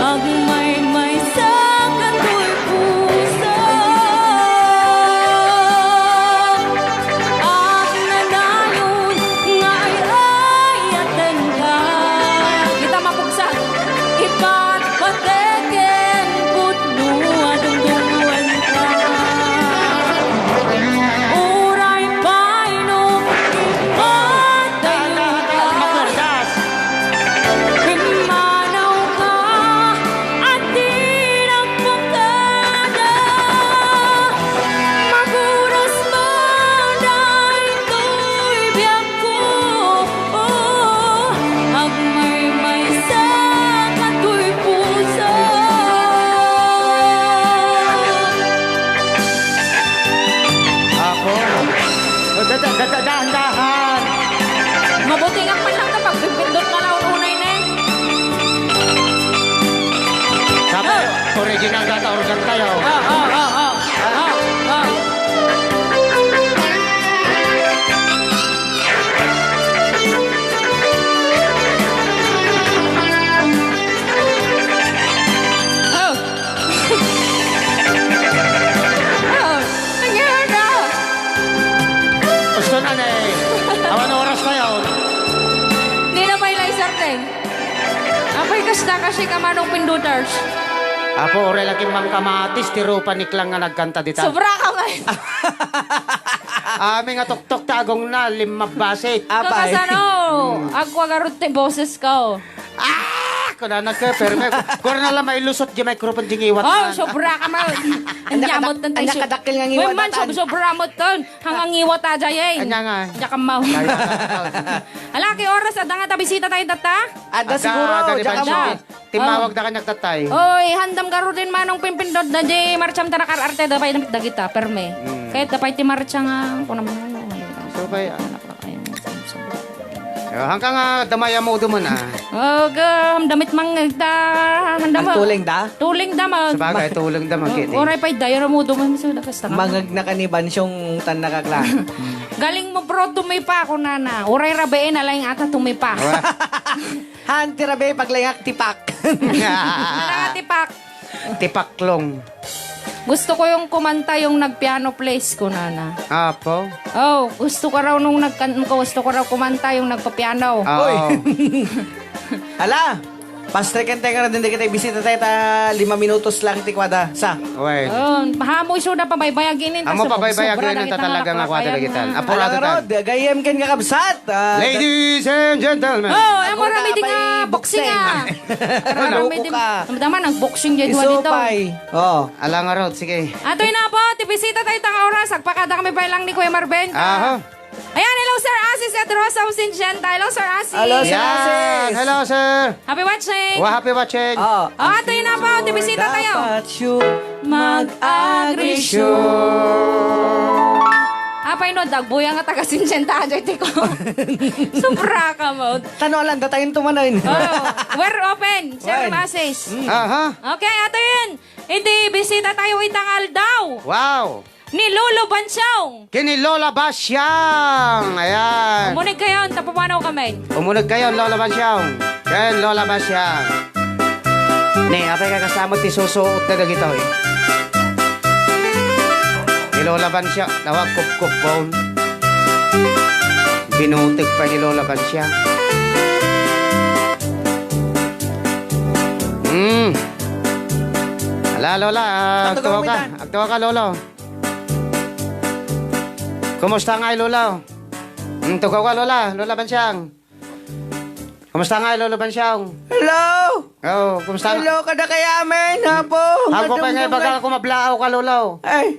Agmay-may sa kato'y puso. Ang nanayon nga ay-ayatan ka. Kita mapugsan. Iba't pateken putno adungdungan ka. Uray bayno iba't tayo ka. Kwerdas. Pimanaw ka at tirang pagkada. Maguras manay to'y biyak ko. Agmay-may sa kato'y puso. Ako. Dahan-dahan. Mabuti nga pa lang kapag pipindot ka lang unay na eh. Sabi, original data organ tayo. Nangyari na. Gusto na na eh. Awan oras na yun. Hindi na pa ilaysar din. Apoy kasta kasi kamanong pinduters. Apo, ore lagi mang kamatis, tirupa niklang nga nagkanta dita. Sobra ka man. Aming nga tuktok tagong na, limabase. Apay. Kakasano, ako agarot ni boses ko. Kuna nagka-perme. Kung na lang may lusot, di microphone di ngiwat Oh, man. sobra ka man. Ang yamot ng Ang nakadakil nga ngiwat man, atan. sobra mo ton. Hangang ngiwat aja yin. Anya nga. Diya ka mau. Alaki oras at nga tabisita tayo data. Ada siguro. Diyan ka mo. Timawag na ka nagtatay. Oy, handam garo din manong pimpindot na di marcham tarakar arte da pay da kita perme. Kahit da pay ti marcha nga ko naman. So ba hanggang nga damaya mo duman ah. Oh, damit mang da Ang tuling da. Tuling da mag. Sabagay, tulong da magkiti. Oray pay dayro mo duman so da kasta. Mangag na kaniban siyong tan nakakla. Galing mo bro tumipa ako nana. Oray rabein na lang ata tumipa. Han tirabe paglangak tipak. Nakatipak. Tipaklong. Gusto ko yung kumanta yung nagpiano place ko nana. Apo. Oh, gusto ko raw nung gusto ko raw kumanta yung nagpapiano. Oo. Hala. Pastre kente ka rin din kita bisita tayo ta 5 minutos lang tikwada sa. Wait. Oh, mahamoy siya na pabaybayaginin. Amo pabaybayagin na talaga nga kwada gitan. Apurado ta. Rod, gayem ken nga kabsat. Ladies and gentlemen. Oh, Ako amo rami na din nga pa'y boxing boxing. ah. Rami din. ka. Tama nag-boxing dyan dito. Isupay. Oh. Alang nga Rod, sige. Atoy na po, tibisita tayo tang oras. Agpakada kami pa lang ni Kuya Marben. Aha. Ayan, hello Sir Asis at Rosa Sinjenta. Hello Sir Asis. Hello, Sir Yan. Asis. Hello, sir. Happy watching. Well, happy watching. Oh. Oh, atoy na po, tibisita tayo. Dapat siya Mag-agresyon. Apay no, dagbuya nga taga Sinjenta. Ajoy tiko. Sobra ka mo. Tano lang, datayin tumanan. Oh, we're open, Sir When? Asis. Aha. Okay, ato yun. Hindi, bisita tayo itangal daw. Wow. Ni Lolo Bansyong. Kini Lola Basyang. Ayan. Umunig kayo, tapapanaw kami. Umunod kayo, Lola Basyang. Yan, Lola Basyang. Ni, apay ka kasama ti susuot na dagito eh. Ni Lola Basyang, nawag kup-kup bone. Binutig pa ni Lola Basyang. Ala, Lola, agtawa ka. Agtawa ka, Lolo. Kumusta nga, Lola? Tugaw ka, Lola. Lola Bansyang. Kumusta nga, Lola Bansyang? Hello? Oh, kumusta nga? Hello, kada kaya amin, hapo. Ako pa nga, bagal ko mablao ka, Lola. Ay,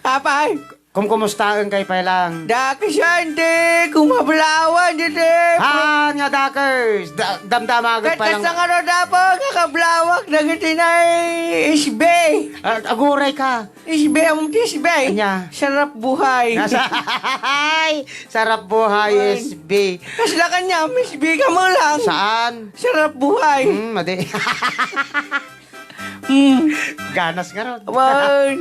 apay. Kumustahan kay pa lang. Daki siya, hindi. Kumablawan, hindi. Han nga, Dakers. Damdamagod pa lang. Kasang ano na po, kakablawak, nagitinay isbe. Aguray ka. Isbe, among tisbe. Anya? Sarap buhay. Nasa, sarap buhay, SB. Kasla kanya, isbe ka mo lang. Saan? Sarap buhay. Madi. Ganas nga ron. Wan.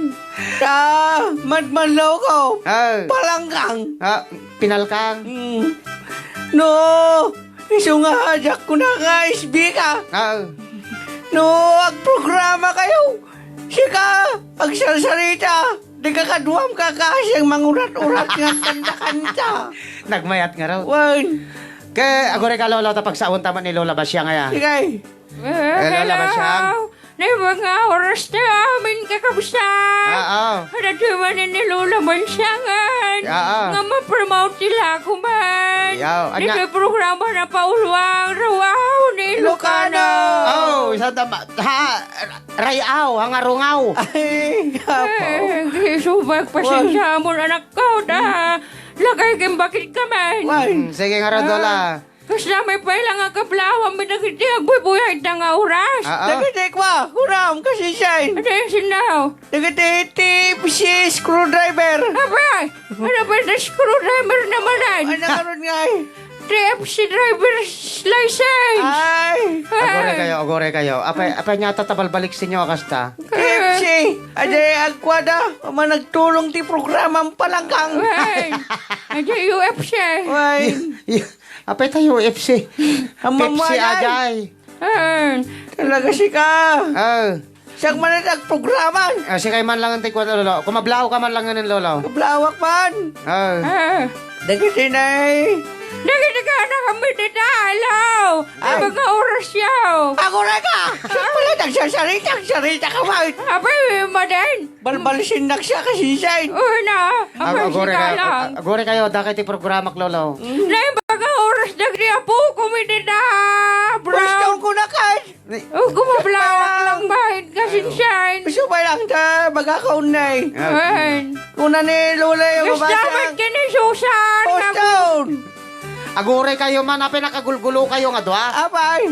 Madmalaw ko. Ah, Palangkang. pinalkang. No. Iso nga hajak ko na nga isbe ka. No, agprograma kayo. Sika, agsalsalita. Di ka kaduam ka kasyang mangurat-urat nga kanta-kanta. Nagmayat nga raw. Wan. Kaya, aguray ka, Lola, tapagsaon tama ni Lola Basya nga ya. Sige. Lola Basyang. Na mga oras na amin kakabusta. Oo. Naduman ni Lola Bansangan. Oo. Nga ma-promote nila ako man. Yaw, anya- Dito programa na paulwang rawaw ni Ilocano. Oh, isa tama. Rayaw, hangarungaw. Ay, hapo. Subag pasensya mo anak ko na. Lagay kang bakit ka man. Wan. Sige nga raw, Lola. Kasi na may pailang nga kablawan, may nagitiag buhay na nga oras. Oo. Nagatik ba? Kuram kasi siya. Ano yung sinaw? Nagatik si screwdriver. Abay, ano ba na screwdriver naman ay? Ano karon nga eh? TFC driver's license. Ay. Agore kayo. Apay niya tatabal-balik sa inyo, akasta. KFC. Aday agkwada. Ama nagtulong ti programang palangkang. Ay, ano UFC? Ay. Apay tayo, FC. Ang Pepsi mamalay. ajay. Ay, Talaga si ka. Oh. Siyang manatag programan. Si kay man lang ang tikwa, Lolo. Kung mablaw ka man lang ng Lolo. Kablawak man. Oh. ay. Dagasin ay. Nagitaga na kami dito, alaw. Ay, Ay. mga oras yaw. Ako na ka. Siya pala nagsasarita ka ba? Abay, madan. Balbalisin na siya kasi siya. Uy na, abay, Agore kayo. sigala. Agore kayo. Dakit ti programak, Lolo. Na yung mga oras nagriya po, kumiti na, Gusto brown. ko na ka. Oh, kumablawak lang bahid kasi shine. Gusto pa lang ta magkakaunay. Ay, Kuna ni Lola yung gusto naman mabasa. ka ni Susan. Poston. Agore kayo man. Apay nakagulgulo kayo nga doa. Apay.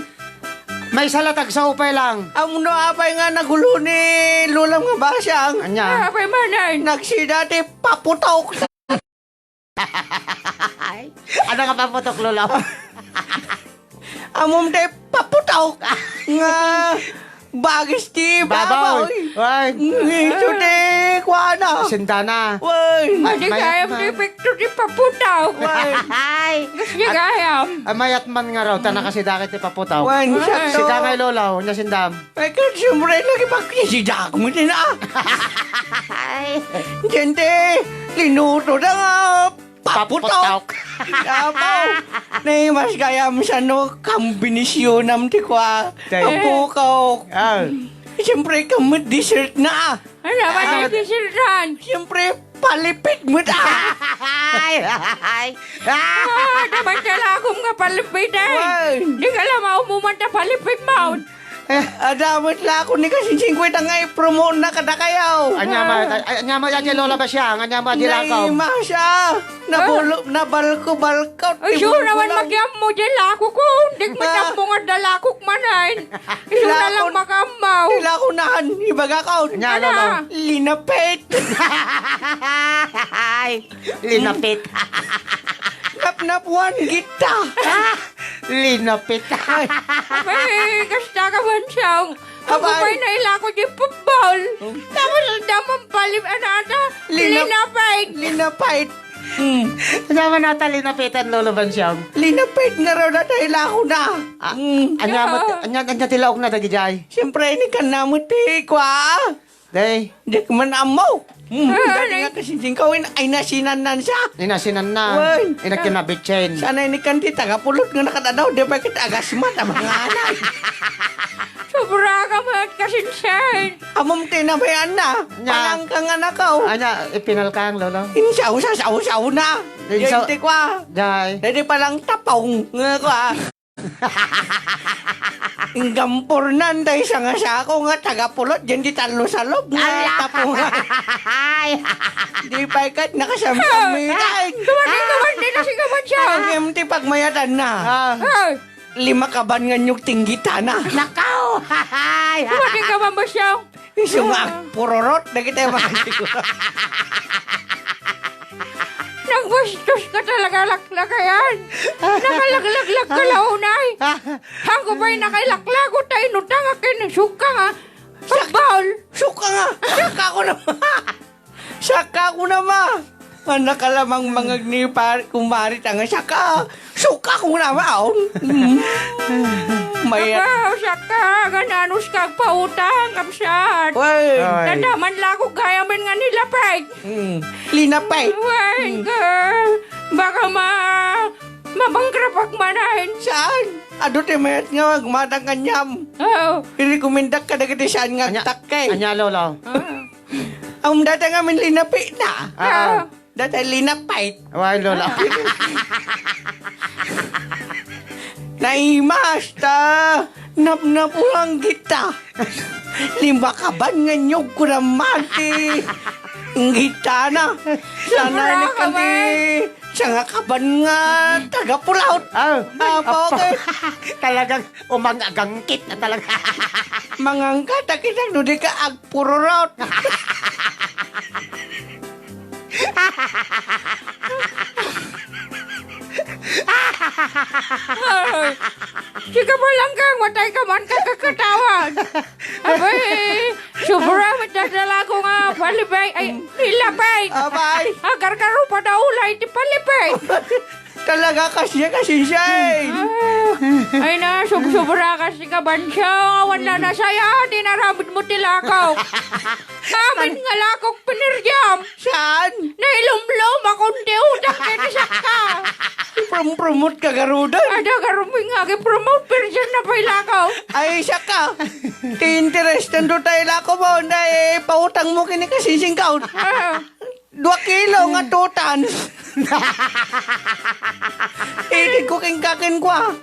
May salatag sa upay lang. Ang no apay nga nagulo ni Lola nga basyang. Anya. Abay, manan. Nagsidati paputok. Ano nga paputok, Lolo? Amom de paputok. Nga bagis ti Babaw. babaw. Ay. Ito de kuana. Sintana. Way. Hindi kaya mo epekto di paputaw. Ay. Gusto niya kaya. Mayat man nga raw. Tana kasi dakit ti paputaw. Wan Si sakto. Dangay Lolo. Nya sindam. Ay kan siyempre lagi pagkisidak mo din ah. Gente, linuto na nga. Paputok. Apaw. Nay mas kaya mo sa no kombinasyonam ti kwa. Tay. Apukaw. Ah. Siyempre kamot dessert na. Ano ba na ikisildan? Siyempre palipit mo na. Ay. Ay. Ah. Ah, dapat kala akong nga palipit eh. Wan. Di ka lang maumumanta palipit mo. Adamot la ako ni kasi 50 nga i-promote na kada kayaw. Anya ma yan Lola ba siya? Anya ma dilakaw. Naima siya. Nabalko-balkaw. Ay, sure naman magyam mo dyan lako ko. Hindi mo na mo nga dalakok manan. Iso na lang makamaw. Tila ko nahan. Ibaga ka. Anya Ano? Lolo. Linapit. Ay. Linapit. Napnapuan kita. Linapit. Ay, kasta ka man siyang. Ako Abay. ba'y nailako di football. Tapos ang damang palim, anata, linapay. Linapit. Anya ma nata linapitan Lolo ba siya? Linapit na raw na dahil ako na. Anya tilaok na dagijay. Siyempre, ini ka namuti kwa. Day. Di ka man amaw. Dati nga kasi kawin ay nasinanan siya. Inasinan na. Wan. Inakinabitchen. Sana ini kanti tagapulot nga nakadadaw. Di ba kita agasmat ang mga anay. Sobra ka man. Salamat, kasinsan. Amom tinabayan na. Nya. Panang kang anakaw. Anya, ipinalkang, lolo. Insaw sa saw na. Insaw- Hindi kwa. Jay. Hindi palang tapong. Nga kwa. Ang gampurnan dahil sa nga sa ako nga tagapulot. Diyan di talo sa loob nga tapong. Di pa ikat nakasamsamitan. Kawan din na si kawan siya. Ang empty pagmayatan na. Ay, 5 kaban nga nyug tinggita na. Nakaw! kawan din kawan ba siya? Iso nga purorot na kita yung mga siguro. Nagbastos ka talaga laklakayan. Nakalaglag ka launay. Hanggo ba'y nakailaklago tayo nutang akin ng suka nga. Pagbahol. Suka nga! Saka ko na Saka ko na ma! Anak ka lamang mga kumarit ang saka. Suka ko na ma! Mayat. Wow, saka. Gananos kag pautang, kapsat. Wen! Ay. Nadaman lako kaya man nga nilapay. Linapay! Wen, girl. Baka mabangkrapak manahin. Saan? Ado ti mayat nga magmatang kanyam. Oh. Rekomendak ka na kita saan nga Anya, takay. anya, lolo. Ang data nga min linapi na. Ah. Data linapay. Why, lolo? Naimas ta! Napnapulang kita! 5 kaban nga nyog ko na mati! Ang gita na! Sana ni kanti! Siya nga kaban nga taga-pulaut! Apo okay! Talagang umangagangkit na talaga. Mangangkata kita nudi ka agpururot! Ay, Sika mo lang kang matay ka man kakakatawan. Abay, sobra matadala ko nga palibay. Ay, nilapay. Abay! Agar-garo pa na ulay ti palibay. Talaga kasi siya eh! Ay na, sobra kasi ka bansya. Wala na saya, dinaramid mo tilakaw. Amin nga lakok pinirjam. Saan? Nailumlom akong diudak kinisak ka. Promote ka garudan? Ada karuming nga promote version na pa ilakaw. Ay, siya ka! Ti-interest nando tayo lako mo na pautang mo kini kasi singkaw. 2 kilo nga tutan. Hindi ko kakin kwa.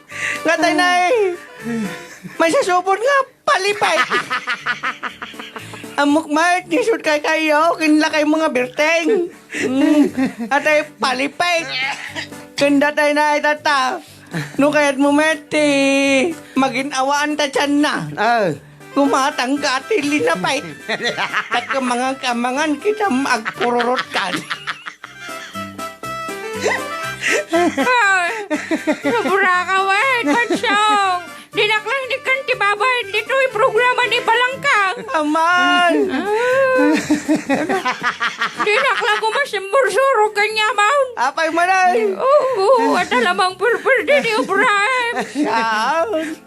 Nga tayo na may sasupon nga palipay. Amok mayat nisud kay kayo kinlakay mga berteng. At ay palipay. Kanda tayo na itata. No kaya't mo meti maginawaan ta dyan na. Kumatang ka at ilinapay. At kamangan kita magpururot ka. Ay, sobra ka, wait, pansyong. Dinaklang ni Kanti Babay, dito yung programa ni Balangkang. Aman! Dinaklang ko masimbur-suro kanya, maun. Apay manay! Oo, at alamang purpur din yung Brian. Saan?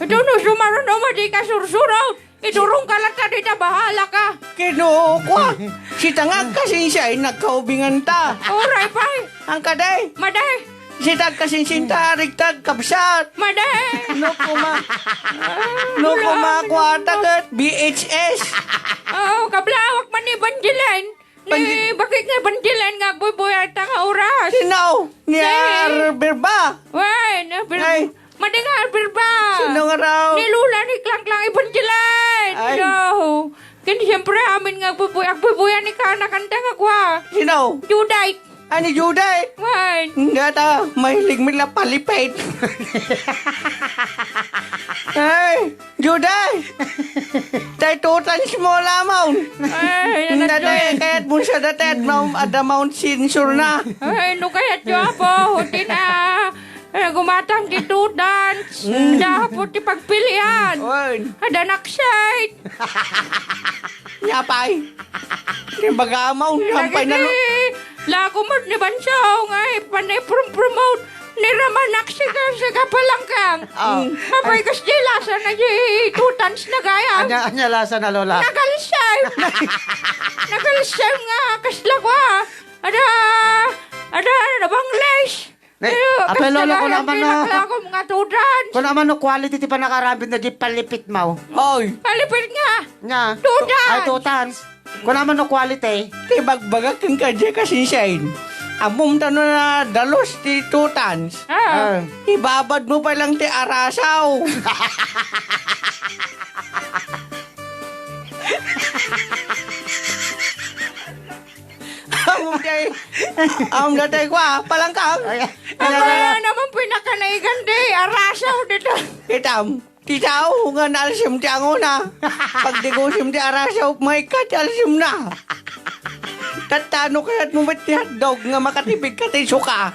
Ito no, sumaron no, madi ka sursurot. Idurong ka lang ka dito, bahala ka. Kinukwa! Si tangag kasi siya ay nagkaubingan ta. Oray, pay. Ang kaday! Maday, Si tag kasi sinta, rigtag, kabsat. maday. No kumakwa tagat, BHS. Oo, kablawak man ni Bandilan. Ni, bakit nga Bandilan nga bubuhat ka oras? Sinaw? Ni Say. Arbirba. Wen, Ay. madingar birba. Sino nga raw? Nilula ni Klang-Klang Ibandilan. Ay. No. Kaya siyempre amin nga bubuyan ni ka nakanta nga kwa. Sinaw? Judite. Ani Juday? Wen. Nga ta, mahilig mila palipit. Ay, Juday! Tay tutan mo lamang. Ay, Datay, kaya't mo siya datay at ada Mount Sinsur na. Ay, no kaya po, hindi na. Gumatang titudan. Dapat ti pagpilian. Oy, Ada naksayt. yapay. Yung bagamaw, yampay na lo. Lago mo ni Bansong ay panay promote ni Ramanak siya kapalangkang. Mapay kas di lasa na di tutans na gaya. Anya lasa na, lola. Nagalsay. Nagalsay nga kasla ko. Ada bang les. Apay lolo ko naman no. Ako mga tudan. Kung naman no quality ti pa nakarambit na di palipit mo. Hoy, Palipit nga. Nya. Tutans. Ay tutans. Kung naman no quality. ti bagbagak kang kadya kasinsain. Amom tano na dalos ti tutans. Ah. Ibabad mo pa lang ti arasaw. Amom datay ko palangkang. Wala naman pinakanaigan di. Arasaw dito. Titaw, nga nalsim ti anguna. Pag di ko sim ti arasaw, may katalsim na. Tatano kaya't mo ba't ti hotdog nga makatipid ka ti suka?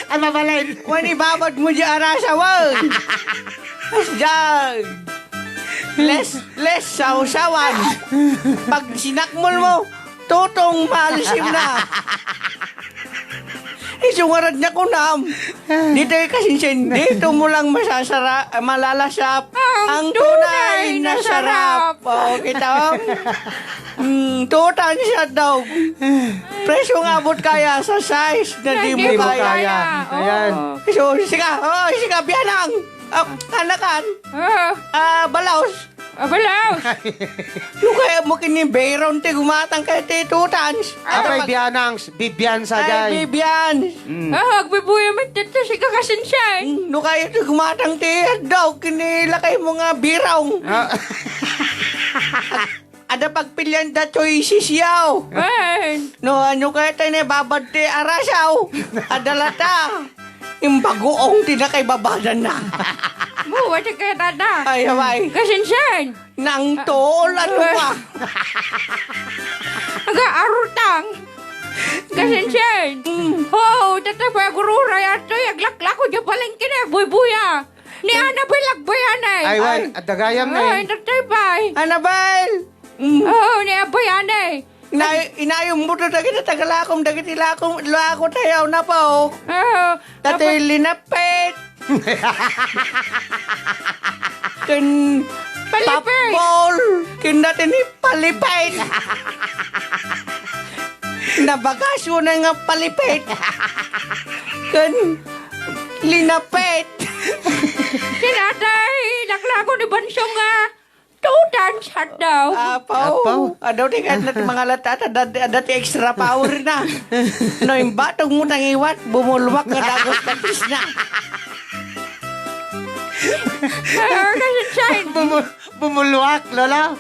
Ay mabalay. Wani babad mo di arasawan. Asjag. Les sausawan. Pag sinakmol mo, tutong malsim na. Isungarad niya ko nam. Dito kasinsin, dito mo lang malalasap ang tunay na sarap. O, kita mo? Tutan siya daw. Presyong abot kaya sa size na di mo Di mo kaya. kaya. Ayan. So, sika, biyanang. Anakan. Balaos. Abalaw. Yung kaya mo kinibeyron ti gumatang kaya ti tutans. Apay biyanangs, bibiyan sa Ay, jay. bibiyan. Agbibuya man dito si kakasinsyay. No kaya ti gumatang ti daw kinilakay mo nga biraw. Ada pagpilyan da choices yaw. Wen. No ano kaya tayo na babad ti arasaw. Adalata. Imbagoong ti na kay babadan na. Mo, wala kaya dada. Ay, haway. Kasinsyay. Nang tol, ano ka? Aga arutang. Kasinsyay. Oh, dito pa gurura yato. Yaglak-lak ko dyan paling kina. Buy-buya. Ni Ana Balagbayan ay. Ay wan, at dagayam na Ay, eh. dito pa. Anabel! Oh, ni Abayan ay. Inayong mo to dagiti tagalakom, dagiti lako tayaw na po. Oh, Dati linapit. Ken Palipit. papol. Ken dati ni palipit. Nabagasyo na nga palipit. Ken linapit. Sinatay. Naklago ni Bansong nga. Tutan sa daw. Apaw. Adaw di kahit natin mga latata, dati extra power na. No, yung batong mo nang iwat, bumulwak nga dagos katis na. Kasinsyay. Bumuluak, lola.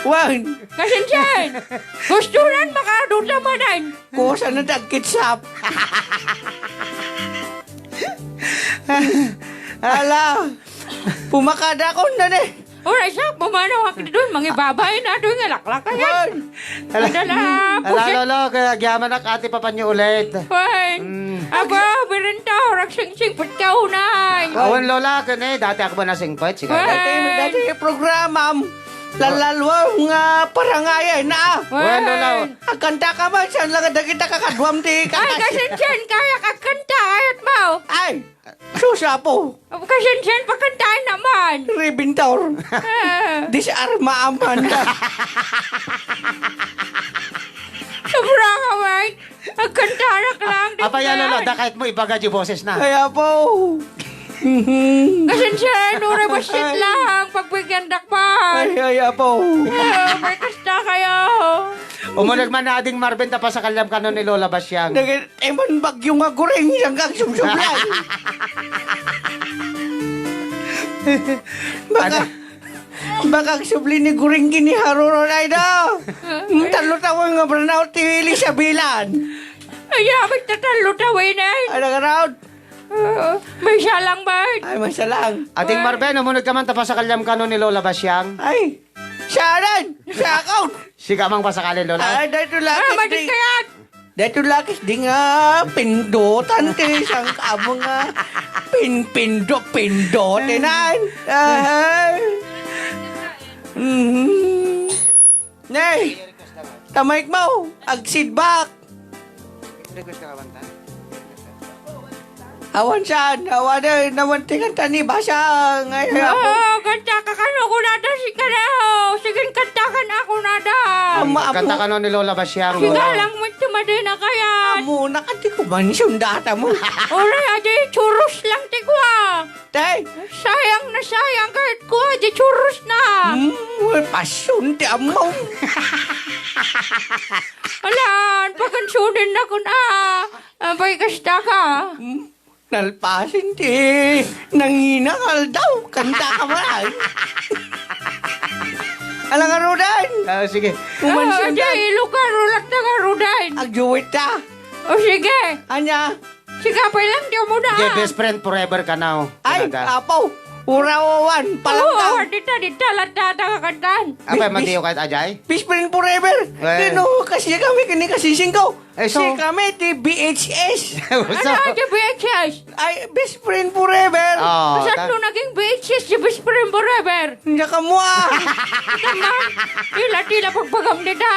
Wan, Kasinsyay. Gusto rin makaduta manan. kusa na dagkitsap. Ala, pumakada ko na eh. Ora siya, pumano ka doon. Mangibabay na doon nga laklak ka yan. Adala, Ala, pusit. lolo, kaya gyaman na ati papanyo ulit. Wan. Aba, birinta. Raksing-sing patkaunay. Awan lola, kane, dati ako ba nasingpot? Sige. Dati programa, lalalwa nga parangaya na. Wan, lola. Akanta ka man, saan lang kita kakadwam Ay, di kakas. kasinsyay. Kaya kakanta. Ayat mo. Ay, susapo, Kasinsyay, pakantaan naman. ribintor, disarma Amanda. Sobrang kamay. Agkantarak lang. Apaya lolo, da kahit mo ibagad yung boses na. Kaya po. Kasinsyay, nura basit lang. Pagbigyan dakman. Ay, po. May kasta kayo. Umulag man na ading Marvin pa sa kalyam kanon ni Lola Basyang. Nagit, eman bagyo nga goreng isang kang sumsumlan. Baka subli ni goreng kini haruron ay daw. Talo tawang nga branaw tiwili sa bilan. Ay, magtatalo tawin ay. Ano ka raw? May salang ba? Ay, masalang. Ating Marvin, umulag ka man pa sa kalyam kanon ni Lola Basyang. Ay, siyaran! Sa account! Siga mang pasakalin Lola. Ay, dahito Ah, lakis madit di... kayan. Dahito lakis di nga pindutan ti isang kamo nga pindutin ay. Nay, tamayk mo, agsidbak. Awan saan, awan na, nawantingan tani basa ngayon. Oo, ganda ka kantakan ako nada si Kanaho. Sige, kantakan ako nada. Kanta ka nun ni Lola Basyang. Sige lang mo tumadina kaya. Amo, nakati ko man sundata mo. Oray, aday, churros lang ti ko Tay, Sayang na sayang kahit ko, aday, churros na. pasyon di amo. Alan, pagansunin na ko na. Abay, kasta ka. Nalpasin ti. Nanginakal daw. Kanta ka man. Alang nga Rodan. Sige. Kumansyon Aday, dan. luka, rulat na ka, Ruday. Agjuwit ta. O sige, Anya. sigapay lang di mo na. Okay, best friend forever ka now. Ay, Talaga. apaw. Urawawan. Palangkang. Dita, latata ka kantan. Apa, matiyo kahit Ajay? Fish friend forever. Eh. Dino, kasi kami kini kasi singko. Eh, so- Si kami ti BHS. Ano, aday, BHS? Ay, best friend forever. Oh, Saan nung naging BHS si Best Friend Forever? Hindi ka mo ah. Naman, tila pagpagam nita.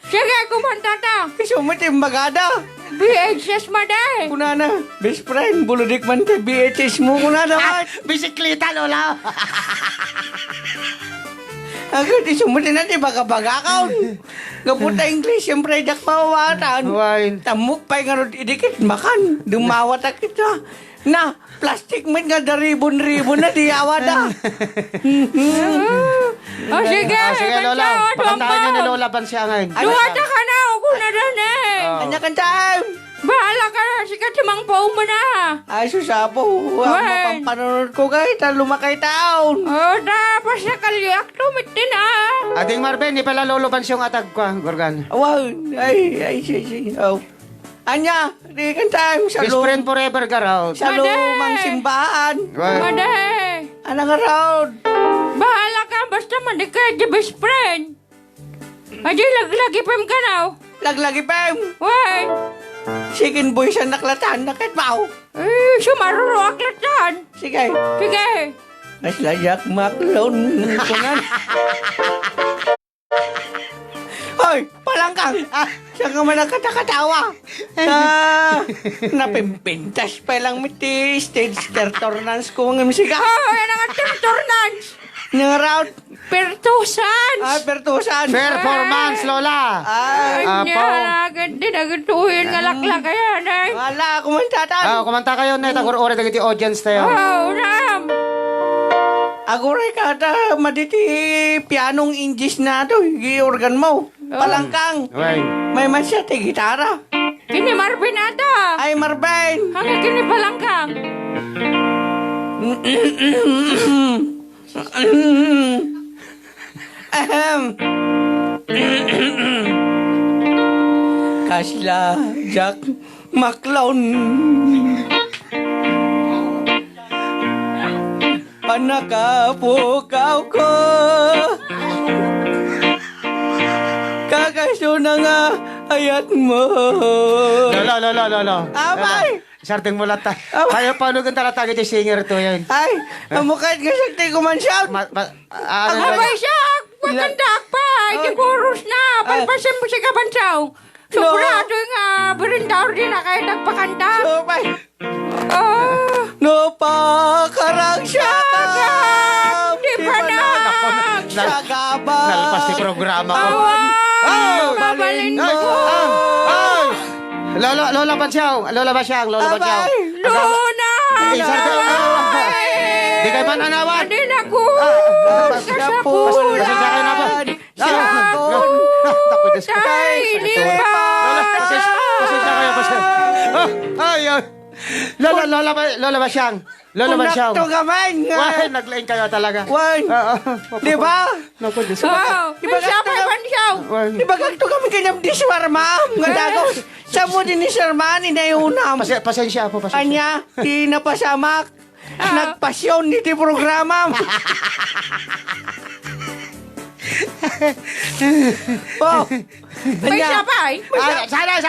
Sige, kumanta ta. Sumiti magada. BHS maday. Kunana, best friend, buludik man ti BHS mo kunana man. Bisikleta, Lola. Agad, sumiti na ti baga-baga kaon. Kaputa English, siyempre dak mawatan. Wine. Tamuk pa nga ron idikit makan. Dumawat kita. Na, plastic man nga da ribon-ribon na di awada. O sige, Sige, Lola. Pakantahan niyo ni Lola Basyang. Duwata ka na, ako na rin eh. Anya kan time. Bahala ka na, sige timang pao mo na. Ay, susapo. Wine. Mapampanunod ko kahit lumakay taon. O, tapos na kaliak tumit din ah. Ading Marben, di pala Lolo Basyang atag ko, Gorgan. Wow, ay, oh. Anya, di kan time. Sa Best friend forever ka raw. Sa lumang simbahan. Wine. Maday. Anang round. Bahala ka, basta manig ka di best friend. Adi, laglagi pa ka na. Laglagi pa. Why? Chicken boy sa naklatan, nakit pao. Eh, sumaruro aklatan. Sige. Sige. Mas layak maklon. Kungan. Hoy, palangkang. Saan ka man nakatakatawa? Napimpintas pa lang miti stage performance ko ng musika. Oh, yan ang turturnans. Ng round. Pertusan. Pertusan. Performance, Lola. Ay, Apo. agad din, agad tuhin nga lakla kaya, nay. wala ako man tatan. Kumanta kayo na itagur-ore dagiti audience tayo. Oh, nam. Aguray ka ta, maditi pianong ingis na to. Gi-organ mo. Palangkang. Wine. May man siya ti gitara. Kini Marvin ata. Ay, Marben. Hanggang kini palangkang. Ahem. Kasla Jack Maclown. Panakapukaw ko. Kakaso na nga ayat mo. Lolo. Abay! Sarting mo lata. Abay! Kaya paano kang talatagi di singer to yun? Ay, amukait ka sakti kumansyaw. Ano Abay siya, maganda pa. Itikurus na. Palpasin mo siya kabansaw. Sobrado nga, berindar din na kayo nagpakanta. Supay. Oh, No pa karang syagam. di pa na. Syagabang. Nalpas ni programa ko. Awan, babalin mo. Lola Basyang. Abay. Luna, Di kayo man anawan. Hindi na ko. Kasapulan. Pasensya kayo na ba? Syagam. Naku, Diyos ko. Tay, Lola, pasensya kayo. Lola Basyang. Punak to gaman nga. Why, naglain kayo talaga. Wan. Di ba? Naku, Diyos ko. Wow, Di ba siya pa ganito? bansaw. Di ba ganito kami kanyang di swarma? Nga dagaw. Sa mo din ni Sharman, inayunam. Pasensya po, pasensya. Anya, di napasamak. Nagpasyon ni ti programa. Oh. May siya pa eh. Sana.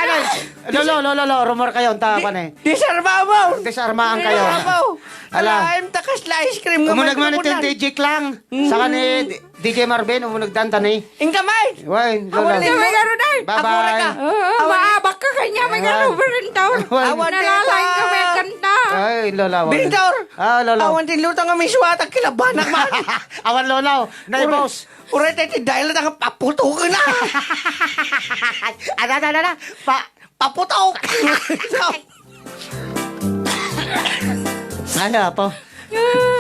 Lolo, rumor kayo. Ang tapan eh. Di sarma mo. Desarmaan kayo. Apo. Ala. Alaim takas la ice cream nga Umunag man ito yung DJ Klang. Saka ni DJ Marvin, umunag dantan eh. Ingkamay. Wine, Awan Lola. din mo. May garo na. Bye-bye. Maabak ka kanya. May garo ba rin taon? Awan din Nalalay ka. ka may kanta. Ay, Lola. wine. Bintor. lolo. Awan din lutang kami suwatag kilabanak man. Awan lolo. Naibos. Uray tayo dahil na paputok na. Ada. Paputok. Ano po?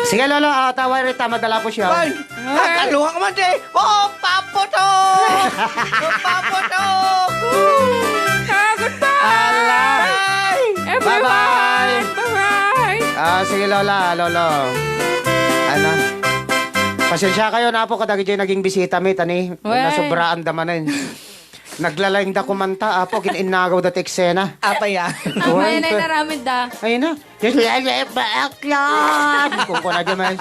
Sige lolo, tawa rin madala po siya. Ay, nakaluha ka man di. Oh, paputok. Paputok. Goodbye! Ala. Everyone! Bye-bye. Bye-bye! Sige lola, lolo. Ano? Pasensya kayo na po kadagi dyan naging bisita mi tani. Wey. Nasubraan daman eh. Naglalaing da kumanta apo kininagaw da eksena. Apa ya? Amay na naramid da. Ayun na. Just like backlog. Kung kuna dyan may...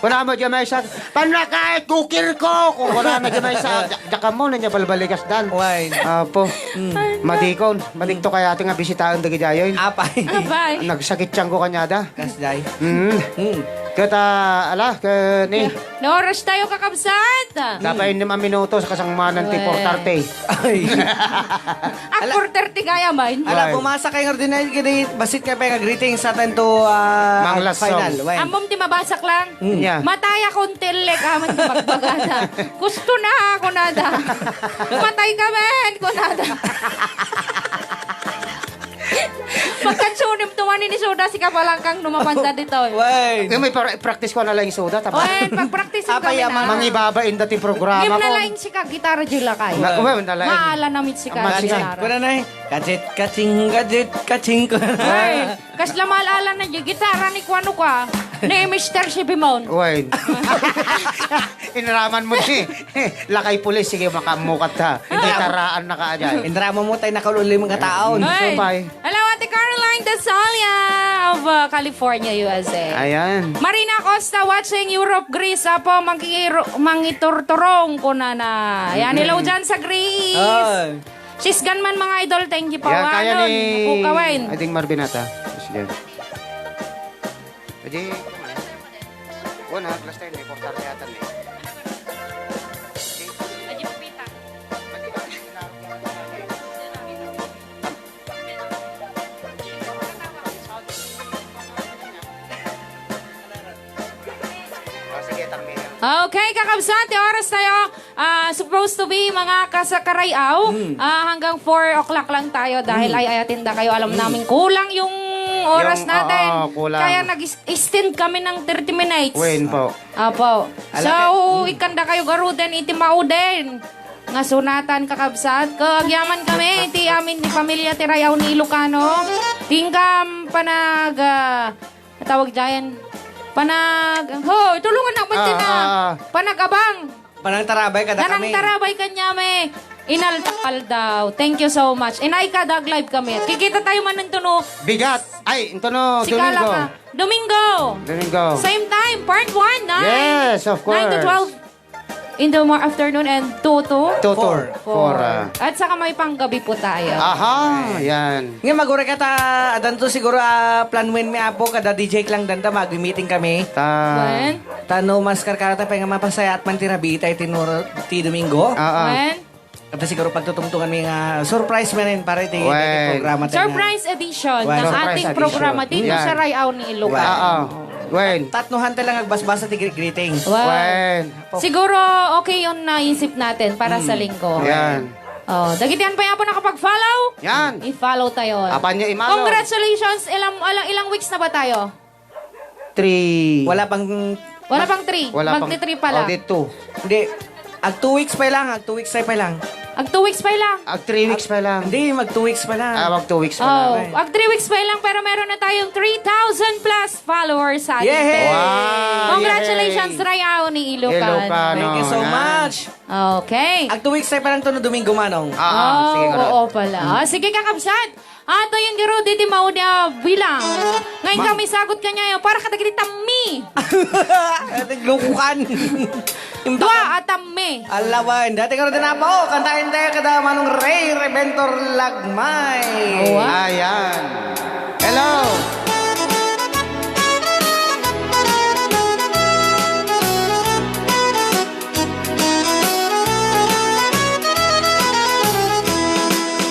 Kuna mo dyan may sa... Panakay, kukir ko! Kung kuna na dyan may sa... Daka mo na niya balbalikas dan. Wine. Apo. Madikon. Madikto kaya ating nga bisitahan dagi dayoy. Apa? Bye! Nagsakit siyang ko kanyada. Kasday. Kata, ala, ni... Na oras tayo kakabsat! Dapat 5 minutos kasangmanan ti portarte. Ay. Akor 30 kaya ba? Ala, pumasa kayo nga din kini basit ka pa nga greetings sa atin to Mang last final. song. Wine. Amom ti mabasak lang. Yeah. Mataya kong tilek aman ti magbagada. Gusto na ako nada. Matay ka men ko nada. Pagkansunim tuwanin ni Soda si Kapalangkang numapanda dito. Wine. May practice ko na lang yung soda. Tapa. Oy, pag-practice Apa kami yaman? na. Mangibabain dati programa Game ko. na laing si ka gitara jila kay. Nalain. Maala namit si ka Amat si ka. gitara. Kuna na eh. Kaching ko na. Ay, kasla maalala na yung gitara ni Kwano ka. Ni Mr. Sibimon. Wine. Inaraman mo ni. Lakay pulis. Sige, makamukat ha. Hindi taraan na kaajay. Indrama mo tayo nakaluli mga taon. Ay, bye. hello, Ate Caroline Dasalia of California, USA. Ayan. Marina Costa watching Europe, Greece. Apo, mangiturturong ko na na. Yan, hello dyan sa Greece. Ay. Sisgan man mga idol, thank you pa. Yan, kaya ni... Pukawain. Ading Marbinata. Sige. Adi... Wala, last time, may portar yata ni. Sige, tarmin. Okay, kakabsante, oras tayo. Supposed to be mga kasakarayaw. Hanggang 4 o'clock lang tayo dahil ay ayatinda kayo. Alam namin kulang yung oras Yung, natin. kulang. Kaya nag-stint kami ng 30 minutes. Win po. Apo. So, ikanda kayo garuden, iti mauden. Nga sunatan kakabsat. Kagyaman kami, iti amin ni pamilya ti Rayaw ni Ilocano. Tingkam panag... tawag dyan. Tulungan na mo na. Panagabang. Panang tarabay kada Nanang kami. tarabay kanya me. Inaltakal daw. Thank you so much. Inay ka, dag live kami. Kikita tayo man ng tuno. Bigat. Ay, ito no, Si Kala Domingo. ka. Domingo. Domingo. Same time. Part 1, 9. Yes, of course. 9 to 12 in the afternoon and 2 to Tutor. 4. At saka may panggabi po tayo. Aha, yan. Nga magure ka ta, adan to siguro plan win mi apo kada DJ lang danda mag-meeting kami. When? Tano mas karkarata pa nga mapasaya at man tirabi tayo tinuro ti Domingo. When? At siguro pagtutungtungan mi nga surprise man rin para iti Well, programa tayo. Surprise edition Well, ng surprise ating edition. programa dito Yan. sa Rayaw ni Ilocano. Oo. Wen. Tatnuhan tayo lang agbasbasa ti greetings. Wow. Wen. Siguro okay yun naisip natin para sa linggo. Yan. Oh, dagitian pa yan po nakapag-follow? Yan. I-follow tayo. Apan niya imalo. Congratulations! Ilang weeks na ba tayo? 3. Wala pang Wala pang 3. Magti-3 pa lang. O, di 2. hindi ag 2 weeks pa lang, ag 2 weeks pa lang. Ag 2 weeks pa lang. Ag 3 weeks pa lang. Hindi, mag 2 weeks pa lang. Wag 2 weeks pa Oh, lang. ag 3 weeks pa lang pero meron na tayong 3,000 plus followers sa ating Yay! page. Wow! Congratulations, Rayaw ni Ilocano. Ilocano. Thank you so Yan. much. Okay. Ag 2 weeks pa lang to no Domingo Manong. Sige nga. Oo pala. Sige kakabsat. Ato yung giro diti mauda bilang. Ngayon kami sagot kanya para katagiti tammi. Lukukan. Dua atammi. Alawan, dati ka rin na po. Kantahin tayo kada Manong Ray Reventor Lagmay. Ayan. Hello.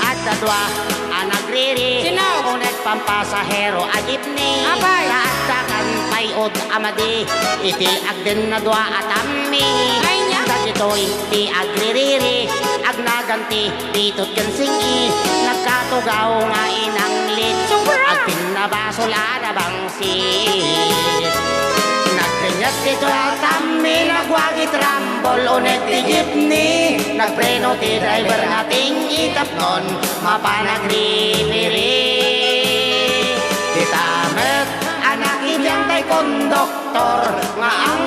At dadwa, ang nagriri. Sino? Unet pampasahero a jeepney. Apay. Taatakan payod amadi, iti agden na dua atami. Ay niya. Dagitoy ti agririri, agnaganti titot kansingi, nagkatugaw nga inanglit. Sobra. Agtin na basol bangsit. Nagprinyas dito atami, nagwagit rambol unet ti jeepney. Nagpreno ti driver nating itapnon, mapanagripiri. Di tamet, anak ibiyang tay konduktor, nga ang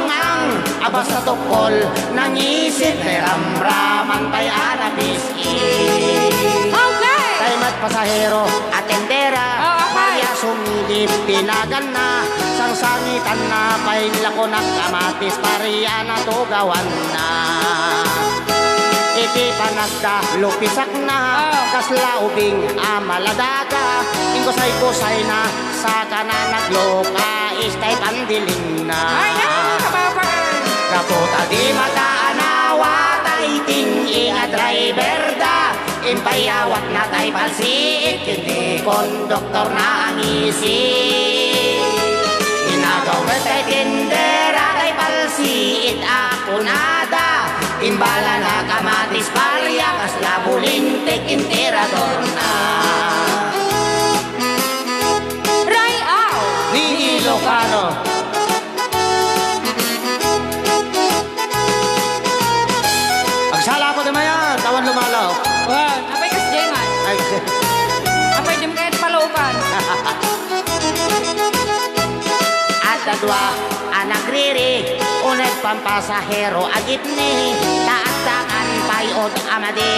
abas na tukol, nangisip na ramraman tay anapiski. Okay. Tay mat pasahero, atendera, Oh, okay. Maria sumilip, tinagan na, sangsangitan na, painlako ng kamatis, pariya na tugawan na. Iti panagda, lupisak na, Oh. kaslaubing amaladaga, ingkosay-kusay na, saka na nagloka, istay pandiling na. Ay, naku, kababaan. Kaputa di makaanawa, taiting inga driver da, impayawat na tay palsiit, hindi konduktor na ang isip. Inagaw na tay tindera, tay palsiit ako nada, imbala na kamatis parya, kasla bulintik, interador na. Ray Au. Ni Ilocano. Pagsala po naman yan, tawan lumalaw. Wow. Apay kas jengan. Ay, Apay dim kahit palaupan. at dadwa, anak riri, unet pampasahero agitni, taatakan payod amadi,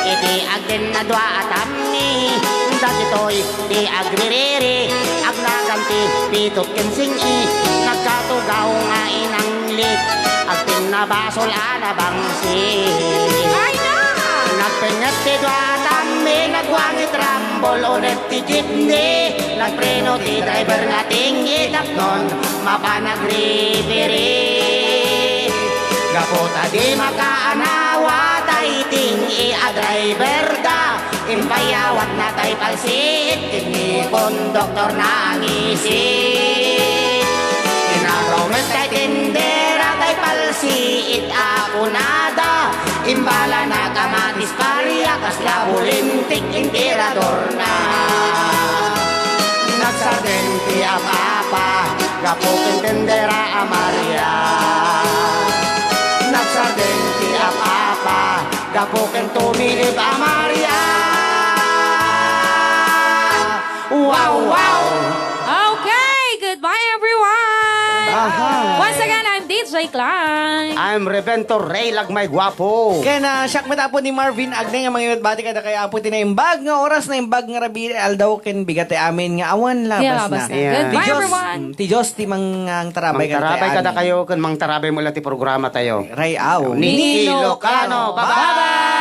iti agden na dwa atamni, dagitoy di agririri, agnaganti pitot kensingi, nagkatugaw nga inanglit, agtin na basol anabangsi. Ay na. Nagpengat ti dwa tami, nagwangit rambol unet ti jeepney, nagpreno ti driver nating itapnon, mapanagripiri. Gaputa di makaanawa, taiting driver da, impayawat na tay palsit, kini konduktor na ang isip. Inapromet tay tindera, tay palsiit ako nada, imbala na kamatis parya, kasla bulintik, interador na. Nagsarden ti apapa, gapukin tindera amarya. Nagsarden ti apapa, gapukin tumilib amarya. Wow, wow! Okay. Goodbye, everyone. Aha. Once again, I'm DJ Klein. I'm Reventor Ray Lagmay Guapo. Kaya na siyak matapon ni Marvin Agne nga mga bati kada kaya apo tinaimbag nga oras na imbag nga rabi aldaw ken bigate amin nga awan labas na. Labas na. Yeah. Goodbye, everyone. Ti Diyos ti mang tarabay Mangtarabay kada amin. kayo, kan mangtarabay mo lang ti programa tayo. Ray Au. Ni Ilocano. Bye-bye!